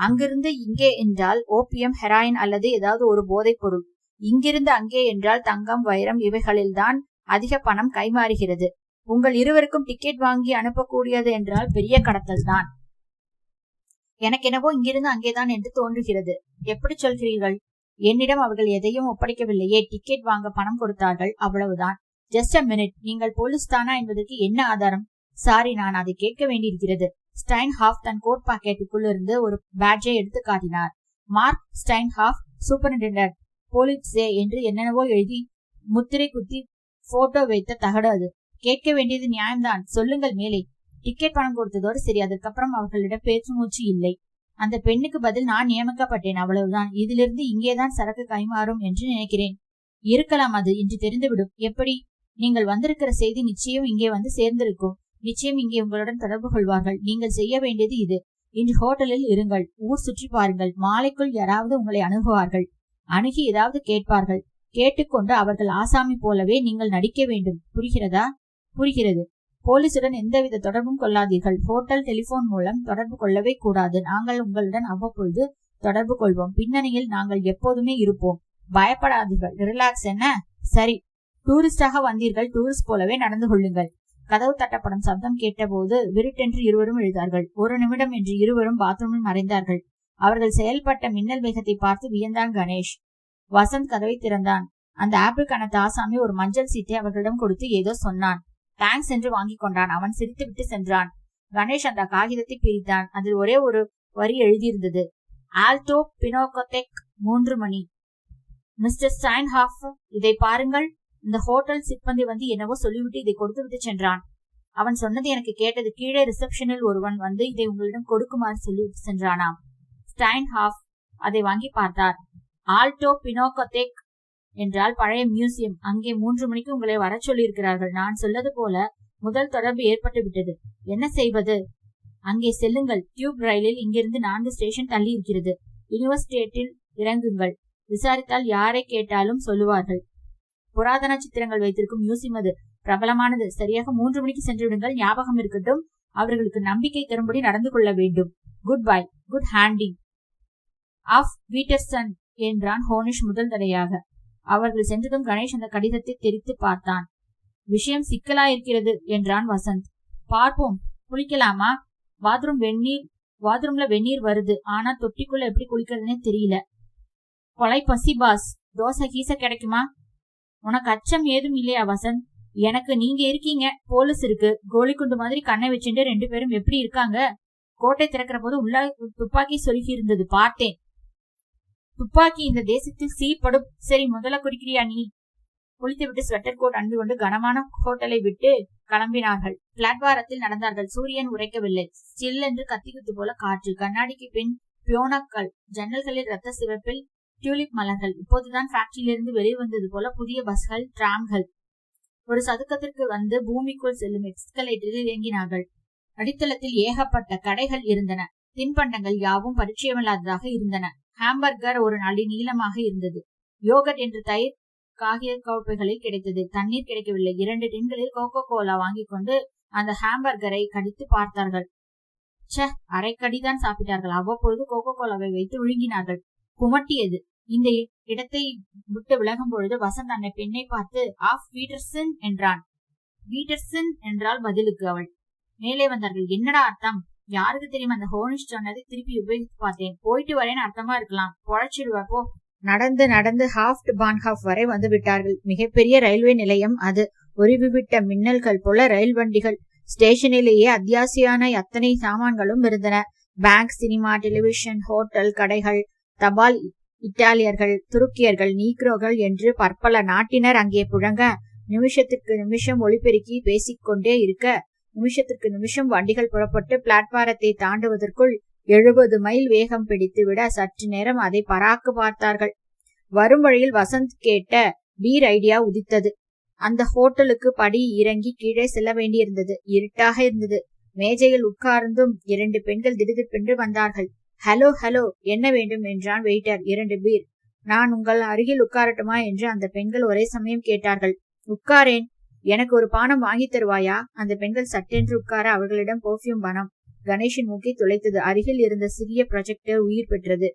அங்கிருந்து இங்கே என்றால் ஓபியம், ஹெராயின் அல்லது ஏதாவது ஒரு போதைப் பொருள். இங்கிருந்து அங்கே என்றால் தங்கம், வைரம் இவைகளில்தான் அதிக பணம் கைமாறுகிறது. உங்கள் இருவருக்கும் டிக்கெட் வாங்கி அனுப்பக்கூடியது என்றால் பெரிய கடத்தல் தான். எனக்கு என்னவோ இங்கிருந்து அங்கேதான் என்று தோன்றுகிறது. எப்படி சொல்கிறீர்கள்? என்னிடம் அவர்கள் எதையும் ஒப்படைக்கவில்லையே. டிக்கெட் வாங்க பணம் கொடுத்தார்கள், அவ்வளவுதான். ஜஸ்ட் அ மினிட், நீங்கள் போலீஸ் தானா என்பதற்கு என்ன ஆதாரம்? சாரி, நான் அதை கேட்க வேண்டியிருக்கிறது. ஸ்டைன்ஹாஃப் தன் கோட் பாக்கெட்டுக்குள் இருந்து ஒரு பேட்ஜை எடுத்து காட்டினார். மார்க் ஸ்டைன்ஹாஃப், சூப்பரிண்டெண்டன்ட் போலீஸே என்று என்னென்னவோ எழுதி முத்திரை குத்தி போட்டோ வைத்த தகடு அது. கேட்க வேண்டியது நியாயம்தான். சொல்லுங்கள் மேலே. டிக்கெட் பணம் கொடுத்ததோடு சரி. அதற்கப்புறம் அவர்களிடம் பேச்சு மூச்சு இல்லை. அந்த பெண்ணுக்கு பதில் நான் நியமிக்கப்பட்டேன், அவ்வளவுதான். இதிலிருந்து இங்கேதான் சரக்கு கைமாறும் என்று நினைக்கிறேன். இருக்கலாம், அது இன்று தெரிந்துவிடும். எப்படி? நீங்கள் வந்திருக்கிற செய்தி நிச்சயம் இங்கே வந்து சேர்ந்திருக்கும். நிச்சயம் இங்கே உங்களுடன் தொடர்பு கொள்வார்கள். நீங்கள் செய்ய வேண்டியது இது. இன்று ஹோட்டலில் இருங்கள், ஊர் சுற்றி பாருங்கள். மாலைக்குள் யாராவது உங்களை அணுகுவார்கள். அணுகி ஏதாவது கேட்பார்கள். கேட்டுக்கொண்டு அவர்கள் ஆசாமி போலவே நீங்கள் நடிக்க வேண்டும். புரிகிறதா? புரிகிறது. போலீசுடன் எந்தவித தொடர்பும் கொள்ளாதீர்கள். ஹோட்டல் டெலிபோன் மூலம் தொடர்பு கொள்ளவே கூடாது. நாங்கள் உங்களுடன் அவ்வப்பொழுது தொடர்பு கொள்வோம். பின்னணியில் நாங்கள் எப்போதுமே இருப்போம். பயப்படாதீர்கள். ரிலாக்ஸ். என்ன? சரி, டூரிஸ்டாக வந்தீர்கள், டூரிஸ்ட் போலவே நடந்து கொள்ளுங்கள். கதவு தட்டப்படும் சப்தம் கேட்டபோது விருட்டென்று இருவரும் எழுதார்கள். ஒரு நிமிடம் என்று இருவரும் பாத்ரூமில் மறைந்தார்கள். அவர்கள் செயல்பட்ட மின்னல் வேகத்தை பார்த்து வியந்தான் கணேஷ். வசந்த் கதவை திறந்தான். அந்த ஆப்பிள் கணத்து ஆசாமி ஒரு மஞ்சள் சீட்டை அவர்களிடம் கொடுத்து ஏதோ சொன்னான். தேங்க்ஸ் என்று வாங்கி கொண்டான். அவன் சிரித்து விட்டு சென்றான். கணேஷ் அந்த காகிதத்தை பிரித்தான். அதில் ஒரே ஒரு வரி எழுதியிருந்தது. ஆல்டோ பினோகோடெக் 3 மணி. மிஸ்டர் ஸ்டைன்ஹாஃப், இதை பாருங்கள். இந்த ஹோட்டல் சிப்பந்தி வந்து என்னவோ சொல்லிவிட்டு இதை கொடுத்து விட்டு சென்றான். அவன் சொன்னது எனக்கு கேட்டது. கீழே ரிசப்ஷனில் ஒருவன் வந்து இதை உங்களிடம் கொடுக்குமாறு சொல்லிவிட்டு சென்றானாம். ஸ்டைன்ஹாஃப் அதை வாங்கி பார்த்தார். ஆல்டோ பினோகோடெக் என்றால் பழைய மியூசியம். அங்கே 3 மணிக்கு உங்களை வர சொல்லியிருக்கிறார்கள். நான் சொல்லது போல முதல் தொடர்பு ஏற்பட்டு விட்டது. என்ன செய்வது? அங்கே செல்லுங்கள். டியூப் ரயிலில் இங்கிருந்து 4 ஸ்டேஷன் தள்ளி இருக்கிறது. யூனிவர்சிட்டியில் இறங்குங்கள். விசாரித்தால் யாரை கேட்டாலும் சொல்லுவார்கள். புராதன சித்திரங்கள் வைத்திருக்கும் மியூசியம் அது. பிரபலமானது. சரியாக 3 மணிக்கு சென்று விடுங்கள். ஞாபகம் இருக்கட்டும். அவர்களுக்கு நம்பிக்கை தரும்படி நடந்து கொள்ள வேண்டும். Good bye. Good handing off Peterson என்றான் ஹோனிஷ் முதல் தடையாக. அவர்கள் சென்றதும் கணேஷ் அந்த கடிதத்தை தெரித்து பார்த்தான். விஷயம் சிக்கலாயிருக்கிறது என்றான் வசந்த். பார்ப்போம். குளிக்கலாமா? பாத்ரூம்ல வெந்நீர் வருது. ஆனா தொட்டிக்குள்ள எப்படி குளிக்கிறதுனே தெரியல. கொலை பசி பாஸ். தோசை கீச கிடைக்குமா? உனக்கு அச்சம் ஏதும் இல்லையா வசந்த்? எனக்கு நீங்க இருக்கீங்க, போலீஸ் இருக்கு. கோலிக்குண்டு மாதிரி கண்ணை வச்சுட்டு 2 பேரும் எப்படி இருக்காங்க? கோட்டை திறக்கிற போது உள்ள துப்பாக்கி சொருகி இருந்தது, பார்த்தேன். துப்பாக்கி இந்த தேசத்தில் சீப்படும். சரி, முதல்ல குடிக்கிறியா நீ? குளித்து விட்டு ஸ்வெட்டர் கோட் அணிந்து கொண்டு கனமான ஹோட்டலை விட்டு கிளம்பினார்கள். பிளாட்பாரத்தில் நடந்தார்கள். சூரியன் உரைக்கவில்லை. ஸ்டில் என்று கத்திக்குத்து போல காற்று. கண்ணாடிக்கு பின் பியோனாக்கள். ஜன்னல்களில் ரத்த சிவப்பில் டியூலிப் மலர்கள். இப்போதுதான் ஃபேக்டரியிலிருந்து வெளிவந்தது போல புதிய பஸ்கள், டிராம்கள். ஒரு சதுக்கத்திற்கு வந்து பூமிக்குள் செல்லும் எக்ஸ்கலேட்டரில் இயங்கினார்கள். அடித்தளத்தில் ஏகப்பட்ட கடைகள் இருந்தன. தின்பண்டங்கள் யாவும் பரிச்சயமில்லாததாக இருந்தன. ஹாம்பர்கர் ஒரு நடி நீளமாக இருந்தது. யோகட் என்று தயிர் காகித கோப்பைகளில் கிடைத்தது. தண்ணீர் கிடைக்கவில்லை. 2 டின்களில் கோகோ கோலா வாங்கி கொண்டு அந்த ஹாம்பர்கரை கடித்து பார்த்தார்கள். அரை கடிதான் சாப்பிட்டார்கள். அவ்வப்பொழுது கோகோ கோலாவை வைத்து விழுங்கினார்கள். குமட்டியது. இந்த இடத்தை விட்டு விலகும் பொழுது வசந்த் அந்த பெண்ணை பார்த்து ஆஃப் பீட்டர்சன் என்றான். பீட்டர்சன் என்றால் பதிலுக்கு அவள். மேலே வந்தார்கள். என்னடா அர்த்தம்? யாருக்கு தெரியும்? அந்த ஹோனிஷ் சொன்னதை திருப்பி உபயோகித்து பார்த்தேன். போயிட்டு வரேன்னு அர்த்தமா இருக்கலாம். பொழைச்சிடுவா போ. நடந்து நடந்து ஹாஃப்ட் பான்ஹாஃப் வரை வந்து விட்டார்கள். மிகப்பெரிய ரயில்வே நிலையம் அது. உருவிவிட்ட மின்னல்கள் போல ரயில் வண்டிகள். ஸ்டேஷனிலேயே அத்தியாவசியான அத்தனை சாமான்களும் இருந்தன. பேங்க், சினிமா, டெலிவிஷன், ஹோட்டல், கடைகள், தபால், இத்தாலியர்கள், துருக்கியர்கள், நீக்ரோகள் என்று பற்பல நாட்டினர் அங்கே புழங்க, நிமிஷத்துக்கு நிமிஷம் ஒளிபெருக்கி பேசிக்கொண்டே இருக்க, நிமிஷத்துக்கு நிமிஷம் வண்டிகள் புறப்பட்டு பிளாட்பாரத்தை தாண்டுவதற்குள் 70 மைல் வேகம் பிடித்து விட சற்று நேரம் அதை பராக்கு பார்த்தார்கள். வரும் வழியில் வசந்த் கேட்ட பீர் ஐடியா உதித்தது. அந்த ஹோட்டலுக்கு படி இறங்கி கீழே செல்ல வேண்டியிருந்தது. இருட்டாக இருந்தது. மேஜையில் உட்கார்ந்தும் 2 பெண்கள் திடுதிப்பென்று வந்தார்கள். ஹலோ ஹலோ, என்ன வேண்டும் என்றான் வெயிட்டர். 2 பீர். நான் உங்கள் அருகில் உட்காரட்டுமா என்று அந்த பெண்கள் ஒரே சமயம் கேட்டார்கள். உட்காரேன். எனக்கு ஒரு பானம் வாங்கி தருவாயா? அந்த பெண்கள் சட்டென்று உட்கார அவர்களிடம் பெர்ஃப்யூம் பணம். கணேஷின் மூக்கை துளைத்தது. அருகில் இருந்த சிறிய ப்ரொஜெக்டர் உயிர் பெற்றது.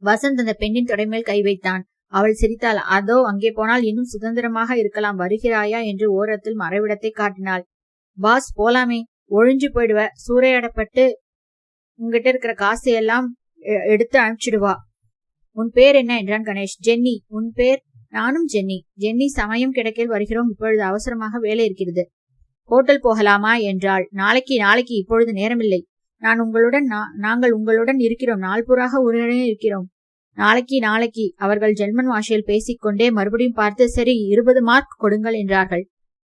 வசந்த் அந்த பெண்ணின் தொடைமேல் கை வைத்தான். அவள் சிரித்தாள். அதோ அங்கே போனால் இன்னும் சுதந்திரமாக இருக்கலாம். வருகிறாயா என்று ஓரத்தில் மறைவிடத்தை காட்டினாள். பாஸ், போலாமே. ஒழிஞ்சு போயிடுவ. சூறையாடப்பட்டு உங்ககிட்ட இருக்கிற காசையெல்லாம் எடுத்து அனுப்பிச்சிடுவா. உன் பேர் என்ன என்றான் கணேஷ். ஜென்னி. உன் பேர்? நானும் ஜென்னி சமயம் கிடைக்கையில் வருகிறோம். இப்பொழுது அவசரமாக வேலை இருக்கிறது. ஹோட்டல் போகலாமா என்றாள். நாளைக்கு இப்பொழுது நேரமில்லை. நாங்கள் உங்களுடன் இருக்கிறோம். நாள்பூராக உடனே இருக்கிறோம். நாளைக்கு அவர்கள் ஜெர்மன் பாஷையில் பேசிக்கொண்டே மறுபடியும் பார்த்து, சரி 20 மார்க் கொடுங்கள் என்றார்கள்.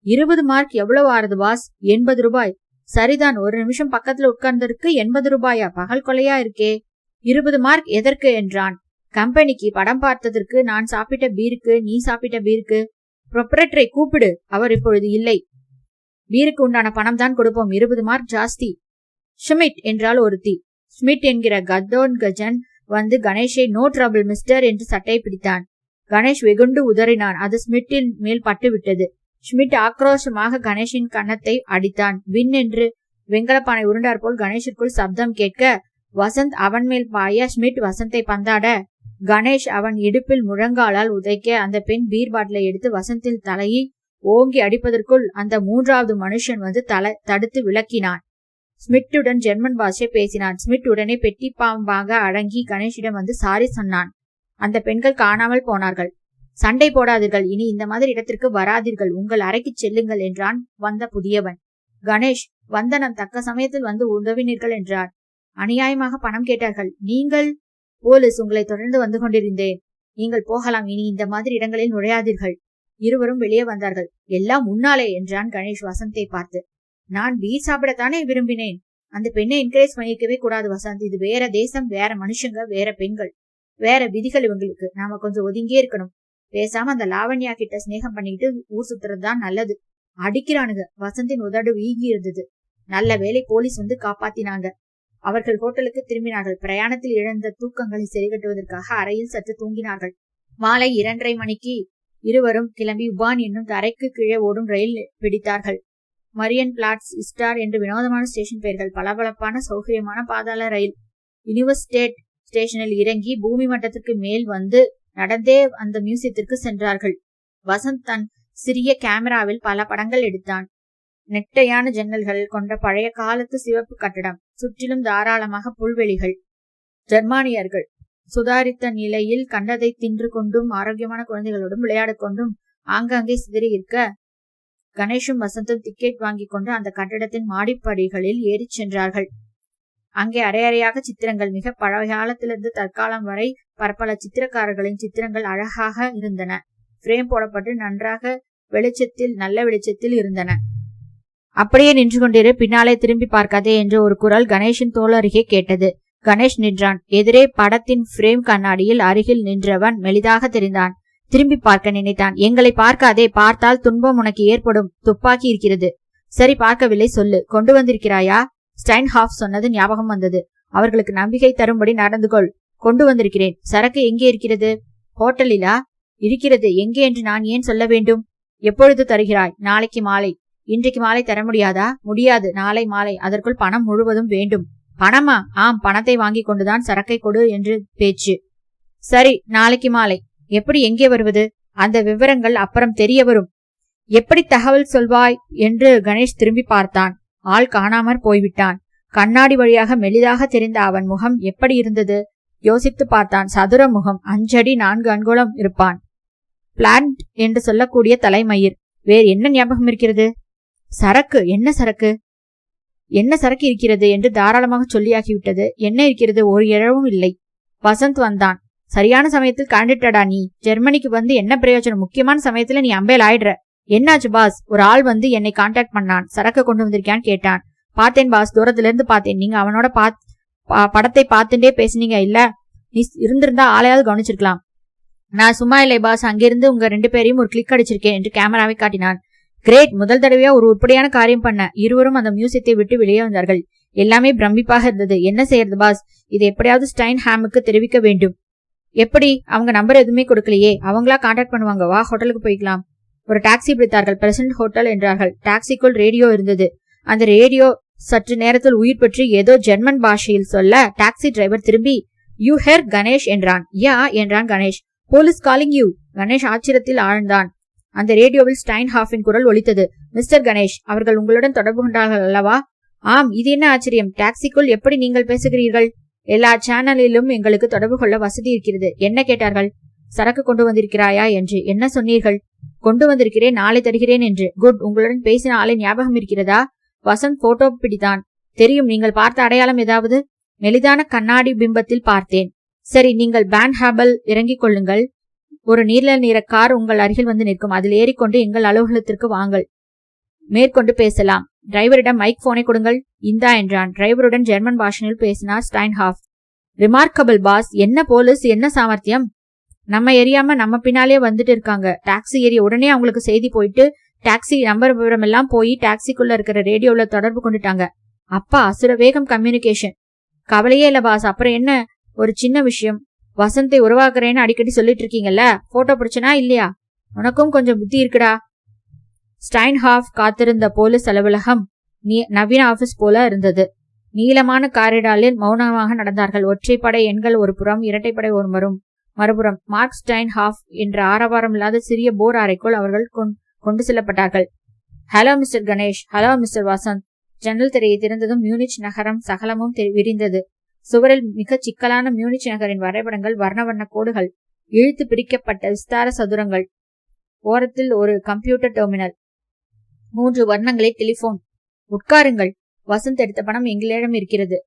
20 மார்க் எவ்வளவு ஆறுது பாஸ்? 80 ரூபாய். சரிதான், ஒரு நிமிஷம் பக்கத்துல உட்கார்ந்ததற்கு 80 ரூபாயா? பகல் கொலையா இருக்கே. 20 மார்க் எதற்கு என்றான். கம்பெனிக்கு படம் பார்த்ததற்கு, நான் சாப்பிட்ட பீருக்கு, நீ சாப்பிட்ட பீருக்கு. ப்ரொப்ரேட்டரை கூப்பிடு, அவர் இப்பொழுது இல்லை. பீருக்கு உண்டான பணம் தான் கொடுப்போம். 20 மார்க் ஜாஸ்தி. ஷ்மிட் என்றால் ஒருத்தி. ஷ்மிட் என்கிற கஜன் வந்து கணேஷை நோ ட்ரபிள் மிஸ்டர் என்று சட்டையை பிடித்தான். கணேஷ் வெகுண்டு உதறினான். அது ஷ்மிட்டின் மேல் பட்டு விட்டது. ஷ்மிட் ஆக்ரோஷமாக கணேஷின் கன்னத்தை அடித்தான். வின் என்று வெங்கலப்பானை உருண்டார் போல் கணேஷிற்குள் சப்தம் கேட்க வசந்த் அவன் மேல் பாய ஷ்மிட் வசந்தை பந்தாட கணேஷ் அவன் இடுப்பில் முழங்காலால் உதைக்க அந்த பெண் பீர் பாட்டிலை எடுத்து வசந்தில் தலையை ஓங்கி அடிப்பதற்குள் அந்த மூன்றாவது மனுஷன் வந்து தடுத்து விளக்கினான். ஸ்மிட்டுடன் ஜெர்மன் பாஷை பேசினான். ஸ்மிட் உடனே பெட்டி பாம்பாக அடங்கி கணேஷிடம் வந்து சாரி சொன்னான். அந்த பெண்கள் காணாமல் போனார்கள். சண்டை போடாதீர்கள், இனி இந்த மாதிரி இடத்திற்கு வராதீர்கள், உங்கள் அறைக்கு செல்லுங்கள் என்றான் வந்த புதியவன். கணேஷ், வந்தனம் தக்க சமயத்தில் வந்து உதவினீர்கள் என்றார். அநியாயமாக பணம் கேட்டார்கள். நீங்கள்? போலீஸ், உங்களை தொடர்ந்து வந்து கொண்டிருந்தேன். நீங்கள் போகலாம், இனி இந்த மாதிரி இடங்களில் நுழையாதீர்கள். இருவரும் வெளியே வந்தார்கள். எல்லாம் முன்னாலே என்றான் கணேஷ் வசந்தை பார்த்து. நான் பீர் சாப்பிடத்தானே விரும்பினேன். அந்த பெண்ணை என்கரேஜ் பண்ணிருக்கவே கூடாது வசந்த். இது வேற தேசம், வேற மனுஷங்க, வேற பெண்கள், வேற விதிகள். இவங்களுக்கு நாம கொஞ்சம் ஒதுங்கியே இருக்கணும். பேசாம அந்த லாவண்யா கிட்ட ஸ்நேகம் பண்ணிட்டு ஊர் சுத்துறதுதான் நல்லது. அடிக்கிறானுங்க. வசந்தின் உதடு வீங்கி இருந்தது. நல்ல வேளை போலீஸ் வந்து காப்பாத்தினாங்க. அவர்கள் ஹோட்டலுக்கு திரும்பினார்கள். பிரயாணத்தில் இழந்த தூக்கங்களை சரிகட்டுவதற்காக அறையில் சற்று தூங்கினார்கள். மாலை 2:30 மணிக்கு இருவரும் கிளம்பி உபான் என்னும் தரைக்கு கீழே ஓடும் ரயில் பிடித்தார்கள். மரியன் பிளாட்ஸ், ஸ்டார் என்று வினோதமான ஸ்டேஷன் பெயர்கள். பளபளப்பான சௌகரியமான பாதாள ரயில். யூனிவர்சிட்டேட் ஸ்டேஷனில் இறங்கி பூமி மட்டத்திற்கு மேல் வந்து நடந்தே அந்த மியூசியத்திற்கு சென்றார்கள். வசந்த் தன் சிறிய கேமராவில் பல படங்கள் எடுத்தான். நெட்டையான ஜன்னல்கள் கொண்ட பழைய காலத்து சிவப்பு கட்டடம். சுற்றிலும் தாராளமாக புல்வெளிகள். ஜெர்மானியர்கள் சுதாரித்த நிலையில் கண்டதை தின்று கொண்டும் ஆரோக்கியமான குழந்தைகளோடும் விளையாடிக் கொண்டும் ஆங்காங்கே சிதறி இருக்க கணேஷும் வசந்தும் டிக்கெட் வாங்கி கொண்டு அந்த கட்டடத்தின் மாடிப்படிகளில் ஏறி சென்றார்கள். அங்கே அரையறையாக சித்திரங்கள். மிக பழைய காலத்திலிருந்து தற்காலம் வரை பற்பல சித்திரக்காரர்களின் சித்திரங்கள் அழகாக இருந்தன. பிரேம் போடப்பட்டு நன்றாக நல்ல வெளிச்சத்தில் இருந்தன. அப்படியே நின்று கொண்டிரு, பின்னாலே திரும்பி பார்க்காதே என்று ஒரு குரல் கணேஷின் தோள் அருகே கேட்டது. கணேஷ் நின்றான். எதிரே படத்தின் பிரேம் கண்ணாடியில் அருகில் நின்றவன் மெலிதாக தெரிந்தான். திரும்பி பார்க்க நினைத்தான். எங்களை பார்க்காதே, பார்த்தால் துன்பம் உனக்கு ஏற்படும். துப்பாக்கி இருக்கிறது. சரி, பார்க்கவில்லை, சொல்லு. கொண்டு வந்திருக்கிறாயா? ஸ்டைன்ஹாஃப் சொன்னது ஞாபகம் வந்தது. அவர்களுக்கு நம்பிக்கை தரும்படி நடந்து கொள். கொண்டு வந்திருக்கிறேன். சரக்கு எங்கே இருக்கிறது? ஹோட்டலிலா? இருக்கிறது. எங்கே என்று நான் ஏன் சொல்ல வேண்டும்? எப்பொழுது தருகிறாய்? நாளைக்கு மாலை. இன்றைக்கு மாலை தர முடியாதா? முடியாது, நாளை மாலை. அதற்குள் பணம் முழுவதும் வேண்டும். பணமா? ஆம், பணத்தை வாங்கி கொண்டுதான் சரக்கை கொடு என்று பேச்சு. சரி, நாளைக்கு மாலை. எப்படி, எங்கே வருவது? அந்த விவரங்கள் அப்புறம் தெரிய வரும். எப்படி தகவல் சொல்வாய் என்று கணேஷ் திரும்பி பார்த்தான். ஆள் காணாமற் போய்விட்டான். கண்ணாடி வழியாக மெலிதாக தெரிந்த அவன் முகம் எப்படி இருந்தது? யோசித்து பார்த்தான். சதுர முகம், 5 அடி 4 அங்குலம் இருப்பான். பிளான்ட் என்று சொல்லக்கூடிய தலைமயிர். வேறு என்ன ஞாபகம் இருக்கிறது? சரக்கு. என்ன சரக்கு? என்ன சரக்கு இருக்கிறது என்று தாராளமாக சொல்லியாகிவிட்டது. என்ன இருக்கிறது? ஒரு இழவும் இல்லை. வசந்த் வந்தான். சரியான சமயத்தில் கண்டுட்டடா நீ. ஜெர்மனிக்கு வந்து என்ன பிரயோஜனம்? முக்கியமான சமயத்துல நீ அம்பேல் ஆயிடுற. என்னாச்சு பாஸ்? ஒரு ஆள் வந்து என்னை கான்டாக்ட் பண்ணான். சரக்கு கொண்டு வந்திருக்கான்னு கேட்டான். பார்த்தேன் பாஸ், தூரத்துல இருந்து பார்த்தேன். நீங்க அவனோட படத்தை பார்த்துட்டே பேசுனீங்க இல்ல? நீ இருந்திருந்தா ஆளையாவது கவனிச்சிருக்கலாம். நான் சும்மா இல்லை பாஸ், அங்கிருந்து உங்க 2 பேரையும் ஒரு கிளிக் அடிச்சிருக்கேன் என்று கேமராவை காட்டினான். கிரேட், முதல் தடவையா ஒரு உருப்படியான காரியம் பண்ண. இருவரும் அந்த மியூசியத்தை விட்டு வெளியே வந்தார்கள். எல்லாமே பிரமிப்பாக இருந்தது. என்ன செய்யறது பாஸ்? இதை எப்படியாவது ஸ்டைன் ஹாமுக்கு தெரிவிக்க வேண்டும். எப்படி? அவங்க நம்பர் எதுவுமே கொடுக்கலையே. அவங்களா கான்டாக்ட் பண்ணுவாங்க. வா, ஹோட்டலுக்கு போய்க்கலாம். ஒரு டாக்ஸி பிடித்தார்கள். பிரசன்ட் ஹோட்டல் என்றார்கள். டாக்ஸிக்குள் ரேடியோ இருந்தது. அந்த ரேடியோ சற்று நேரத்தில் உயிர் பெற்று ஏதோ ஜெர்மன் பாஷையில் சொல்ல டாக்ஸி டிரைவர் திரும்பி யூ ஹேர் கணேஷ் என்றான். யா என்றான் Ganesh. Police calling you. Ganesh ஆச்சரியத்தில் ஆழ்ந்தான். அந்த ரேடியோவில் ஸ்டைன்ஹாஃபின் குரல் ஒலித்தது. மிஸ்டர் கணேஷ், அவர்கள் உங்களுடன் தொடர்பு கொண்டார்கள் அல்லவா? ஆம். இது என்ன ஆச்சரியம்? டாக்ஸிக்குள் எப்படி நீங்கள் பேசுகிறீர்கள்? எல்லா சேனலிலும் எங்களுக்கு தொடர்பு கொள்ள வசதி இருக்கிறது. என்ன கேட்டார்கள்? சரக்கு கொண்டு வந்திருக்கிறாயா என்று. என்ன சொன்னீர்கள்? கொண்டு வந்திருக்கிறேன், நாளை தருகிறேன் என்று. குட். உங்களுடன் பேசின ஆளை ஞாபகம் இருக்கிறதா? வசந்த் போட்டோ பிடித்தான். தெரியும். நீங்கள் பார்த்த அடையாளம் ஏதாவது? மெலிதான கண்ணாடி பிம்பத்தில் பார்த்தேன். சரி, நீங்கள் பேன்ஹாபல் இறங்கிக் கொள்ளுங்கள். ஒரு நீல நிற கார் உங்கள் அருகில் வந்து நிற்கும். அதில் ஏறிக்கொண்டு எங்கள் அலுவலகத்திற்கு வாங்கள். மேற்கொண்டு பேசலாம். டிரைவரிடம் மைக் போனை கொடுங்கள். இந்தா என்றான். டிரைவருடன் ஜெர்மன் பாஷையில் பேசினார் ஸ்டைன்ஹாஃப். Remarkable boss. என்ன போலீஸ், என்ன சாமர்த்தியம்! நம்ம எரியாம நம்ம பின்னாலே வந்துட்டு இருக்காங்க. டாக்ஸி ஏறிய உடனே அவங்களுக்கு செய்தி போயிட்டு டாக்ஸி நம்பர் விவரம் எல்லாம் போய் டாக்ஸிக்குள்ள இருக்கிற ரேடியோல தொடர்பு கொண்டுட்டாங்க. அப்பா, அசுர வேகம் கம்யூனிகேஷன். கவலையே இல்ல பாஸ். அப்புறம் என்ன? ஒரு சின்ன விஷயம். வசந்தை உருவாக்குறேன்னு அடிக்கடி சொல்லிட்டு இருக்கீங்கல்ல, போட்டோ பிடிச்சனா இல்லையா? உனக்கும் கொஞ்சம் புத்தி இருக்குடா. ஸ்டைன்ஹாஃப் காத்திருந்த போலீஸ் அலுவலகம் நவீன ஆபீஸ் போல இருந்தது. நீளமான காரிடாரில் மௌனமாக நடந்தார்கள். ஒற்றைப்படை எண்கள் ஒரு புறம், இரட்டைப்படை ஒரு மறுபுறம். மார்க் ஸ்டைன்ஹாஃப் என்ற ஆரவாரம் இல்லாத சிறிய போர் அறைக்குள் அவர்கள் கொண்டு செல்லப்பட்டார்கள். Hello mister Ganesh. Hello mister Vasanth. ஜன்னல் திரையை திறந்ததும் மியூனிச் நகரம் சகலமும் விரிந்தது. சுவரில் மிக சிக்கலான மியூனிச் நகரின் வரைபடங்கள், வர்ண வண்ண கோடுகள், இழுத்து பிடிக்கப்பட்ட விஸ்தார சதுரங்கள். ஓரத்தில் ஒரு கம்ப்யூட்டர் டெர்மினல், 3 வர்ணங்களை டெலிபோன். உட்காருங்கள். வசந்த் எடுத்த பணம் எங்களிடம் இருக்கிறது.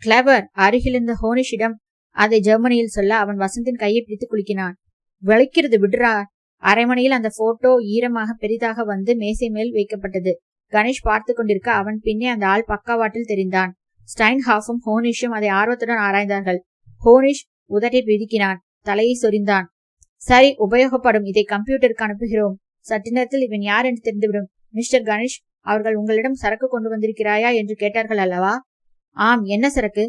கிளவர். அருகிலிருந்த ஹோனிஷிடம் அதை ஜெர்மனியில் சொல்ல அவன் வசந்தின் கையை பிடித்து குலுக்கினான். விளைக்கிறது விடுறா. அரைமணியில் அந்த போட்டோ ஈரமாக பெரிதாக வந்து மேசை மேல் வைக்கப்பட்டது. கணேஷ் பார்த்து கொண்டிருக்க அவன் பின்னே அந்த ஆள் பக்காவாட்டில் தெரிந்தான். ஸ்டைன்ஹாஃபும் ஹோனிஷும் அதை ஆர்வத்துடன் ஆராய்ந்தார்கள். ஹோனிஷ் உதட்டை பிதுக்கினான், தலையை சொரிந்தான். சரி, உபயோகப்படும். இதை கம்ப்யூட்டருக்கு அனுப்புகிறோம். சற்று நேரத்தில் இவன் யார் என்று தெரிந்துவிடும். மிஸ்டர் கணேஷ், அவர்கள் உங்களிடம் சரக்கு கொண்டு வந்திருக்கிறாயா என்று கேட்டார்கள் அல்லவா? ஆம். என்ன சரக்கு?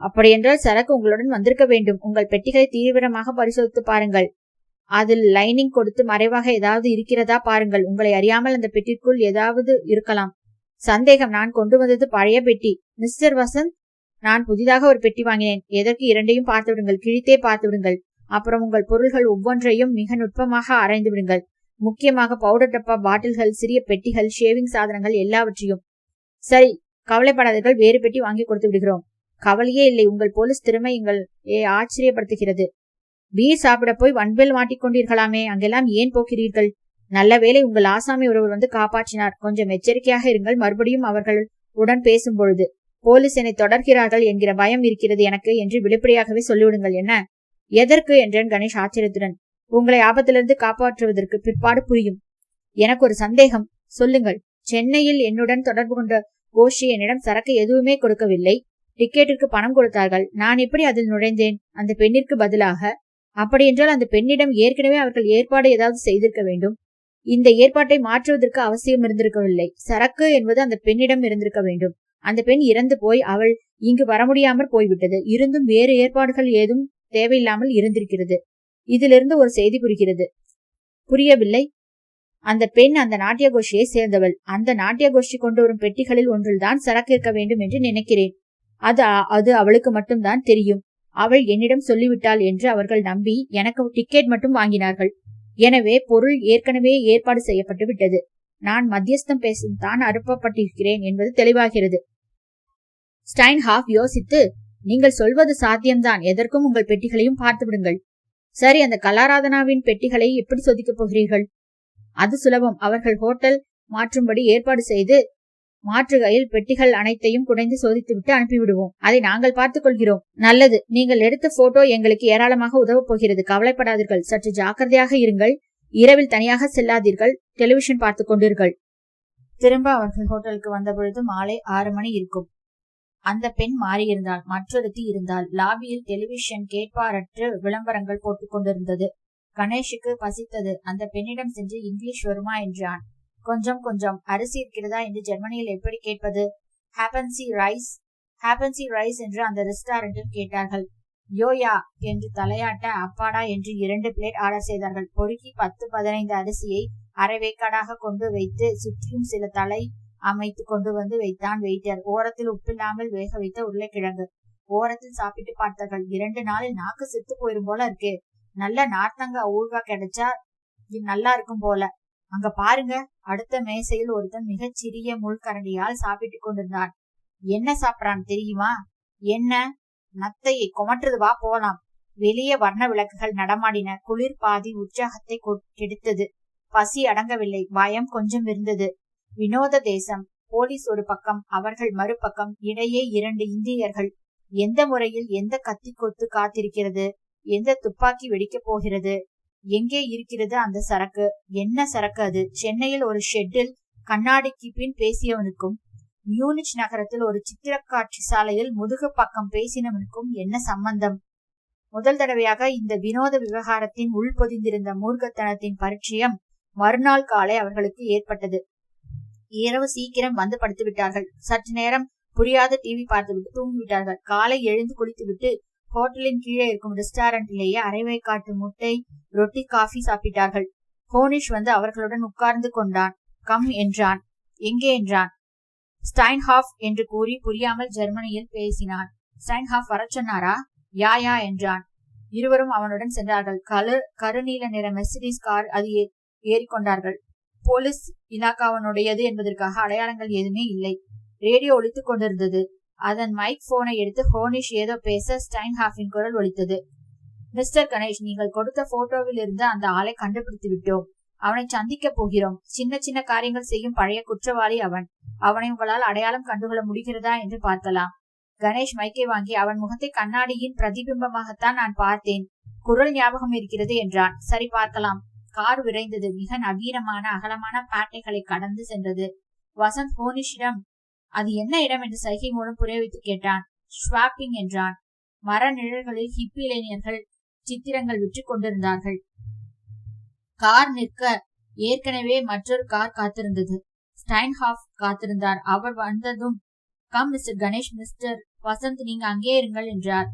அப்படியென்றால் சரக்கு உங்களுடன் வந்திருக்க வேண்டும். உங்கள் பெட்டிகளை தீவிரமாக பரிசோதித்து பாருங்கள். அதில் லைனிங் கொடுத்து மறைவாக ஏதாவது இருக்கிறதா பாருங்கள். உங்களை அறியாமல் அந்த பெட்டிக்குள் ஏதாவது இருக்கலாம். சந்தேகம். நான் கொண்டு வந்தது பழைய பெட்டி. மிஸ்டர் வசந்த், நான் புதிதாக ஒரு பெட்டி வாங்கினேன். எதற்கு? இரண்டையும் பார்த்து விடுங்கள். கிழித்தே பார்த்து விடுங்கள். அப்புறம் உங்கள் பொருள்கள் ஒவ்வொன்றையும் மிக நுட்பமாக ஆராய்ந்து விடுங்கள். முக்கியமாக பவுடர் டப்பா, பாட்டில்கள், சிறிய பெட்டிகள், ஷேவிங் சாதனங்கள் எல்லாவற்றையும். சரி, கவலைப்படாதீர்கள். வேறு பெட்டி வாங்கி கொடுத்து விடுகிறோம். கவலையே இல்லை. உங்கள் போலீஸ் திறமை எங்களை ஆச்சரியப்படுத்துகிறது. பீர் சாப்பிட போய் வன்பில் மாட்டிக்கொண்டீர்களாமே, அங்கெல்லாம் ஏன் போகிறீர்கள்? நல்ல வேளை உங்கள் ஆசாமி ஒருவர் வந்து காப்பாற்றினார். கொஞ்சம் எச்சரிக்கையாக இருங்கள். மறுபடியும் அவர்கள் உடன் பேசும்பொழுது போலீஸ் என்னை தொடர்கிறார்கள் என்கிற பயம் இருக்கிறது எனக்கு என்று வெளிப்படையாகவே சொல்லிவிடுங்கள். என்ன? எதற்கு என்றான் கணேஷ் ஆச்சரியத்துடன். உங்களை ஆபத்திலிருந்து காப்பாற்றுவதற்கு. பிற்பாடு புரியும். எனக்கு ஒரு சந்தேகம். சொல்லுங்கள். சென்னையில் என்னுடன் தொடர்பு கொண்ட கோஷி என்னிடம் சரக்கு எதுவுமே கொடுக்கவில்லை. டிக்கெட்டிற்கு பணம் கொடுத்தார்கள். நான் எப்படி அதில் நுழைந்தேன்? அந்த பெண்ணிற்கு பதிலாக. அப்படியென்றால் அந்த பெண்ணிடம் ஏற்கனவே அவர்கள் ஏற்பாடு ஏதாவது செய்திருக்க வேண்டும். இந்த ஏற்பாட்டை மாற்றுவதற்கு அவசியம் இருந்திருக்கவில்லை. சரக்கு என்பது அந்த பெண்ணிடம் இருந்திருக்க வேண்டும். அந்த பெண் இறந்து போய் அவள் இங்கு வர முடியாமல் போய்விட்டது. இருந்தும் வேறு ஏற்பாடுகள் ஏதும் தேவையில்லாமல் இருந்திருக்கிறது. இதிலிருந்து ஒரு செய்தி புரியவில்லை. அந்த பெண் அந்த நாட்டிய கோஷ்டியை சேர்ந்தவள். அந்த நாட்டிய கோஷ்டி கொண்டு வரும் பெட்டிகளில் ஒன்றில்தான் சரக்கு இருக்க வேண்டும் என்று நினைக்கிறேன். அது அவளுக்கு மட்டும்தான் தெரியும். அவள் என்னிடம் சொல்லிவிட்டாள் என்று அவர்கள் நம்பி எனக்கு டிக்கெட் மட்டும் வாங்கினார்கள். எனவே பொருள் ஏற்கனவே ஏற்பாடு செய்யப்பட்டு விட்டது. நான் மத்தியஸ்தம் பேசும் தான் அனுப்பப்பட்டிருக்கிறேன் என்பது தெளிவாகிறது. ஸ்டைன்ஹாஃப் யோசித்து, நீங்கள் சொல்வது சாத்தியம்தான். எதற்கும் உங்கள் பெட்டிகளையும் பார்த்து விடுங்கள். சரி, அந்த கலாராதனாவின் பெட்டிகளை எப்படி சோதிக்கப் போகிறீர்கள்? அது சுலபம். அவர்கள் ஹோட்டல் மாற்றும்படி ஏற்பாடு செய்து மாற்றுகையில் பெட்டிகள் அனைத்தையும் குடைந்து சோதித்துவிட்டு அனுப்பிவிடுவோம். அதை நாங்கள் பார்த்துக் கொள்கிறோம். நல்லது. நீங்கள் எடுத்த போட்டோ எங்களுக்கு ஏராளமாக உதவப் போகிறது. கவலைப்படாதீர்கள். சற்று ஜாக்கிரதையாக இருங்கள். இரவில் தனியாக செல்லாதீர்கள். டெலிவிஷன் பார்த்து கொண்டீர்கள். திரும்ப அவர்கள் ஹோட்டலுக்கு வந்தபொழுது மாலை 6 மணி இருக்கும். அந்த பெண் மாறியிருந்தாள். மற்றொருத்தி இருந்தாள். லாபியில் டெலிவிஷன் கேட்பாரற்று விளம்பரங்கள் போட்டுக் கொண்டிருந்தது. கணேஷுக்கு பசித்தது. அந்த பெண்ணிடம் சென்று இங்கிலீஷ் வருமா என்றான். கொஞ்சம். அரிசி இருக்கிறதா என்று ஜெர்மனியில் எப்படி கேட்பது? ஹேப்பன்சி ரைஸ் என்று அந்த ரெஸ்டாரண்டில் கேட்டார்கள். யோயா என்று தலையாட்ட அப்பாடா என்று 2 பிளேட் ஆர்டர் செய்தார்கள். பொறுக்கி 10-15 அரிசியை அரைவேக்காடாக கொண்டு வைத்து சுற்றியும் சில தலை அமைத்து கொண்டு வந்து வைத்தான் வெயிட்டர். ஓரத்தில் உப்பில்லாமல் வேக வைத்த உருளைக்கிழங்கு. ஓரத்தில் சாப்பிட்டு பார்த்தார்கள். 2 நாளில் நாக்கு செத்து போயிரும் போல இருக்கு. நல்ல நார்த்தங்க ஊழ்கா கிடைச்சா நல்லா இருக்கும் போல. அங்க பாருங்க. அடுத்த மேசையில் ஒருத்தன் மிகச் சிறிய முள்கரண்டியால் சாப்பிட்டு கொண்டிருந்தான். என்ன சாப்பிட்றான் தெரியுமா? என்ன? நத்தையை கொமற்றுது. வா போலாம். வெளியே வர்ண விளக்குகள் நடமாடின. குளிர் பாதி உற்சாகத்தை கெடுத்தது. பசி அடங்கவில்லை. பயம் கொஞ்சம் இருந்தது. வினோத தேசம். போலீஸ் ஒரு பக்கம், அவர்கள் மறுபக்கம். இடையே 2 இந்தியர்கள். எந்த முறையில் எந்த கத்தி கொத்து காத்திருக்கிறது? எந்த துப்பாக்கி வெடிக்கப் போகிறது? எங்கே இருக்கிறது அந்த சரக்கு? என்ன சரக்கு அது? சென்னையில் ஒரு ஷெட்டில் கண்ணாடிக்கு பின் பேசியவனுக்கும் மியூனிச் நகரத்தில் ஒரு சித்திரக்காட்சி சாலையில் முதுகு பக்கம் பேசினவனுக்கும் என்ன சம்பந்தம்? முதல் தடவையாக இந்த வினோத விவகாரத்தின் உள்பொதிந்திருந்த மூர்க்கத்தனத்தின் பரிச்சயம் மறுநாள் காலை அவர்களுக்கு ஏற்பட்டது. இரவு சீக்கிரம் வந்து படுத்து விட்டார்கள். சற்று நேரம் புரியாத டிவி பார்த்துவிட்டு தூங்கிவிட்டார்கள். காலை எழுந்து குளித்துவிட்டு ஹோட்டலின் கீழே இருக்கும் ரெஸ்டாரண்டிலேயே அரைவேக்காட்டு முட்டை, ரொட்டி, காஃபி சாப்பிட்டார்கள். ஹோனிஷ் வந்து அவர்களுடன் உட்கார்ந்து கொண்டான். கம் என்றான். எங்கே என்றான். ஸ்டைன்ஹாஃப் என்று கூறி புரியாமல் ஜெர்மனியில் பேசினான். ஸ்டைன்ஹாஃப் வரச் சொன்னாரா? யா என்றான். இருவரும் அவனுடன் சென்றார்கள். கருநீல நிற மெர்சிடிஸ் கார் அது ஏறிக்கொண்டார்கள். போலீஸ் இலாக்காவனுடையது என்பதற்காக அடையாளங்கள் எதுவுமே இல்லை. ரேடியோ ஒலித்துக் கொண்டிருந்தது. அதன் மைக் போனை எடுத்து ஹோனிஷ் ஏதோ பேச ஸ்டைன்ஹாஃபின் குரல் ஒலித்தது. மிஸ்டர் கணேஷ், நீங்கள் கொடுத்த போட்டோவில் இருந்து அந்த ஆளை கண்டுபிடித்து விட்டோம். அவனை சந்திக்க போகிறோம். சின்ன சின்ன காரியங்கள் செய்யும் பழைய குற்றவாளி அவன். அவனை உங்களால் அடையாளம் கண்டுகொள்ள முடிகிறதா என்று பார்க்கலாம். கணேஷ் மைக்கை வாங்கி, அவன் முகத்தை கண்ணாடியின் பிரதிபிம்பமாகத்தான் நான் பார்த்தேன். குரல் ஞாபகம் இருக்கிறது என்றான். சரி, பார்க்கலாம். கார் விரைந்தது. மிக நவீனமான அகலமான பேட்டைகளை கடந்து சென்றது. வசந்த் ஹோனிஷிடம் அது என்ன இடம் என்று சைகை மூலம் புரிய வைத்து கேட்டான். ஸ்வாப்பிங் என்றான். மர நிழல்களில் ஹிப்பி இளைஞர்கள் சித்திரங்கள் விற்று கொண்டிருந்தார்கள். கார் நிற்க ஏற்கனவே மற்றொரு கார் காத்திருந்தது. ஸ்டைன்ஹாஃப் காத்திருந்தார். அவர் வந்ததும், come mister Ganesh, mister Vasanth நீங்க அங்கே இருங்கள் என்றார்.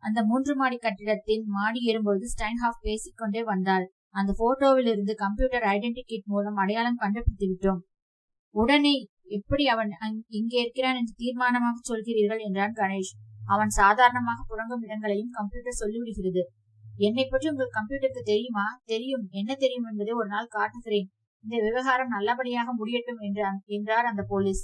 அந்த 3 மாடி கட்டிடத்தின் மாடி ஏறும்போது ஸ்டைன்ஹாஃப் பேசிக்கொண்டே வந்தாள். அந்த போட்டோவில் இருந்து கம்ப்யூட்டர் ஐடென்டிகேட் மூலம் அடையாளம் கண்டுபிடித்து விட்டோம். உடனே எப்படி அவன் இங்கே இருக்கிறான் என்று தீர்மானமாக சொல்கிறீர்கள் என்றான் கணேஷ். அவன் சாதாரணமாக புழங்கும் இடங்களையும் கம்ப்யூட்டர் சொல்லிவிடுகிறது. என்னை பற்றி உங்கள் கம்ப்யூட்டருக்கு தெரியுமா? தெரியும். என்ன தெரியும் என்பதை ஒரு நாள் காட்டுகிறேன். இந்த விவகாரம் நல்லபடியாக முடியட்டும் என்றார் அந்த போலீஸ்.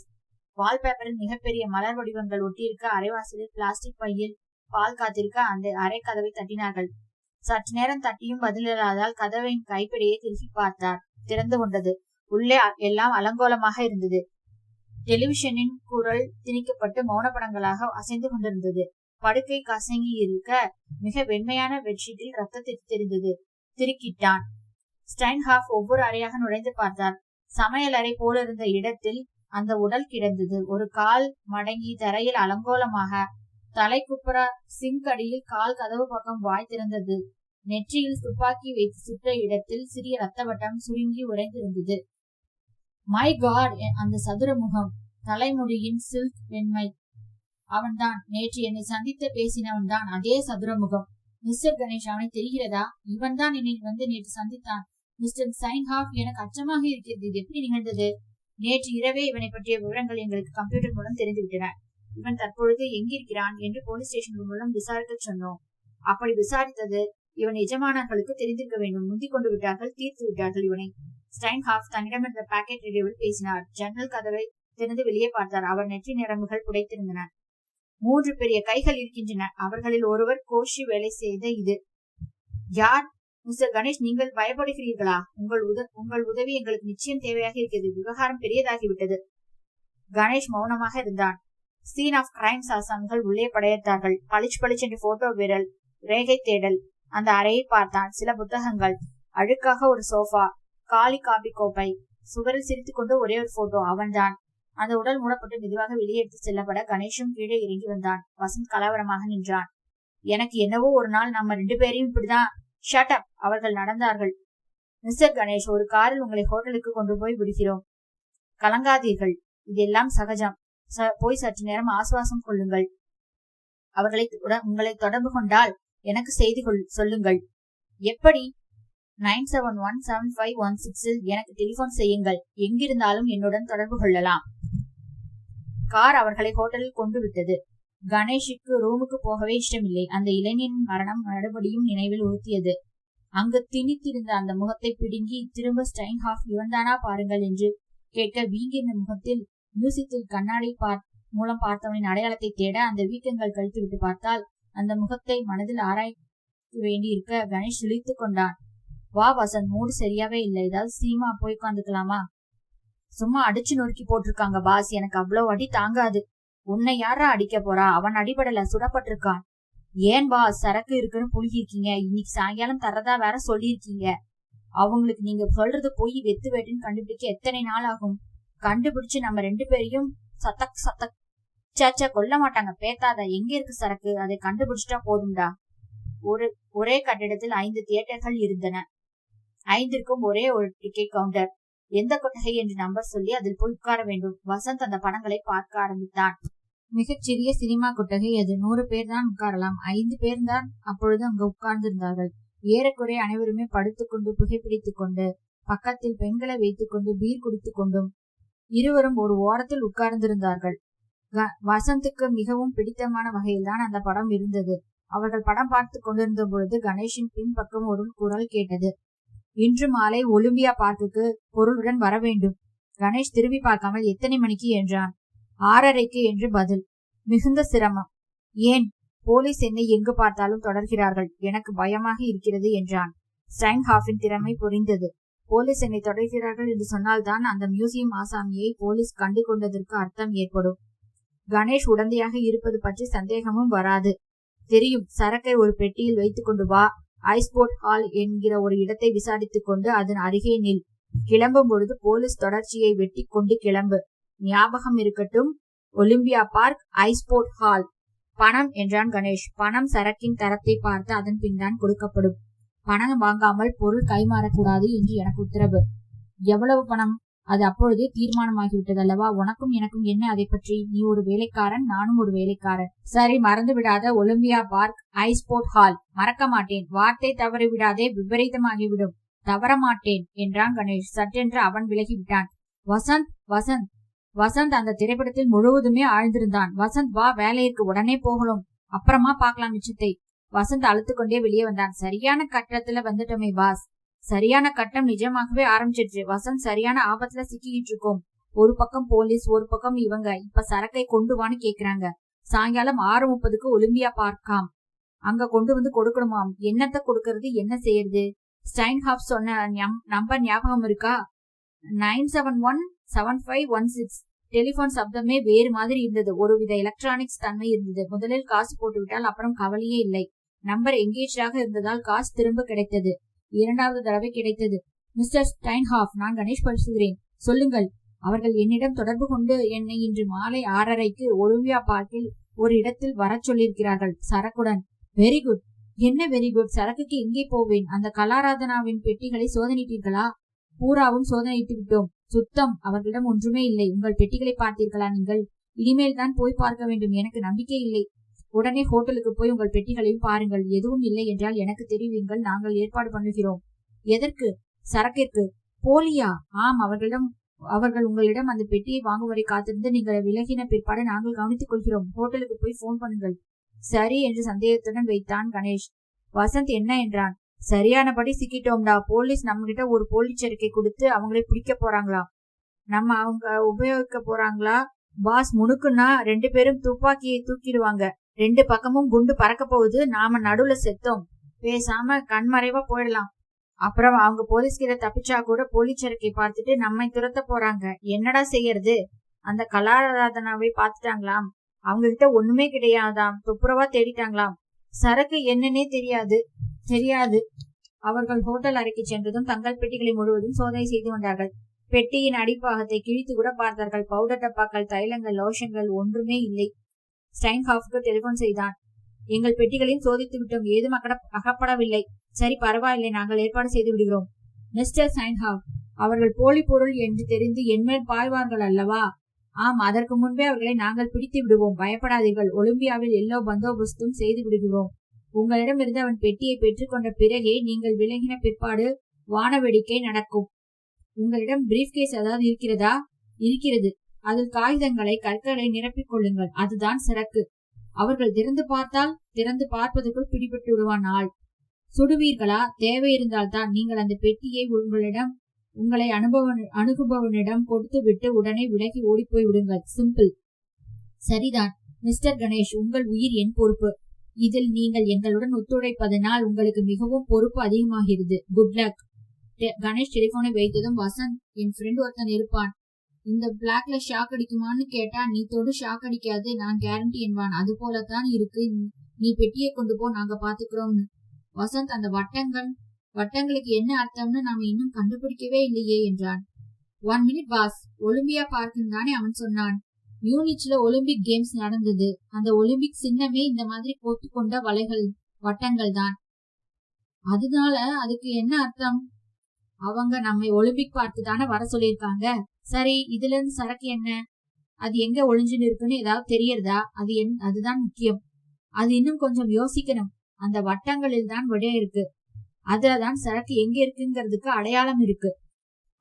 வால்பேப்பரில் மிகப்பெரிய மலர் வடிவங்கள் ஒட்டியிருக்க, அரைவாசலில் பிளாஸ்டிக் பையில் பால் காத்திருக்க அந்த அரை கதவை தட்டினார்கள். சற்று நேரம் தட்டியும் பதிலில்லாதால் கதவின் கைப்பிடியை திருப்பி பார்த்தார். திறந்து கொண்டது. உள்ளே எல்லாம் அலங்கோலமாக இருந்தது. டெலிவிஷனின் குரல் திணிக்கப்பட்டு மௌனப்படங்களாக அசைந்து கொண்டிருந்தது. படுக்கை கசங்கி இருக்க மிக வெண்மையான பெட்ஷீட்டில் ரத்தத்தை தெரிந்தது. திருக்கிட்டான். ஸ்டைன்ஹாஃப் ஒவ்வொரு அறையாக நுழைந்து பார்த்தார். சமையல் அறை போலிருந்த இடத்தில் அந்த உடல் கிடந்தது. ஒரு கால் மடங்கி தரையில் அலங்கோலமாக, தலை குப்புற சிங்க் அடியில் கால் கதவு பக்கம் வாய் திறந்தது. நெற்றியில் துப்பாக்கி வைத்து சுட்ட இடத்தில் சிறிய ரத்த வட்டம் சுருங்கி உறைந்திருந்தது. My God! அந்த சதுர முகம், தலைமுடியின் சில்க் வெண்மை. அவன்தான் நேற்று என்னை சந்தித்து பேசினவன் தான். அதே சதுர முகம். மிஸ்டர் கணேஷ், அவனை தெரிகிறதா? இவன் தான் என்னை வந்து நேற்று சந்தித்தான். மிஸ்டர் ஸ்டைன்ஹாஃப், எனக்கு அச்சமாக இருக்கிறது. இது எப்படி நிகழ்ந்தது? நேற்று இரவே இவனை பற்றிய விவரங்கள் எங்களுக்கு கம்ப்யூட்டர் மூலம் தெரிந்துவிட்டன. இவன் தற்பொழுது எங்கிருக்கிறான் என்று போலீஸ் ஸ்டேஷன் மூலம் விசாரிக்க சொன்னோம். அப்படி விசாரித்தது இவன் எஜமானர்களுக்கு தெரிந்திருக்க வேண்டும். முந்திக் கொண்டு விட்டார்கள், தீர்த்து விட்டார்கள் இவனை. ஸ்டைன்ஹாஃப் தன்னிடமிருந்த பாக்கெட் ரேடியோவில் பேசினார். ஜன்னல் கதவை திறந்து வெளியே பார்த்தார். அவர் நெற்றி நரம்புகள் புடைத்திருந்தன. 3 பெரிய கைகள் இருக்கின்றன. அவர்களில் ஒருவர் கோஷி வேலை செய்த இது. யார்? மிஸ்டர் கணேஷ், நீங்கள் பயப்படுகிறீர்களா? உங்கள் உதவி எங்களுக்கு நிச்சயம் தேவையாக இருக்கிறது. விவகாரம் பெரியதாகிவிட்டது. கணேஷ் மௌனமாக இருந்தான். சீன் ஆஃப் கிரைம்ஸ் ஆசான்கள் உள்ளே படையத்தார்கள். பளிச் என்று போட்டோ விரல் ரேகை தேடல். அந்த அறையை பார்த்தான். சில புத்தகங்கள், அழுக்காக ஒரு சோஃபா, காலி காபி கோப்பை, சுவரில் சிரித்துக் கொண்டு ஒரே ஒரு போட்டோ. அவன்தான். அந்த உடல் மூடப்பட்டு மெதுவாக வெளியே எடுத்து செல்லப்பட கணேஷும் கீழே இறங்கி வந்தான். வசந்த் கலவரமாக நின்றான். எனக்கு என்னவோ ஒரு நாள் நம்ம 2 பேரையும் இப்படிதான். Shut up! அவர்கள் நடந்தார்கள். மிஸ்டர் கணேஷ், ஒரு காரில் உங்களை ஹோட்டலுக்கு கொண்டு போய் விடுகிறோம். கலங்காதீர்கள், இதெல்லாம் சகஜம். போய் சற்று நேரம் ஆசுவாசம் கொள்ளுங்கள். உங்களை தொடர்பு கொண்டால் எனக்கு செய்தி சொல்லுங்கள். எப்படி? 97175116 எனக்கு டெலிபோன் செய்யுங்கள். எங்கிருந்தாலும் என்னுடன் தொடர்பு கொள்ளலாம். கார் அவர்களை ஹோட்டலில் கொண்டு விட்டது. கணேஷுக்கு ரூமுக்கு போகவே இஷ்டமில்லை. அந்த இளைஞனின் மரணம் மறுபடியும் நினைவில் உறுத்தியது. அங்கு திணித்திருந்த அந்த முகத்தை பிடுங்கி திரும்ப ஸ்டைன்ஹாஃப் இவன்தானா பாருங்கள் என்று கேட்க, வீங்கின முகத்தில் மியூசியத்தில் கண்ணாடி மூலம் பார்த்தவனின் அடையாளத்தை தேட அந்த வீக்கங்கள் கழித்துவிட்டு பார்த்தால் அந்த முகத்தை மனதில் வேண்டி இருக்க கணேஷ் இழித்து கொண்டான். வா வசந்த், மூடு சரியாவே இல்லை, ஏதாவது சீமா போய் உட்காந்துக்கலாமா? சும்மா அடிச்சு நொறுக்கி போட்டிருக்காங்க பாஸ், எனக்கு அவ்வளவு அடி தாங்காது. உன்னை யாரா அடிக்க போறா? அவன் அடிபடல, சுடப்பட்டிருக்கான். ஏன் பாஸ், சரக்கு இருக்குன்னு புழுகிருக்கீங்க, இன்னைக்கு சாயங்காலம் தரதா வேற சொல்லியிருக்கீங்க. அவங்களுக்கு நீங்க சொல்றது போய் வெத்து வேட்டுன்னு கண்டுபிடிக்க எத்தனை நாள் ஆகும்? கண்டுபிடிச்சு நம்ம 2 பேரையும் சத்தக் சேச்சா கொல்ல மாட்டாங்க, பேத்தாத. எங்க இருக்கு சரக்கு? அதை கண்டுபிடிச்சிட்டா போதும்டா. ஒரே கட்டிடத்தில் 5 தியேட்டர்கள் இருந்தன. 5ற்கும் ஒரே ஒரு டிக்கெட் கவுண்டர். எந்த கொட்டகை என்று நம்பர் சொல்லி அதில் போய் உட்கார வேண்டும். வசந்த் அந்த படங்களை பார்க்க ஆரம்பித்தான். மிகச்சிறிய சினிமா கொட்டகை அது. 100 பேர் தான் உட்காரலாம். 5 பேர் தான் அப்பொழுது அங்கு உட்கார்ந்திருந்தார்கள். ஏறக்குறை அனைவருமே படுத்துக்கொண்டு புகைப்பிடித்துக் கொண்டு, பக்கத்தில் பெண்களை வைத்துக் கொண்டு பீர் குடித்துக் கொண்டும் இருவரும் ஒரு ஓரத்தில் உட்கார்ந்திருந்தார்கள். வசந்துக்கு மிகவும் பிடித்தமான வகையில்தான் அந்த படம் இருந்தது. அவர்கள் படம் பார்த்து கொண்டிருந்த பொழுது கணேஷின் பின்பக்கம் ஒரு குரல் கேட்டது. இன்று மாலை ஒலிம்பியா பார்க்குக்கு பொருளுடன் வர வேண்டும். கணேஷ் திரும்பி பார்க்காமல் எத்தனை மணிக்கு என்றான். 6:30 என்று பதில். மிகுந்த சிரமம். ஏன்? போலீஸ் என்னை எங்கு பார்த்தாலும் தொடர்கிறார்கள், எனக்கு பயமாக இருக்கிறது என்றான். ஸ்டைன்ஹாஃபின் திறமை புரிந்தது. போலீஸ் என்னை தொடர்கிறார்கள் என்று சொன்னால்தான் அந்த மியூசியம் ஆசாமியை போலீஸ் கண்டு கொண்டதற்கு அர்த்தம் ஏற்படும். கணேஷ் உடந்தையாக இருப்பது பற்றி சந்தேகமும் வராது. தெரியும். சரக்கை ஒரு பெட்டியில் வைத்துக் கொண்டு வா. ஐஸ்போர்ட் ஹால் என்கிற ஒரு இடத்தை விசாரித்துக் கொண்டு அதன் அருகே நில். கிளம்பும் பொழுது போலீஸ் தொடர்ச்சியை வெட்டி கொண்டு கிளம்பு. ஞாபகம் இருக்கட்டும், ஒலிம்பியா பார்க், ஐஸ்போர்ட் ஹால். பணம் என்றான் கணேஷ். பணம் சரக்கின் தரத்தை பார்த்து அதன் பின் தான் கொடுக்கப்படும். பணம் வாங்காமல் பொருள் கைமாறக்கூடாது என்று எனக்கு உத்தரவு. எவ்வளவு பணம்? அது அப்பொழுதே தீர்மானமாகிவிட்டது அல்லவா? உனக்கும் எனக்கும் என்ன அதை பற்றி? நீ ஒரு வேலைக்காரன், நானும் ஒரு வேலைக்காரன். சரி, மறந்து விடாத. Olympia Park, ice sport hall. மறக்க மாட்டேன். வார்த்தை தவறி விடாதே, விபரீதமாகிவிடும். தவற மாட்டேன் என்றான் கணேஷ். சட்டென்று அவன் விலகிவிட்டான். வசந்த் வசந்த் வசந்த் அந்த திரைப்படத்தில் முழுவதுமே ஆழ்ந்திருந்தான். வசந்த் வா, வேலைக்கு உடனே போகணும், அப்புறமா பார்க்கலாம் மிச்சத்தை. வசந்த் அழுத்துக்கொண்டே வெளியே வந்தான். சரியான கட்டத்துல வந்துட்டோமே பாஸ். சரியான கட்டம் நிஜமாகவே ஆரம்பிச்சிருச்சு. வசந்த், சரியான ஆபத்துல சிக்கிட்டு இருக்கோம். ஒரு பக்கம் போலீஸ், ஒரு பக்கம் இவங்க. இப்ப சரக்கை கொண்டு வான்னு கேக்குறாங்க. சாயங்காலம் 6:30க்கு ஒலிம்பியா பார்க்காம். அங்க கொண்டு வந்து கொடுக்கணுமாம். என்னத்த கொடுக்கறது, என்ன செய்யறது? ஸ்டைன்ஹாஃப் சொன்ன நம்பர் ஞாபகம் இருக்கா? 9717516. டெலிபோன் சப்தமே வேறு மாதிரி இருந்தது. ஒருவித எலக்ட்ரானிக்ஸ் தன்மை இருந்தது. முதலில் காசு போட்டுவிட்டால் அப்புறம் கவலையே இல்லை. நம்பர் எங்கேஜாக இருந்ததால் காசு திரும்ப கிடைத்தது. 2வது தடவை கிடைத்தது. மிஸ்டர் ஸ்டைன்ஹாஃப், நான் கணேஷ் பேசுகிறேன். சொல்லுங்கள். அவர்கள் என்னிடம் தொடர்பு கொண்டு என்னை இன்று மாலை 6:30க்கு ஒலிம்பியா பார்க்கில் ஒரு இடத்தில் வர சொல்லியிருக்கிறார்கள், சரக்குடன். Very good. என்ன வெரி குட்? சரக்குக்கு எங்கே போவேன்? அந்த கலாராதனாவின் பெட்டிகளை சோதனையிட்டீர்களா? பூராவும் சோதனையிட்டு விட்டோம். சுத்தம். அவர்களிடம் ஒன்றுமே இல்லை. உங்கள் பெட்டிகளை பார்த்தீர்களா நீங்கள்? இனிமேல் தான் போய் பார்க்க வேண்டும். எனக்கு நம்பிக்கை இல்லை. உடனே ஹோட்டலுக்கு போய் உங்கள் பெட்டிகளையும் பாருங்கள். எதுவும் இல்லை என்றால் எனக்கு தெரிவிங்கள், நாங்கள் ஏற்பாடு பண்ணுகிறோம். எதற்கு? சரக்கிற்கு. போலியா? ஆம், அவர்கள் உங்களிடம் அந்த பெட்டியை வாங்கும் வரை காத்திருந்து நீங்கள் விலகின பிற்பாடு நாங்கள் கவனித்துக் கொள்கிறோம். ஹோட்டலுக்கு போய் போன் பண்ணுங்கள். சரி என்று சந்தேகத்துடன் வைத்தான் கணேஷ். வசந்த் என்ன என்றான். சரியானபடி சிக்கிட்டோம்டா. போலீஸ் நம்ம கிட்ட ஒரு போலீச்சரிக்கை கொடுத்து அவங்களை பிடிக்க போறாங்களா? நம்ம அவங்க உபயோகிக்க போறாங்களா? பாஸ் முணுக்குன்னா 2 பேரும் துப்பாக்கியை தூக்கிடுவாங்க. 2 பக்கமும் குண்டு பறக்க போகுது. நாம நடுவுல செத்தோம். பேசாம கண்மறைவா போயிடலாம். அப்புறம் அவங்க போலீஸ்கிட்ட தப்பிச்சா கூட போலீச்சரிக்கை பார்த்துட்டு நம்மை துரத்த போறாங்க. என்னடா செய்யறது? அந்த கலாராதனாவை பார்த்துட்டாங்களாம். அவங்க கிட்ட ஒண்ணுமே கிடையாதாம். துப்புரவா தேடிட்டாங்களாம். சரக்கு என்னன்னே தெரியாது. அவர்கள் ஹோட்டல் அறைக்கு சென்றதும் தங்கள் பெட்டிகளை முழுவதும் சோதனை செய்து வந்தார்கள். பெட்டியின் அடிப்பாகத்தை கிழித்து கூட பார்த்தார்கள். பவுடர் டப்பாக்கள், தைலங்கள், லோஷன்கள் ஒன்றுமே இல்லை. ஸ்டைன்ஹாஃப்க்கு டெலிபோன் செய்தான். எங்கள் பெட்டிகளையும் சோதித்து விட்டோம். ஏதும் அகப்படவில்லை. சரி, பரவாயில்லை, நாங்கள் ஏற்பாடு செய்து விடுகிறோம். மிஸ்டர் ஸ்டைன்ஹாஃப், அவர்கள் போலி பொருள் என்று தெரிந்து என்மேல் பாய்வார்கள் அல்லவா? ஆம், அதற்கு முன்பே அவர்களை நாங்கள் பிடித்து விடுவோம். பயப்படாதீர்கள். ஒலிம்பியாவில் எல்லோ பந்தோபஸ்தும் செய்து விடுகிறோம். உங்களிடமிருந்து அவன் பெட்டியை பெற்றுக்கொண்ட பிறகே நீங்கள் விலகின பிற்பாடு வானவேடிக்கை நடக்கும். உங்களிடம் பிரீஃப் கேஸ் ஏதாவது இருக்கிறதா? இருக்கிறது. அதில் காகிதங்களை, கற்களை நிரப்பிக் கொள்ளுங்கள். அதுதான் சரக்கு. அவர்கள் திறந்து பார்ப்பதற்குள் பிடிபட்டு விடுவான் ஆள். சுடுவீர்களா? தேவை இருந்தால் தான். நீங்கள் அந்த பெட்டியை உங்களை அணுகுபவனிடம் கொடுத்து விட்டு உடனே விலகி ஓடிப்போய் விடுங்கள். சிம்பிள். சரிதான் மிஸ்டர் கணேஷ், உங்கள் உயிர் என் பொறுப்பு. இதில் நீங்கள் எங்களுடன் ஒத்துழைப்பதனால் உங்களுக்கு மிகவும் பொறுப்பு அதிகமாகிறது. Good luck. கணேஷ் டெலிபோனை வைத்ததும், வசந்த், என் ஃப்ரெண்ட் ஒருத்தன் இருப்பான், இந்த பிளாக்ல ஷாக் அடிக்குமான்னு கேட்டா நீ தொடு ஷாக் அடிக்காது, நான் கேரண்டி என்பான். அது போலத்தான் இருக்கு, நீ பெட்டியை கொண்டு போ, நாங்க பாத்துக்கிறோம்னு. வசந்த், அந்த வட்டங்களுக்கு என்ன அர்த்தம்னு நாம இன்னும் கண்டுபிடிக்கவே இல்லையே என்றான். 1 மினிட் பாஸ், ஒலிம்பியா பார்க்குன்னு தானே அவன் சொன்னான். மியூனிச்ல ஒலிம்பிக் கேம்ஸ் நடந்தது. அந்த ஒலிம்பிக் சின்னமே இந்த மாதிரி கோத்து கொண்ட வட்டங்கள் தான். அதனால அதுக்கு என்ன அர்த்தம்? அவங்க நம்மை ஒலிம்பிக் பார்த்து தானே வர சொல்லியிருக்காங்க. சரி, இதுல இருந்து சரக்கு என்ன? அது எங்க ஒளிஞ்சுன்னு இருக்குன்னு ஏதாவது தெரியறதா? அதுதான் முக்கியம். அது இன்னும் கொஞ்சம் யோசிக்கணும். அந்த வட்டங்களில் தான் விட இருக்கு. அதுலதான் சரக்கு எங்க இருக்குங்கிறதுக்கு அடையாளம் இருக்கு.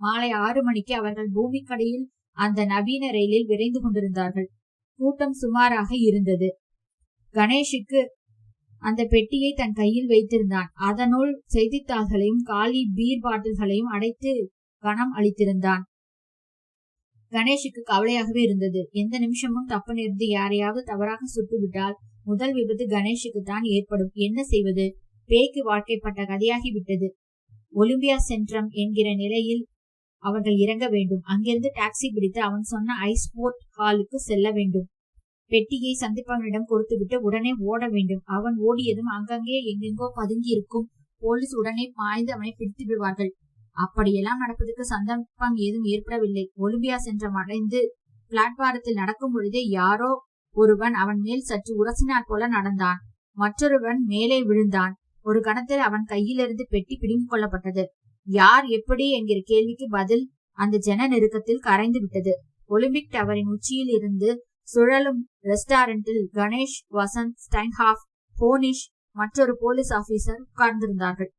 மாலை 6 மணிக்கு அவர்கள் பூமிக்கடியில் அந்த நவீன ரயிலில் விரைந்து கொண்டிருந்தார்கள். கூட்டம் சுமாராக இருந்தது. கணேஷுக்கு அந்த பெட்டியை தன் கையில் வைத்திருந்தான். அதனுள் செய்தித்தாள்களையும் காலி பீர் பாட்டில்களையும் அடைத்து கணம் அளித்திருந்தான். கணேஷுக்கு கவலையாகவே இருந்தது. எந்த நிமிஷமும் தப்பு நேர்ந்து யாரையாவது தவறாக சுட்டுவிட்டால் முதல் விபத்து கணேஷுக்கு தான் ஏற்படும். என்ன செய்வது? பேய்க்கு வாழ்க்கைப்பட்ட கதையாகி விட்டது. ஒலிம்பியா சென்ட்ரம் என்கிற நிலையில் அவர்கள் இறங்க வேண்டும். அங்கிருந்து டாக்ஸி பிடித்து அவன் சொன்ன ஐஸ்போர்ட் ஹாலுக்கு செல்ல வேண்டும். பெட்டியை சந்திப்பவனிடம் கொடுத்துவிட்டு உடனே ஓட வேண்டும். அவன் ஓடியதும் அங்கங்கே எங்கெங்கோ பதுங்கி இருக்கும் போலீஸ் உடனே பாய்ந்து அவனை பிடித்து விடுவார்கள். அப்படியெல்லாம் நடப்பதற்கு சந்தர்ப்பம் ஏதும் ஏற்படவில்லை. ஒலிம்பியா சென்றம் அடைந்து பிளாட்பாரத்தில் நடக்கும் பொழுதே யாரோ ஒருவன் அவன் மேல் சற்று உரசினார் போல நடந்தான். மற்றொருவன் மேலே விழுந்தான். ஒரு கணத்தில் அவன் கையிலிருந்து பெட்டி பிடுங்கிக் கொள்ளப்பட்டது. யார், எப்படி என்கிற கேள்விக்கு பதில் அந்த ஜன நெருக்கத்தில் கரைந்து விட்டது. ஒலிம்பிக் டவரின் உச்சியில் இருந்து சுழலும் ரெஸ்டாரண்டில் கணேஷ், வசந்த், ஸ்டைன்ஹாஃப், போனிஷ், மற்றொரு போலீஸ் ஆபீசர் உட்கார்ந்திருந்தார்கள்.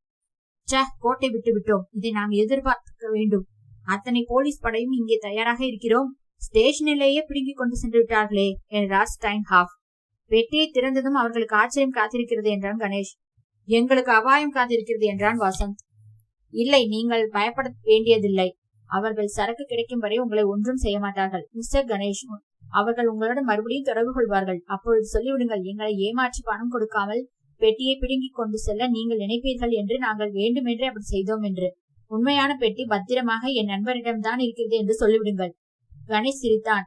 கோட்டை விட்டு விட்டோம். இதை நாம் எதிர்பார்க்க வேண்டும். அத்தனை போலீஸ் படையும் இங்கே தயாராக இருக்கிறோம். ஸ்டேஷனிலேயே பிடுங்கிக் கொண்டு சென்று விட்டார்களே என்றார் ஸ்டைன்ஹாஃப். பெட்டியை திறந்ததும் அவர்களுக்கு ஆச்சரியம் காத்திருக்கிறது என்றான் கணேஷ். எங்களுக்கு அபாயம் காத்திருக்கிறது என்றான் வசந்த். இல்லை, நீங்கள் பயப்பட வேண்டியதில்லை. அவர்கள் சரக்கு கிடைக்கும் வரை உங்களை ஒன்றும் செய்ய மாட்டார்கள். மிஸ்டர் கணேஷ், அவர்கள் உங்களுடன் மறுபடியும் தொடர்பு கொள்வார்கள். அப்பொழுது சொல்லிவிடுங்கள், எங்களை ஏமாற்றி பணம் கொடுக்காமல் பெட்டியை பிடுங்கிக் கொண்டு செல்ல நீங்கள் நினைப்பீர்கள் என்று நாங்கள் வேண்டுமென்றே அப்படி செய்தோம் என்று. உண்மையான பெட்டி பத்திரமாக என் நண்பரிடம்தான் இருக்கிறது என்று சொல்லிவிடுங்கள். கணேஷ் சிரித்தான்.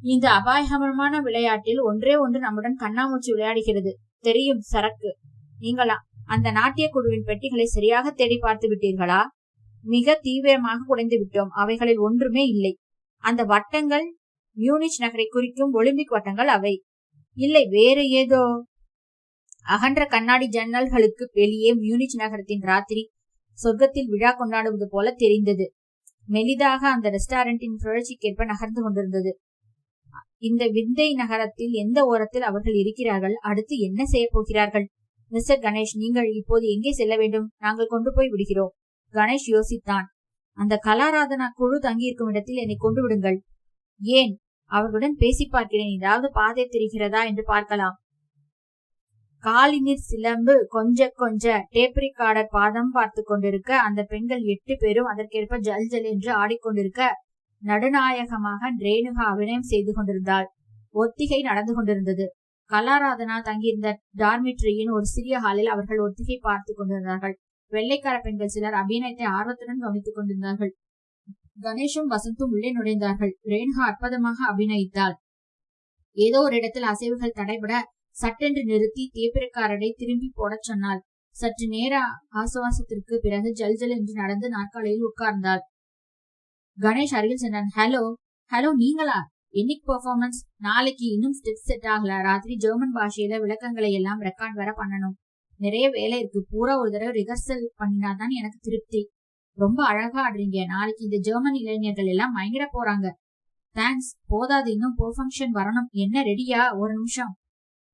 இந்த அபாயகரமான விளையாட்டில் ஒன்றே ஒன்று நம்முடன் கண்ணாமூச்சி விளையாடுகிறது. தெரியும், சரக்கு. நீங்களா அந்த நாட்டிய குழுவின் பெட்டிகளை சரியாக தேடி பார்த்து விட்டீர்களா? மிக தீவிரமாக குடைந்து விட்டோம். அவைகளில் ஒன்றுமே இல்லை. அந்த வட்டங்கள் மியூனிச் நகரை குறிக்கும் ஒலிம்பிக் வட்டங்கள் அவை. இல்லை, வேறு ஏதோ. அகன்ற கண்ணாடி ஜன்னல்களுக்கு வெளியே மியூனிச் நகரத்தின் ராத்திரி சொர்க்கத்தில் விழா கொண்டாடுவது போல தெரிந்தது. மெலிதாக அந்த ரெஸ்டாரண்டின் சுழற்சிக்கேற்ப நகர்ந்து கொண்டிருந்தது. இந்த விந்தை நகரத்தில் எந்த ஓரத்தில் அவர்கள் இருக்கிறார்கள்? அடுத்து என்ன செய்ய போகிறார்கள்? மிஸ்டர் கணேஷ், நீங்கள் இப்போது எங்கே செல்ல வேண்டும்? நாங்கள் கொண்டு போய் விடுகிறோம். கணேஷ் யோசித்தான். அந்த கலாராதனா குழு தங்கியிருக்கும் இடத்தில் என்னை கொண்டு விடுங்கள். ஏன்? அவர்களுடன் பேசி பார்க்கிறேன். ஏதாவது பாதை தெரிகிறதா என்று பார்க்கலாம். காலினிர் சிலம்பு கொஞ்ச டேப் ரிகார்டர் பாதம் பார்த்து கொண்டிருக்க, அந்த பெண்கள் 8 பேரும் அதற்கேற்ப ஜல் ஜல் என்று ஆடிக்கொண்டிருக்க, நடுநாயகமாக ரேணுகா அபிநயம் செய்து கொண்டிருந்தாள். ஒத்திகை நடந்து கொண்டிருந்தது. கலாராதனா தங்கியிருந்த டார்மிட்ரியின் ஒரு சிறிய ஹாலில் அவர்கள் ஒத்திகை பார்த்து கொண்டிருந்தார்கள். வெள்ளைக்கார பெண்கள் சிலர் அபிநயத்தை ஆர்வத்துடன் கவனித்துக் கொண்டிருந்தார்கள். கணேஷும் வசந்தும் உள்ளே நுழைந்தார்கள். ரேணுகா அற்புதமாக அபிநயித்தாள். ஏதோ ஒரு இடத்தில் அசைவுகள் தடைபட சட்டென்று நிறுத்தி தேப்பிரக்காரரை திரும்பி போடச் சொன்னாள். சற்று நேர ஆசுவாசத்திற்கு பிறகு ஜல் ஜல் என்று நடந்து நாற்காலியில் உட்கார்ந்தாள். கணேஷ் அருகில் சென்றான். ஹலோ, நீங்களா? என்னைக்கு பெர்ஃபார்மன்ஸ்? நாளைக்கு. இன்னும் ஸ்டெப் செட் ஆகல. ராத்திரி ஜெர்மன் பாஷையில விளக்கங்களை எல்லாம் ரெக்கார்ட் வர பண்ணணும். நிறைய வேலை இருக்கு. பூரா ஒரு தடவை ரிஹர்சல் பண்ணினாதான் எனக்கு திருப்தி. ரொம்ப அழகா ஆடுறீங்க. நாளைக்கு இந்த ஜெர்மன் இளைஞர்கள் எல்லாம் மயங்கிட போறாங்க. தேங்க்ஸ். போதாது, இன்னும் பெர்ஃபங்க்ஷன் வரணும். என்ன ரெடியா? ஒரு நிமிஷம்.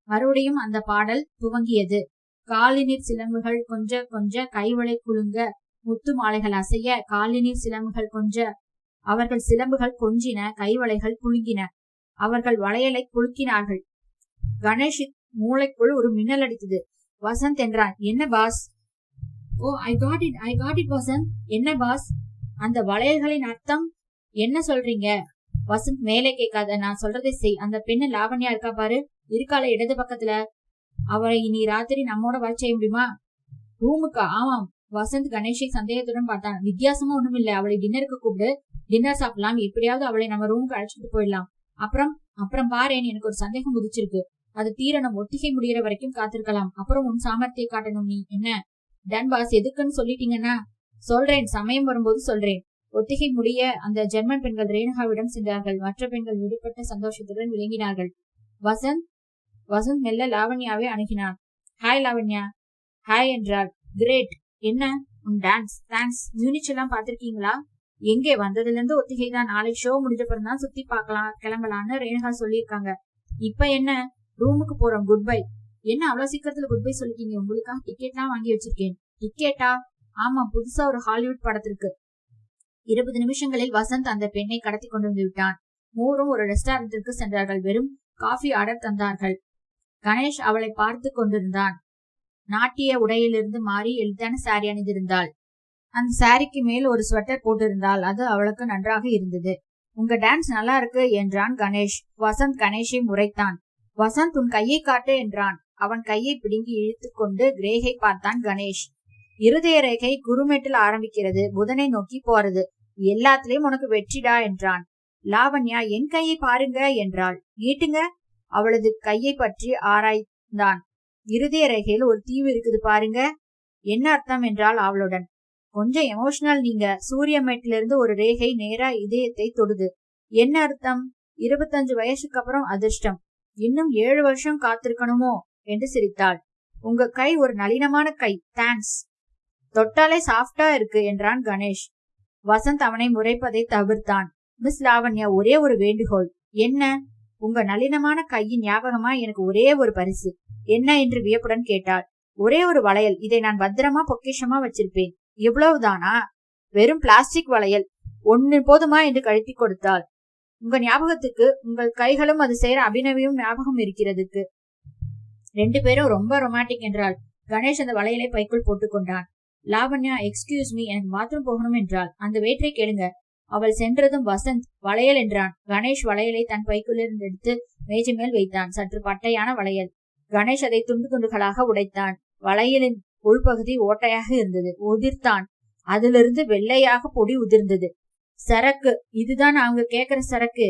மறுபடியும் அந்த பாடல் துவங்கியது. காலினிர் சிலம்புகள் கொஞ்ச கைவளை குலுங்க, முத்து மாலைகள் அசைய, காலினிர் சிலம்புகள் கொஞ்ச. அவர்கள் சிலம்புகள் கொஞ்சின, கைவளைகள் குலுங்கின. அவர்கள் வளையலை குலுக்கினார்கள். கணேஷ் மூளைக்குள் ஒரு மின்னல் அடித்தது. வசந்த் என்றான். என்ன boss? Oh, I got it Vasanth. என்ன பாஸ்? அந்த வளையல்களின் அர்த்தம் என்ன சொல்றீங்க? வசந்த், மேலே கேட்காத, நான் சொல்றதை செய். அந்த பெண்ணு லாவண்யா இருக்கா பாரு, இருக்கால இடது பக்கத்துல. அவளை இனி ராத்திரி நம்மோட வர செய்ய முடியுமா? ரூமுக்கா? ஆமாம். வசந்த் கணேஷை சந்தேகத்துடன் பார்த்தான். வித்தியாசமா ஒண்ணும் இல்ல. அவளை டின்னருக்கு கூப்பிடு, டின்னர் சாப்பிடலாம். எப்படியாவது அவளை நம்ம ரூமுக்கு அழைச்சிட்டு போயிடலாம். அப்புறம் அப்புறம் பாரேன், எனக்கு ஒரு சந்தேகம் உதிச்சிருக்கு. அது தீரணும். ஒத்திகை முடிகிற வரைக்கும் காத்திருக்கலாம். அப்புறம் உன் சாமர்த்தியை காட்டணும். நீ என்ன டன் பாஸ், எதுக்குன்னு சொல்லிட்டீங்கன்னா? சொல்றேன், சமயம் வரும்போது சொல்றேன். ஒத்திகை முடிய அந்த ஜெர்மன் பெண்கள் ரேணுகாவிடம் சென்றார்கள். மற்ற பெண்கள் விடுபட்ட சந்தோஷத்துடன் விளங்கினார்கள். வசந்த் மெல்ல லாவண்யாவை அணுகினான். ஹாய் லாவண்யா. ஹாய் என்றாள். கிரேட். என்ன உன் டான்ஸ்? தேங்க்ஸ். மியூனிச் எல்லாம் பாத்திருக்கீங்களா? எங்கே? வந்ததுல இருந்து ஒத்திகை தான். நாளைக்கு ஷோ முடிஞ்ச பிறகு தான் சுத்தி பார்க்கலாம், கிளம்பலான்னு ரேணுகா சொல்லியிருக்காங்க. இப்ப என்ன? ரூமுக்கு போறோம். Good bye. என்ன அவ்வளவு சீக்கிரத்துல குட் பை சொல்லிட்டீங்க? உங்களுக்காக டிக்கெட்லாம் வாங்கி வச்சிருக்கேன். டிக்கெட்டா? ஆமா, புதுசா ஒரு ஹாலிவுட் படத்திற்கு. 20 நிமிஷங்களில் வசந்த் அந்த பெண்ணை கடத்தி கொண்டு வந்து விட்டான். மூவரும் ஒரு ரெஸ்டாரண்டிற்கு சென்றார்கள். வெறும் காஃபி ஆர்டர் தந்தார்கள். கணேஷ் அவளை பார்த்து கொண்டிருந்தான். நாட்டிய உடையிலிருந்து மாறி எளிதான சாரி அணிந்திருந்தாள். அந்த சாரிக்கு மேல் ஒரு ஸ்வெட்டர் போட்டிருந்தாள். அது அவளுக்கு நன்றாக இருந்தது. உங்க டான்ஸ் நல்லா இருக்கு என்றான் கணேஷ். வசந்த் கணேஷை முறைத்தான். வசந்த், உன் கையை காட்டு என்றான். அவன் கையை பிடுங்கி இழுத்து கொண்டு ரேகை பார்த்தான் கணேஷ். இருதய ரேகை குருமேட்டில் ஆரம்பிக்கிறது, புதனை நோக்கி போறது. எல்லாத்திலையும் உனக்கு வெற்றிடா என்றான். லாவண்யா, என் கையை பாருங்க என்றாள். நீட்டுங்க. அவளது கையை பற்றி ஆராய்ந்தான். இருதய ரேகையில் ஒரு தீவு இருக்குது பாருங்க. என்ன அர்த்தம் என்றாள் அவளுடன். கொஞ்சம் எமோஷனல் நீங்க. சூரியமேட்டிலிருந்து ஒரு ரேகை நேரா இதயத்தை தொடுது. என்ன அர்த்தம்? 25 வயசுக்கு அப்புறம் அதிர்ஷ்டம். இன்னும் 7 வருஷம் காத்திருக்கணுமோ என்று சிரித்தாள். உங்க கை ஒரு நளினமான கை. தேங்க்ஸ். தொட்டாலே சாஃப்டா இருக்கு என்றான் கணேஷ். வசந்த் அவனை முறைப்பதை தவிர்த்தான். மிஸ் லாவண்யா, ஒரே ஒரு வேண்டுகோள். என்ன? உங்க நளினமான கையின் ஞாபகமா எனக்கு ஒரே ஒரு பரிசு. என்ன என்று வியப்புடன் கேட்டாள். ஒரே ஒரு வளையல். இதை நான் பத்திரமா பொக்கிஷமா வச்சிருப்பேன். இவ்வளவுதானா? வெறும் பிளாஸ்டிக் வளையல். ஒன்னு போதுமா என்று கழுத்தி கொடுத்தாள். உங்க ஞாபகத்துக்கு உங்கள் கைகளும் அது செய்யற அபிநவியும் ஞாபகம் இருக்கிறதுக்கு. 2 பேரும் ரொம்ப ரொமான்டிக் என்றாள். கணேஷ் அந்த வளையலை பைக்குள் போட்டுக் கொண்டான். லாவண்யா, எக்ஸ்கியூஸ் மீ, எனக்கு பாத்ரூம் போகணும் என்றாள். அந்த வெயிட்டரை கேளுங்க. அவள் சென்றதும் வசந்த் வளையல் என்றான். கணேஷ் வளையலை தன் பைக்குள்ளிருந்து எடுத்து மேஜை மேல் வைத்தான். சற்று பட்டையான வளையல். கணேஷ் அதை துண்டு துண்டுகளாக உடைத்தான். வளையலின் உள்பகுதி ஓட்டையாக இருந்தது. உதிர்த்தான். அதிலிருந்து வெள்ளையாக பொடி உதிர்ந்தது. சரக்கு. இதுதான் அவங்க கேக்குற சரக்கு.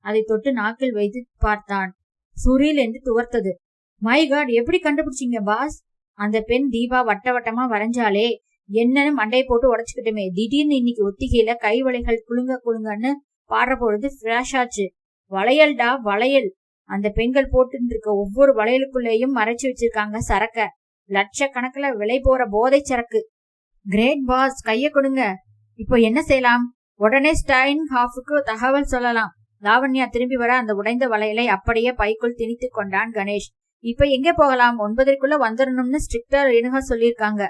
அதை தொட்டு நாக்கில் வைத்து பார்த்தான். சுரீல் என்று துவர்த்தது. மை காட், எப்படி கண்டுபிடிச்சீங்க பாஸ்? அந்த பெண் தீபா வட்ட வட்டமா வரைஞ்சாலே, என்னன்னு மண்டையை போட்டு உடச்சுக்கிட்டுமே. திடீர்னு இன்னைக்கு ஒத்திகையில கை வளைகள் குலுங்க குலுங்கன்னு பாடுற பொழுது பிளாஷ் ஆச்சு. வளையல்டா, வளையல். அந்த பெண்கள் போட்டு இருக்க ஒவ்வொரு வளையலுக்குள்ளேயும் மறைச்சு வச்சிருக்காங்க சரக்க. லட்சக்கணக்கில் விலை போற போதை சரக்கு. கிரேட் பாஸ், கைய கொடுங்க. இப்போ என்ன செய்யலாம்? உடனே ஸ்டைன் ஹாஃபுக்கு தகவல் சொல்லலாம். லாவண்யா திரும்பி வர அந்த உடைந்த வளையலை அப்படியே பைக்குள் திணித்து கொண்டான் கணேஷ். இப்ப எங்க போகலாம்? 9:00 வந்துடணும்னு ஸ்ட்ரிக்டா ரேணுகா சொல்லியிருக்காங்க.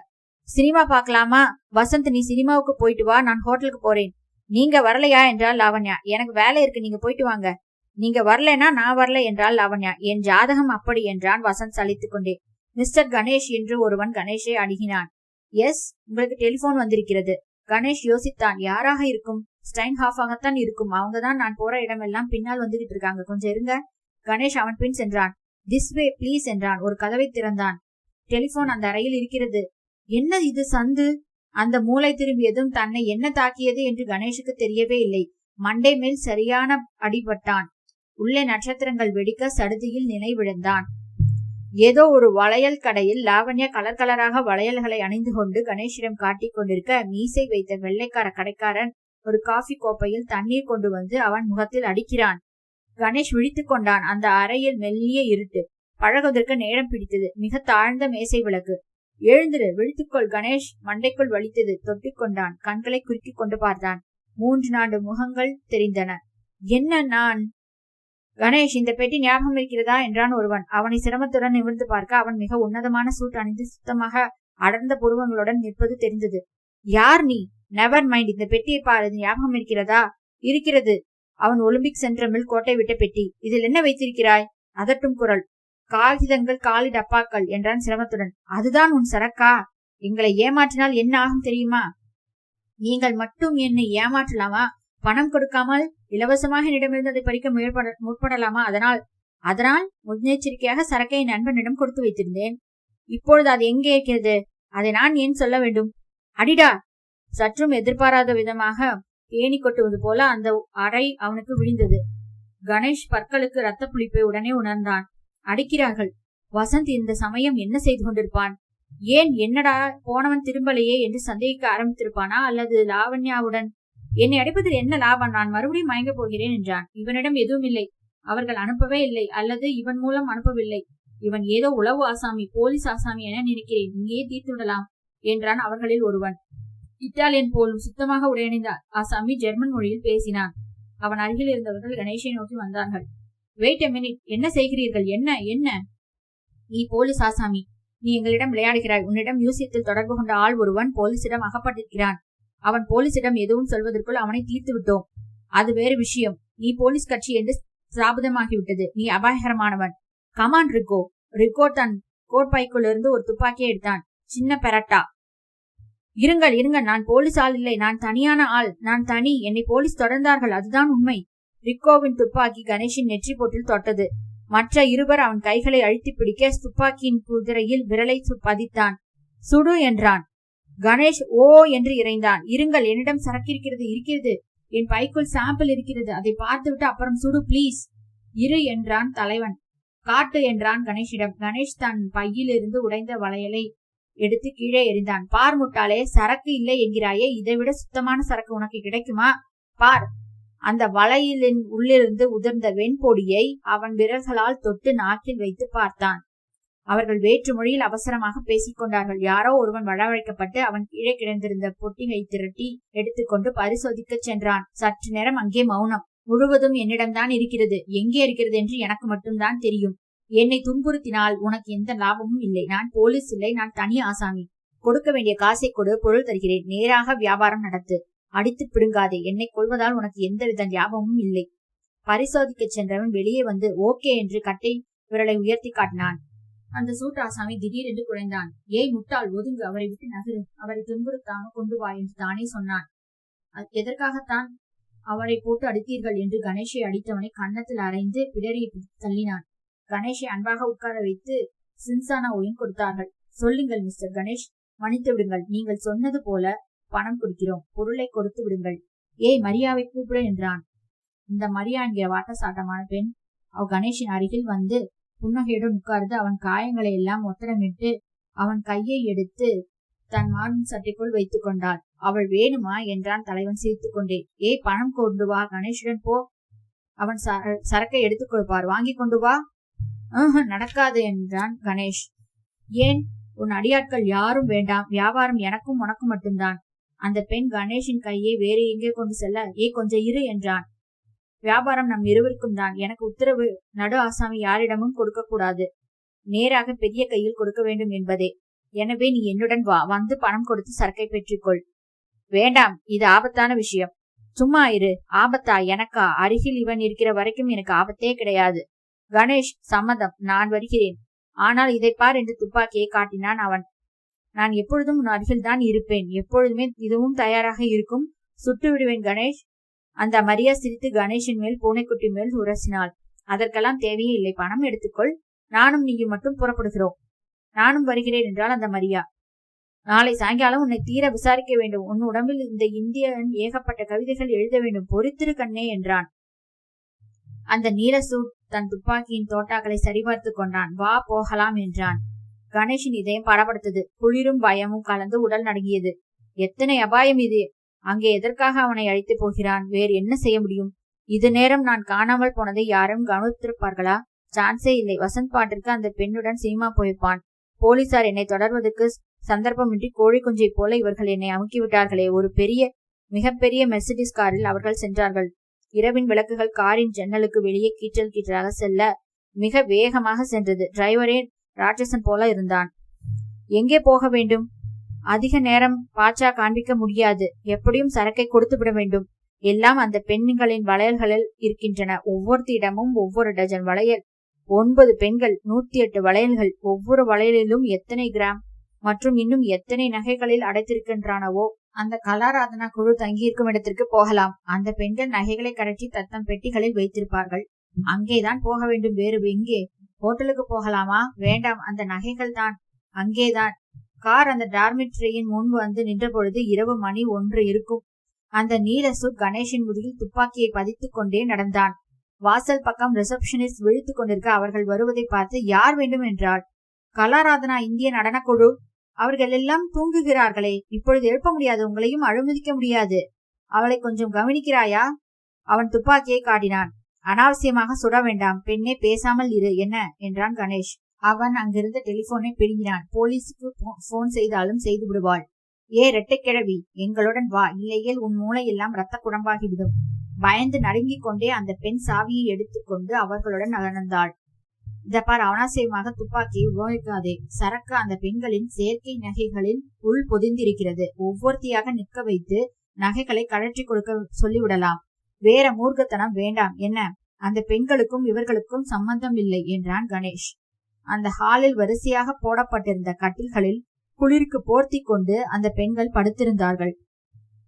சினிமா பாக்கலாமா? வசந்த், நீ சினிமாவுக்கு போயிட்டு வா, நான் ஹோட்டலுக்கு போறேன். நீங்க வரலையா என்றாள் லாவண்யா. எனக்கு வேலை இருக்கு, நீங்க போயிட்டு வாங்க. நீங்க வரலனா நான் வரல என்றாள் லாவண்யா. என் ஜாதகம் அப்படி என்றான் வசந்த் சலித்துக் கொண்டே. மிஸ்டர் கணேஷ் என்று ஒருவன் கணேஷை அணுகினான். எஸ், உங்களுக்கு டெலிபோன் வந்திருக்கிறது. கணேஷ் யோசித்தான். யாராக இருக்கும்? ஸ்டைன் ஹாஃபாகத்தான் இருக்கும். அவங்கதான் நான் போற இடமெல்லாம் பின்னால் வந்துகிட்டு இருக்காங்க. கொஞ்சம் இருங்க. கணேஷ் அவன் பின் சென்றான். திஸ் வே ப்ளீஸ் என்றான். ஒரு கதவை திறந்தான். டெலிபோன் அந்த அறையில் இருக்கிறது. என்ன இது சந்து? அந்த மூளை திரும்பியதும் தன்னை என்ன தாக்கியது என்று கணேஷுக்கு தெரியவே இல்லை. மண்டை மேல் சரியான அடிபட்டான். உள்ளே நட்சத்திரங்கள் வெடிக்க சடுதியில் நிலை விழுந்தான். ஏதோ ஒரு வளையல் கடையில் லாவண்யா கலர் கலராக வளையல்களை அணிந்து கொண்டு கணேஷிடம் காட்டிக் கொண்டிருக்க, மீசை வைத்த வெள்ளைக்கார கடைக்காரன் ஒரு காஃபி கோப்பையில் தண்ணீர் கொண்டு வந்து அவன் முகத்தில் அடிக்கிறான். கணேஷ் விழித்துக் கொண்டான். அந்த அறையில் மெல்லிய இருட்டு. பழகுவதற்கு நேரம் பிடித்தது. மிக தாழ்ந்த மேசை விளக்கு. எழுந்திரு, விழித்துக்கொள். கணேஷ் மண்டைக்குள் வலித்தது. தொட்டிக்கொண்டான். கண்களை குறுக்கிக் கொண்டு பார்த்தான். 3-4 முகங்கள் தெரிந்தன. என்ன நான்? கணேஷ், இந்த பெட்டி ஞாபகம் இருக்கிறதா என்றான் ஒருவன். அவனை சிரமத்துடன் நிமிர்ந்து பார்க்க அவன் மிக உன்னதமான சூட் அணிந்து சுத்தமாக அடர்ந்த புருவங்களுடன் நிற்பது தெரிந்தது. யார் நீ? நெவர் மைண்ட், இந்த பெட்டியை பாரு. ஞாபகம் இருக்கிறதா? இருக்கிறது. அவன் ஒலிம்பிக் சென்ட்ரமில் கோட்டை விட்ட பெட்டி. இதில் என்ன வைத்திருக்கிறாய்? அதட்டும் குரல். காகிதங்கள், காலி டப்பாக்கள் என்றான் சிரமத்துடன். அதுதான் உன் சரக்கா? எங்களை ஏமாற்றினால் என்ன ஆகும் தெரியுமா? நீங்கள் மட்டும் என்னை ஏமாற்றலாமா? பணம் கொடுக்காமல் இலவசமாக என்னிடமிருந்து அதை பறிக்க முற்படலாமா? அதனால் முன்னெச்சரிக்கையாக சரக்கை நண்பனிடம் கொடுத்து வைத்திருந்தேன். இப்பொழுது அது எங்கே இருக்கிறது? அதை நான் ஏன் சொல்ல வேண்டும்? அடிடா! சற்றும் எதிர்பாராத விதமாக தேனி கொட்டுவது போல அந்த அறை அவனுக்கு விழுந்தது. கணேஷ் பற்களுக்கு ரத்த புளிப்பை உடனே உணர்ந்தான். அடிக்கிறார்கள். வசந்த் இந்த சமயம் என்ன செய்து கொண்டிருப்பான்? ஏன் என்னடா போனவன் திரும்பலையே என்று சந்தேகிக்க ஆரம்பித்திருப்பானா? அல்லது லாவண்யாவுடன் என்னை அடிப்பதில் என்ன லாபம்? நான் மறுபடியும் மயங்க போகிறேன் என்றான். இவனிடம் எதுவும் இல்லை. அவர்கள் அனுப்பவே இல்லை, அல்லது இவன் மூலம் அனுப்பவில்லை. இவன் ஏதோ உளவு ஆசாமி, போலீஸ் ஆசாமி என நினைக்கிறேன். இங்கேயே தீர்த்து விடலாம் என்றான் அவர்களில் ஒருவன். இத்தாலியன் போலும் சுத்தமாக உடையணிந்த ஆசாமி ஜெர்மன் மொழியில் பேசினான். அவன் அருகில் இருந்தவர்கள் கணேஷை நோக்கி வந்தார்கள். வெயிட் எ மினிட், என்ன செய்கிறீர்கள்? என்ன என்ன? நீ போலீஸ் ஆசாமி, நீ எங்களிடம் விளையாடுகிறாய். உன்னிடம் மியூசியத்தில் தொடர்பு கொண்ட ஆள் ஒருவன் போலீசிடம் அகப்பட்டிருக்கிறான். அவன் போலீசிடம் எதுவும் சொல்வதற்குள் அவனை தீர்த்து விட்டோம். அது வேறு விஷயம். நீ போலீஸ் கட்சி என்று சாபதமாகிவிட்டது. நீ அபாயகரமானவன். கமான் ரிக்கோ. ரிக்கோ தன் கோட்பைக்குள் இருந்து ஒரு துப்பாக்கியை எடுத்தான். சின்ன பெரட்டா. இருங்கள் இருங்கள், நான் போலீஸ் ஆள் இல்லை. நான் தனியான ஆள். நான் தனி. என்னை போலீஸ் தொடர்ந்தார்கள், அதுதான் உண்மை. ரிக்கோவின் துப்பாக்கி கணேஷின் நெற்றி போட்டில் தொட்டது. மற்ற இருவர் அவன் கைகளை அழுத்தி பிடிக்க துப்பாக்கியின் குதிரையில் விரலை பதித்தான். சுடு என்றான். கணேஷ் ஓ என்று இறைந்தான். இருங்கள், என்னிடம் சரக்கு இருக்கிறது. என் பைக்குள் சாம்பிள் இருக்கிறது. அதை பார்த்துவிட்டு அப்புறம் சுடு பிளீஸ். இரு என்றான் தலைவன். காட்டு என்றான் கணேஷிடம். கணேஷ் தன் பையிலிருந்து உடைந்த வளையலை எடுத்து கீழே எறிந்தான். பார் முட்டாளே, சரக்கு இல்லை என்கிறாயே, இதைவிட சுத்தமான சரக்கு உனக்கு கிடைக்குமா? பார். அந்த வளையலின் உள்ளிருந்து உதிர்ந்த வெண்பொடியை அவன் விரல்களால் தொட்டு நாக்கில் வைத்து பார்த்தான். அவர்கள் வேற்று மொழியில் அவசரமாக பேசிக் கொண்டார்கள். யாரோ ஒருவன் வரவழைக்கப்பட்டு அவன் கீழே கிடந்திருந்த பொட்டிகை திரட்டி எடுத்துக்கொண்டு பரிசோதிக்க சென்றான். சற்று நேரம் அங்கே மௌனம். முழுவதும் என்னிடம்தான் இருக்கிறது. எங்கே இருக்கிறது என்று எனக்கு மட்டும்தான் தெரியும். என்னை துன்புறுத்தினால் உனக்கு எந்த லாபமும் இல்லை. நான் போலீஸ் இல்லை, நான் தனி ஆசாமி. கொடுக்க வேண்டிய காசை கொடு, பொருள் தருகிறேன். நேராக வியாபாரம் நடத்து. அடித்து பிடுங்காதே. என்னை கொள்வதால் உனக்கு எந்தவித லாபமும் இல்லை. பரிசோதிக்க சென்றவன் வெளியே வந்து ஓகே என்று கட்டை விரலை உயர்த்தி காட்டினான். அந்த சூட் ஆசாமி திடீரென்று குறைந்தான். ஏய் முட்டாள், ஒதுங்கு, அவரை விட்டு நகரு. அவரை துன்புறுத்தாம கொண்டு வா என்று தானே சொன்னான். எதற்காகத்தான் அவரை போட்டு அடித்தீர்கள் என்று கணேஷை அடித்தவனை கன்னத்தில் அரைந்து பிடரியை தள்ளினான். கணேஷை அன்பாக உட்கார வைத்து சின்சானாவையும் கொடுத்தார்கள். சொல்லுங்கள் மிஸ்டர் கணேஷ், மன்னித்து விடுங்கள். நீங்கள் சொன்னது போல பணம் கொடுக்கிறோம். பொருளை கொடுத்து விடுங்கள். ஏய் மரியாவை கூப்பிட என்றான். இந்த மரியா என்கிற வாட்டசாட்டமான பெண் அவ் கணேஷின் அருகில் வந்து புன்னகையுடன் உட்கார்ந்து அவன் காயங்களை எல்லாம் ஒத்தடமிட்டு அவன் கையை எடுத்து தன் மார்பின் சட்டைக்குள் வைத்துக் கொண்டாள். அவள் வேணுமா என்றான் தலைவன் சிரித்துக் கொண்டே. ஏய் பணம் கொண்டு வா, கணேஷுடன் போ. அவன் சரக்கை எடுத்துக் கொடுப்பார். வாங்கி கொண்டு வா. நடக்காது என்றான் கணேஷ். ஏன்? உன் அடியாட்கள் யாரும் வேண்டாம். வியாபாரம் எனக்கும் உனக்கும் மட்டும்தான். அந்த பெண் கணேஷின் கையை வேறு எங்கே கொண்டு செல்ல, கொஞ்சம் இரு என்றான். வியாபாரம் நம் இருவருக்கும் தான். எனக்கு உத்தரவு, நடு ஆசாமி யாரிடமும் கொடுக்க கூடாது. நேராக பெரிய கையில் கொடுக்க வேண்டும் என்பதே. எனவே நீ என்னுடன் வா. வந்து பணம் கொடுத்து சரக்கை பெற்றுக்கொள். வேண்டாம், இது ஆபத்தான விஷயம். சும்மா இரு. ஆபத்தா? எனக்கா? அருகில் இவன் இருக்கிற வரைக்கும் எனக்கு ஆபத்தே கிடையாது. கணேஷ், சம்மதம், நான் வருகிறேன். ஆனால் இதை பார் என்று துப்பாக்கியை காட்டினான் அவன். நான் எப்பொழுதும் உன் அருகில் தான் இருப்பேன். எப்பொழுதுமே இதுவும் தயாராக இருக்கும். சுட்டு விடுவேன் கணேஷ். அந்த மரியா சிரித்து கணேஷின் மேல் பூனைக்குட்டி மேல் உரசினாள். அதற்கெல்லாம் தேவையே இல்லை. பணம் எடுத்துக்கொள். நானும் நீயும் மட்டும் புறப்படுகிறோம். நானும் வருகிறேன் என்றால் அந்த மரியா. நாளை சாயங்காலம் உன்னை தீர விசாரிக்க வேண்டும். உன் உடம்பில் இந்த இந்தியன் ஏகப்பட்ட கவிதைகள் எழுத வேண்டும். பொறுத்திரு கண்ணே என்றான். அந்த நீலசூட் தன் துப்பாக்கியின் தோட்டாக்களை சரிபார்த்து கொண்டான். வா போகலாம் என்றான். கணேஷின் இதயம் படப்படுத்தது. குளிரும் பயமும் கலந்து உடல் நடுங்கியது. எத்தனை அபாயம் இது! அங்கே எதற்காக அவனை அழைத்து போகிறான்? வேறு என்ன செய்ய முடியும்? இது நேரம் நான் காணாமல் போனதை யாரும் கவனித்திருப்பார்களா? சான்ஸே இல்லை. வசந்த் பாட்டிற்கு அந்த பெண்ணுடன் சினிமா போயிருப்பான். போலீசார் என்னை தொடர்வதற்கு சந்தர்ப்பமின்றி கோழி குஞ்சை போல இவர்கள் என்னை அமுக்கிவிட்டார்களே. ஒரு மிகப்பெரிய மெர்சிடிஸ் காரில் அவர்கள் சென்றார்கள். இரவின் விளக்குகள் காரின் ஜன்னலுக்கு வெளியே கீற்றல் கீற்றலாக செல்ல மிக வேகமாக சென்றது. டிரைவரே ராட்சசன் போல இருந்தான். எங்கே போக வேண்டும்? அதிக நேரம் பாச்சா காண்பிக்க முடியாது. எப்படியும் சரக்கை கொடுத்து விட வேண்டும். எல்லாம் அந்த பெண்களின் வளையல்களில் இருக்கின்றன. ஒவ்வொருத்திடமும் ஒவ்வொரு டஜன் வளையல். 9 பெண்கள், 108 வளையல்கள். ஒவ்வொரு வளையலிலும் எத்தனை கிராம் மற்றும் இன்னும் எத்தனை நகைகளில் அடைத்திருக்கின்றனவோ. அந்த கலாராதனா குழு தங்கியிருக்கும் இடத்திற்கு போகலாம். அந்த பெண்கள் நகைகளை கழற்றி தத்தம் பெட்டிகளில் வைத்திருப்பார்கள். அங்கேதான் போக வேண்டும். வேறு எங்கே? ஹோட்டலுக்கு போகலாமா? வேண்டாம், அந்த நகைகள் தான் அங்கேதான். கார் அந்த டார்மிட்ரியின் முன் வந்து நின்ற பொழுது இரவு மணி 1 இருக்கும். அந்த நீல சூட் கணேஷின் முதுகில் துப்பாக்கியை பதித்துக் கொண்டே நடந்தான். வாசல் பக்கம் ரிசப்ஷனிஸ்ட் விழித்துக் கொண்டிருக்க அவர்கள் வருவதை பார்த்து யார் வேண்டும் என்றாள். கலாராதனா இந்திய நடனக்குழு. அவர்கள் எல்லாம் தூங்குகிறார்களே, இப்பொழுது எழுப்ப முடியாது, உங்களையும் அனுமதிக்க முடியாது. அவளை கொஞ்சம் கவனிக்கிறாயா? அவன் துப்பாக்கியை காட்டினான். அனாவசியமாக சுட வேண்டாம் பெண்ணே, பேசாமல் இரு. என்ன என்றான் கணேஷ். அவன் அங்கிருந்த டெலிபோனை பிடுங்கினான். போலீஸுக்கு போன் செய்தாலும் செய்து விடுவாள். ரெட்டைக்கிழவி, எங்களுடன் வா, இல்லையேல் உன் மூளையெல்லாம் ரத்த குழம்பாகிவிடும். பயந்து நடுங்கிக் கொண்டே அந்த பெண் சாவியை எடுத்துக்கொண்டு அவர்களுடன் நடந்தாள். இதப்பார், அவனாசியமாக துப்பாக்கியை உபயோகிக்காதே. சரக்கு அந்த பெண்களின் செயற்கை நகைகளில் உள் பொதிந்திருக்கிறது. ஒவ்வொருத்தியாக நிற்க வைத்து நகைகளை கழற்றி கொடுக்க சொல்லிவிடலாம். வேற மூர்க்கத்தனம் வேண்டாம். என்ன, அந்த பெண்களுக்கும் இவர்களுக்கும் சம்பந்தம் இல்லை என்றான் கணேஷ். அந்த ஹாலில் வரிசையாக போடப்பட்டிருந்த கட்டில்களில் குளிருக்கு போர்த்தி கொண்டு அந்த பெண்கள் படுத்திருந்தார்கள்.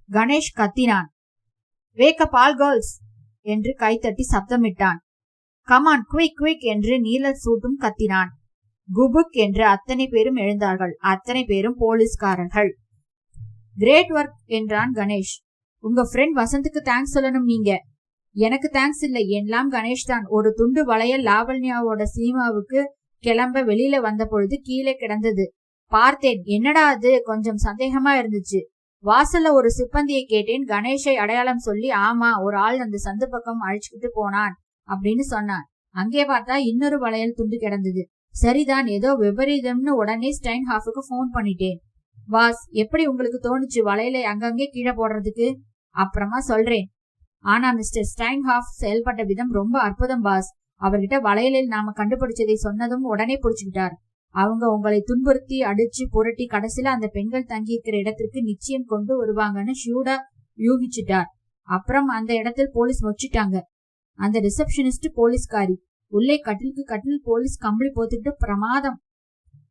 கணேஷ் கத்தினான். வேக் அப் ஆல் கேர்ள்ஸ் என்று கைத்தட்டி சப்தமிட்டான். கமான், குவிக் குவிக் என்று நீல சூட்டும் கத்தினான். குபுக் என்று அத்தனை பேரும் எழுந்தார்கள். அத்தனை பேரும் போலீஸ்காரர்கள். கிரேட் ஒர்க் என்றான் கணேஷ். உங்க ஃப்ரெண்ட் வசந்துக்கு தேங்க்ஸ் சொல்லணும் நீங்க. எனக்கு தேங்க்ஸ் இல்லை, எல்லாம் கணேஷ் தான். ஒரு துண்டு வளையல் லாவண்யாவோட சினிமாவுக்கு கிளம்ப வெளியில வந்த பொழுது கீழே கிடந்தது. பார்த்தேன். என்னடா அது, கொஞ்சம் சந்தேகமா இருந்துச்சு. வாசல்ல ஒரு சிப்பந்தியை கேட்டேன். கணேஷை அடையாளம் சொல்லி, ஆமா, ஒரு ஆள் அந்த சந்து பக்கம் அழிச்சுக்கிட்டு போனான் அப்படின்னு சொன்னான். அங்கே பார்த்தா இன்னொரு வளையல் துண்டு கிடந்தது. சரிதான், ஏதோ விபரீதம்னு உடனே ஸ்டைன்ஹாஃபுக்கு போன் பண்ணிட்டேன். பாஸ், எப்படி உங்களுக்கு தோணுச்சு வளையலை அங்கங்கே கீழே போடுறதுக்கு? அப்புறமா சொல்றேன். ஆனா மிஸ்டர் ஸ்டைன்ஹாஃப் செயல்பட்ட விதம் ரொம்ப அற்புதம் பாஸ். அவர்கிட்ட வளையலில் நாம கண்டுபிடிச்சதை சொன்னதும் உடனே புடிச்சுக்கிட்டார். அவங்க உங்களை துன்புறுத்தி அடிச்சு புரட்டி கடைசியில அந்த பெண்கள் தங்கி இருக்கிற இடத்திற்கு நிச்சயம் கொண்டு வருவாங்கன்னு ஷூடா யூகிச்சுட்டார். அப்புறம் அந்த இடத்தில் போலீஸ் வச்சுட்டாங்க. அந்த ரிசப்ஷனிஸ்ட் போலீஸ்காரி. உள்ளே கட்டிலுக்கு கட்டில் போலீஸ் கம்பளி போத்துக்கிட்டு பிரமாதம்.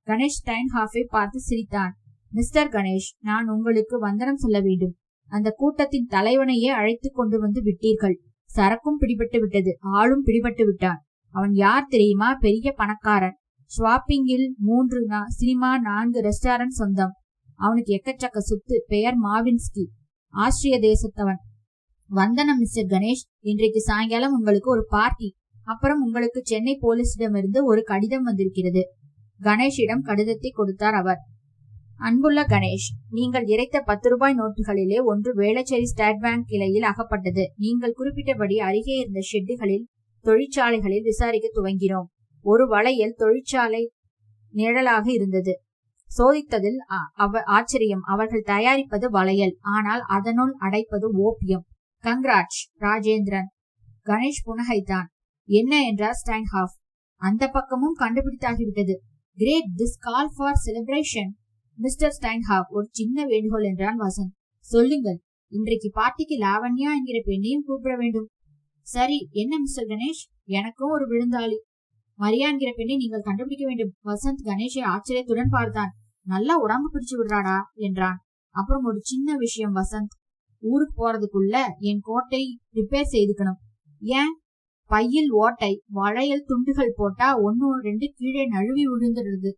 கணேஷ் ஸ்டைன்ஹாஃபை பார்த்து சிரித்தான். மிஸ்டர் கணேஷ், நான் உங்களுக்கு வந்தனம் சொல்ல வேண்டும். அந்த கூட்டத்தின் தலைவனையே அழைத்து கொண்டு வந்து விட்டீர்கள். சரக்கும் பிடிபட்டு விட்டது, ஆளும் பிடிபட்டு விட்டான். அவன் யார் தெரியுமா? பெரிய பணக்காரன். ஷாப்பிங்கில் 3 சினிமா, 4 ரெஸ்டாரண்ட் சொந்தம். அவனுக்கு எக்கச்சக்க சொத்து. பெயர் மாவின்ஸ்கி. ஆஸ்திரிய தேசத்தவன். வந்தனம் மிஸ்டர் கணேஷ். இன்றைக்கு சாயங்காலம் உங்களுக்கு ஒரு பார்ட்டி. அப்புறம் உங்களுக்கு சென்னை போலீசிடமிருந்து ஒரு கடிதம் வந்திருக்கிறது. கணேஷிடம் கடிதத்தை கொடுத்தார் அவர். அன்புள்ள கணேஷ், நீங்கள் இறைத்த 10 ரூபாய் நோட்டுகளிலே ஒன்று வேளச்சேரி ஸ்டேட் பேங்க் கிளையில் அகப்பட்டது. நீங்கள் குறிப்பிட்டபடி அருகே இருந்த ஷெட்டுகளில், தொழிற்சாலைகளில் விசாரிக்க துவங்கினோம். ஒரு வளையல் தொழிற்சாலை நிழலாக இருந்தது. சோதித்ததில் ஆச்சரியம். அவர்கள் தயாரிப்பது வளையல், ஆனால் அதனுள் அடைப்பது ஓபியம். கங்க்ராட்ஸ் ராஜேந்திரன். கணேஷ் புனகைத்தான். என்ன என்றார் ஸ்டைன்ஹாஃப். அந்த பக்கமும் கண்டுபிடித்தாகிவிட்டது. Great, this call for celebration. Mister Steinhoff, ஒரு சின்ன வேண்டுகோள் என்றான் வசந்த். சொல்லுங்கள். இன்றைக்கு பார்ட்டிக்கு லாவண்யா என்கிற பெண்ணையும் கூப்பிட வேண்டும். சரி, என்ன மிஸ்டர் கணேஷ்? எனக்கும் ஒரு விருந்தாளி. மரியா என்கிற பெண்ணை நீங்கள் கண்டுபிடிக்க வேண்டும். வசந்த் கணேஷை ஆச்சரியத்துடன் பார்த்தான். நல்லா உடம்பு பிடிச்சு விடுறாடா என்றான். அப்புறம் ஒரு சின்ன விஷயம் வசந்த். ஊருக்கு போறதுக்குள்ள என் கோட்டை ரிப்பேர் செய்துக்கணும். ஏன்? பையில் ஓட்டை, வளையல் துண்டுகள் போட்டா 1 2 கீழே நழுவி விழுந்துடுது.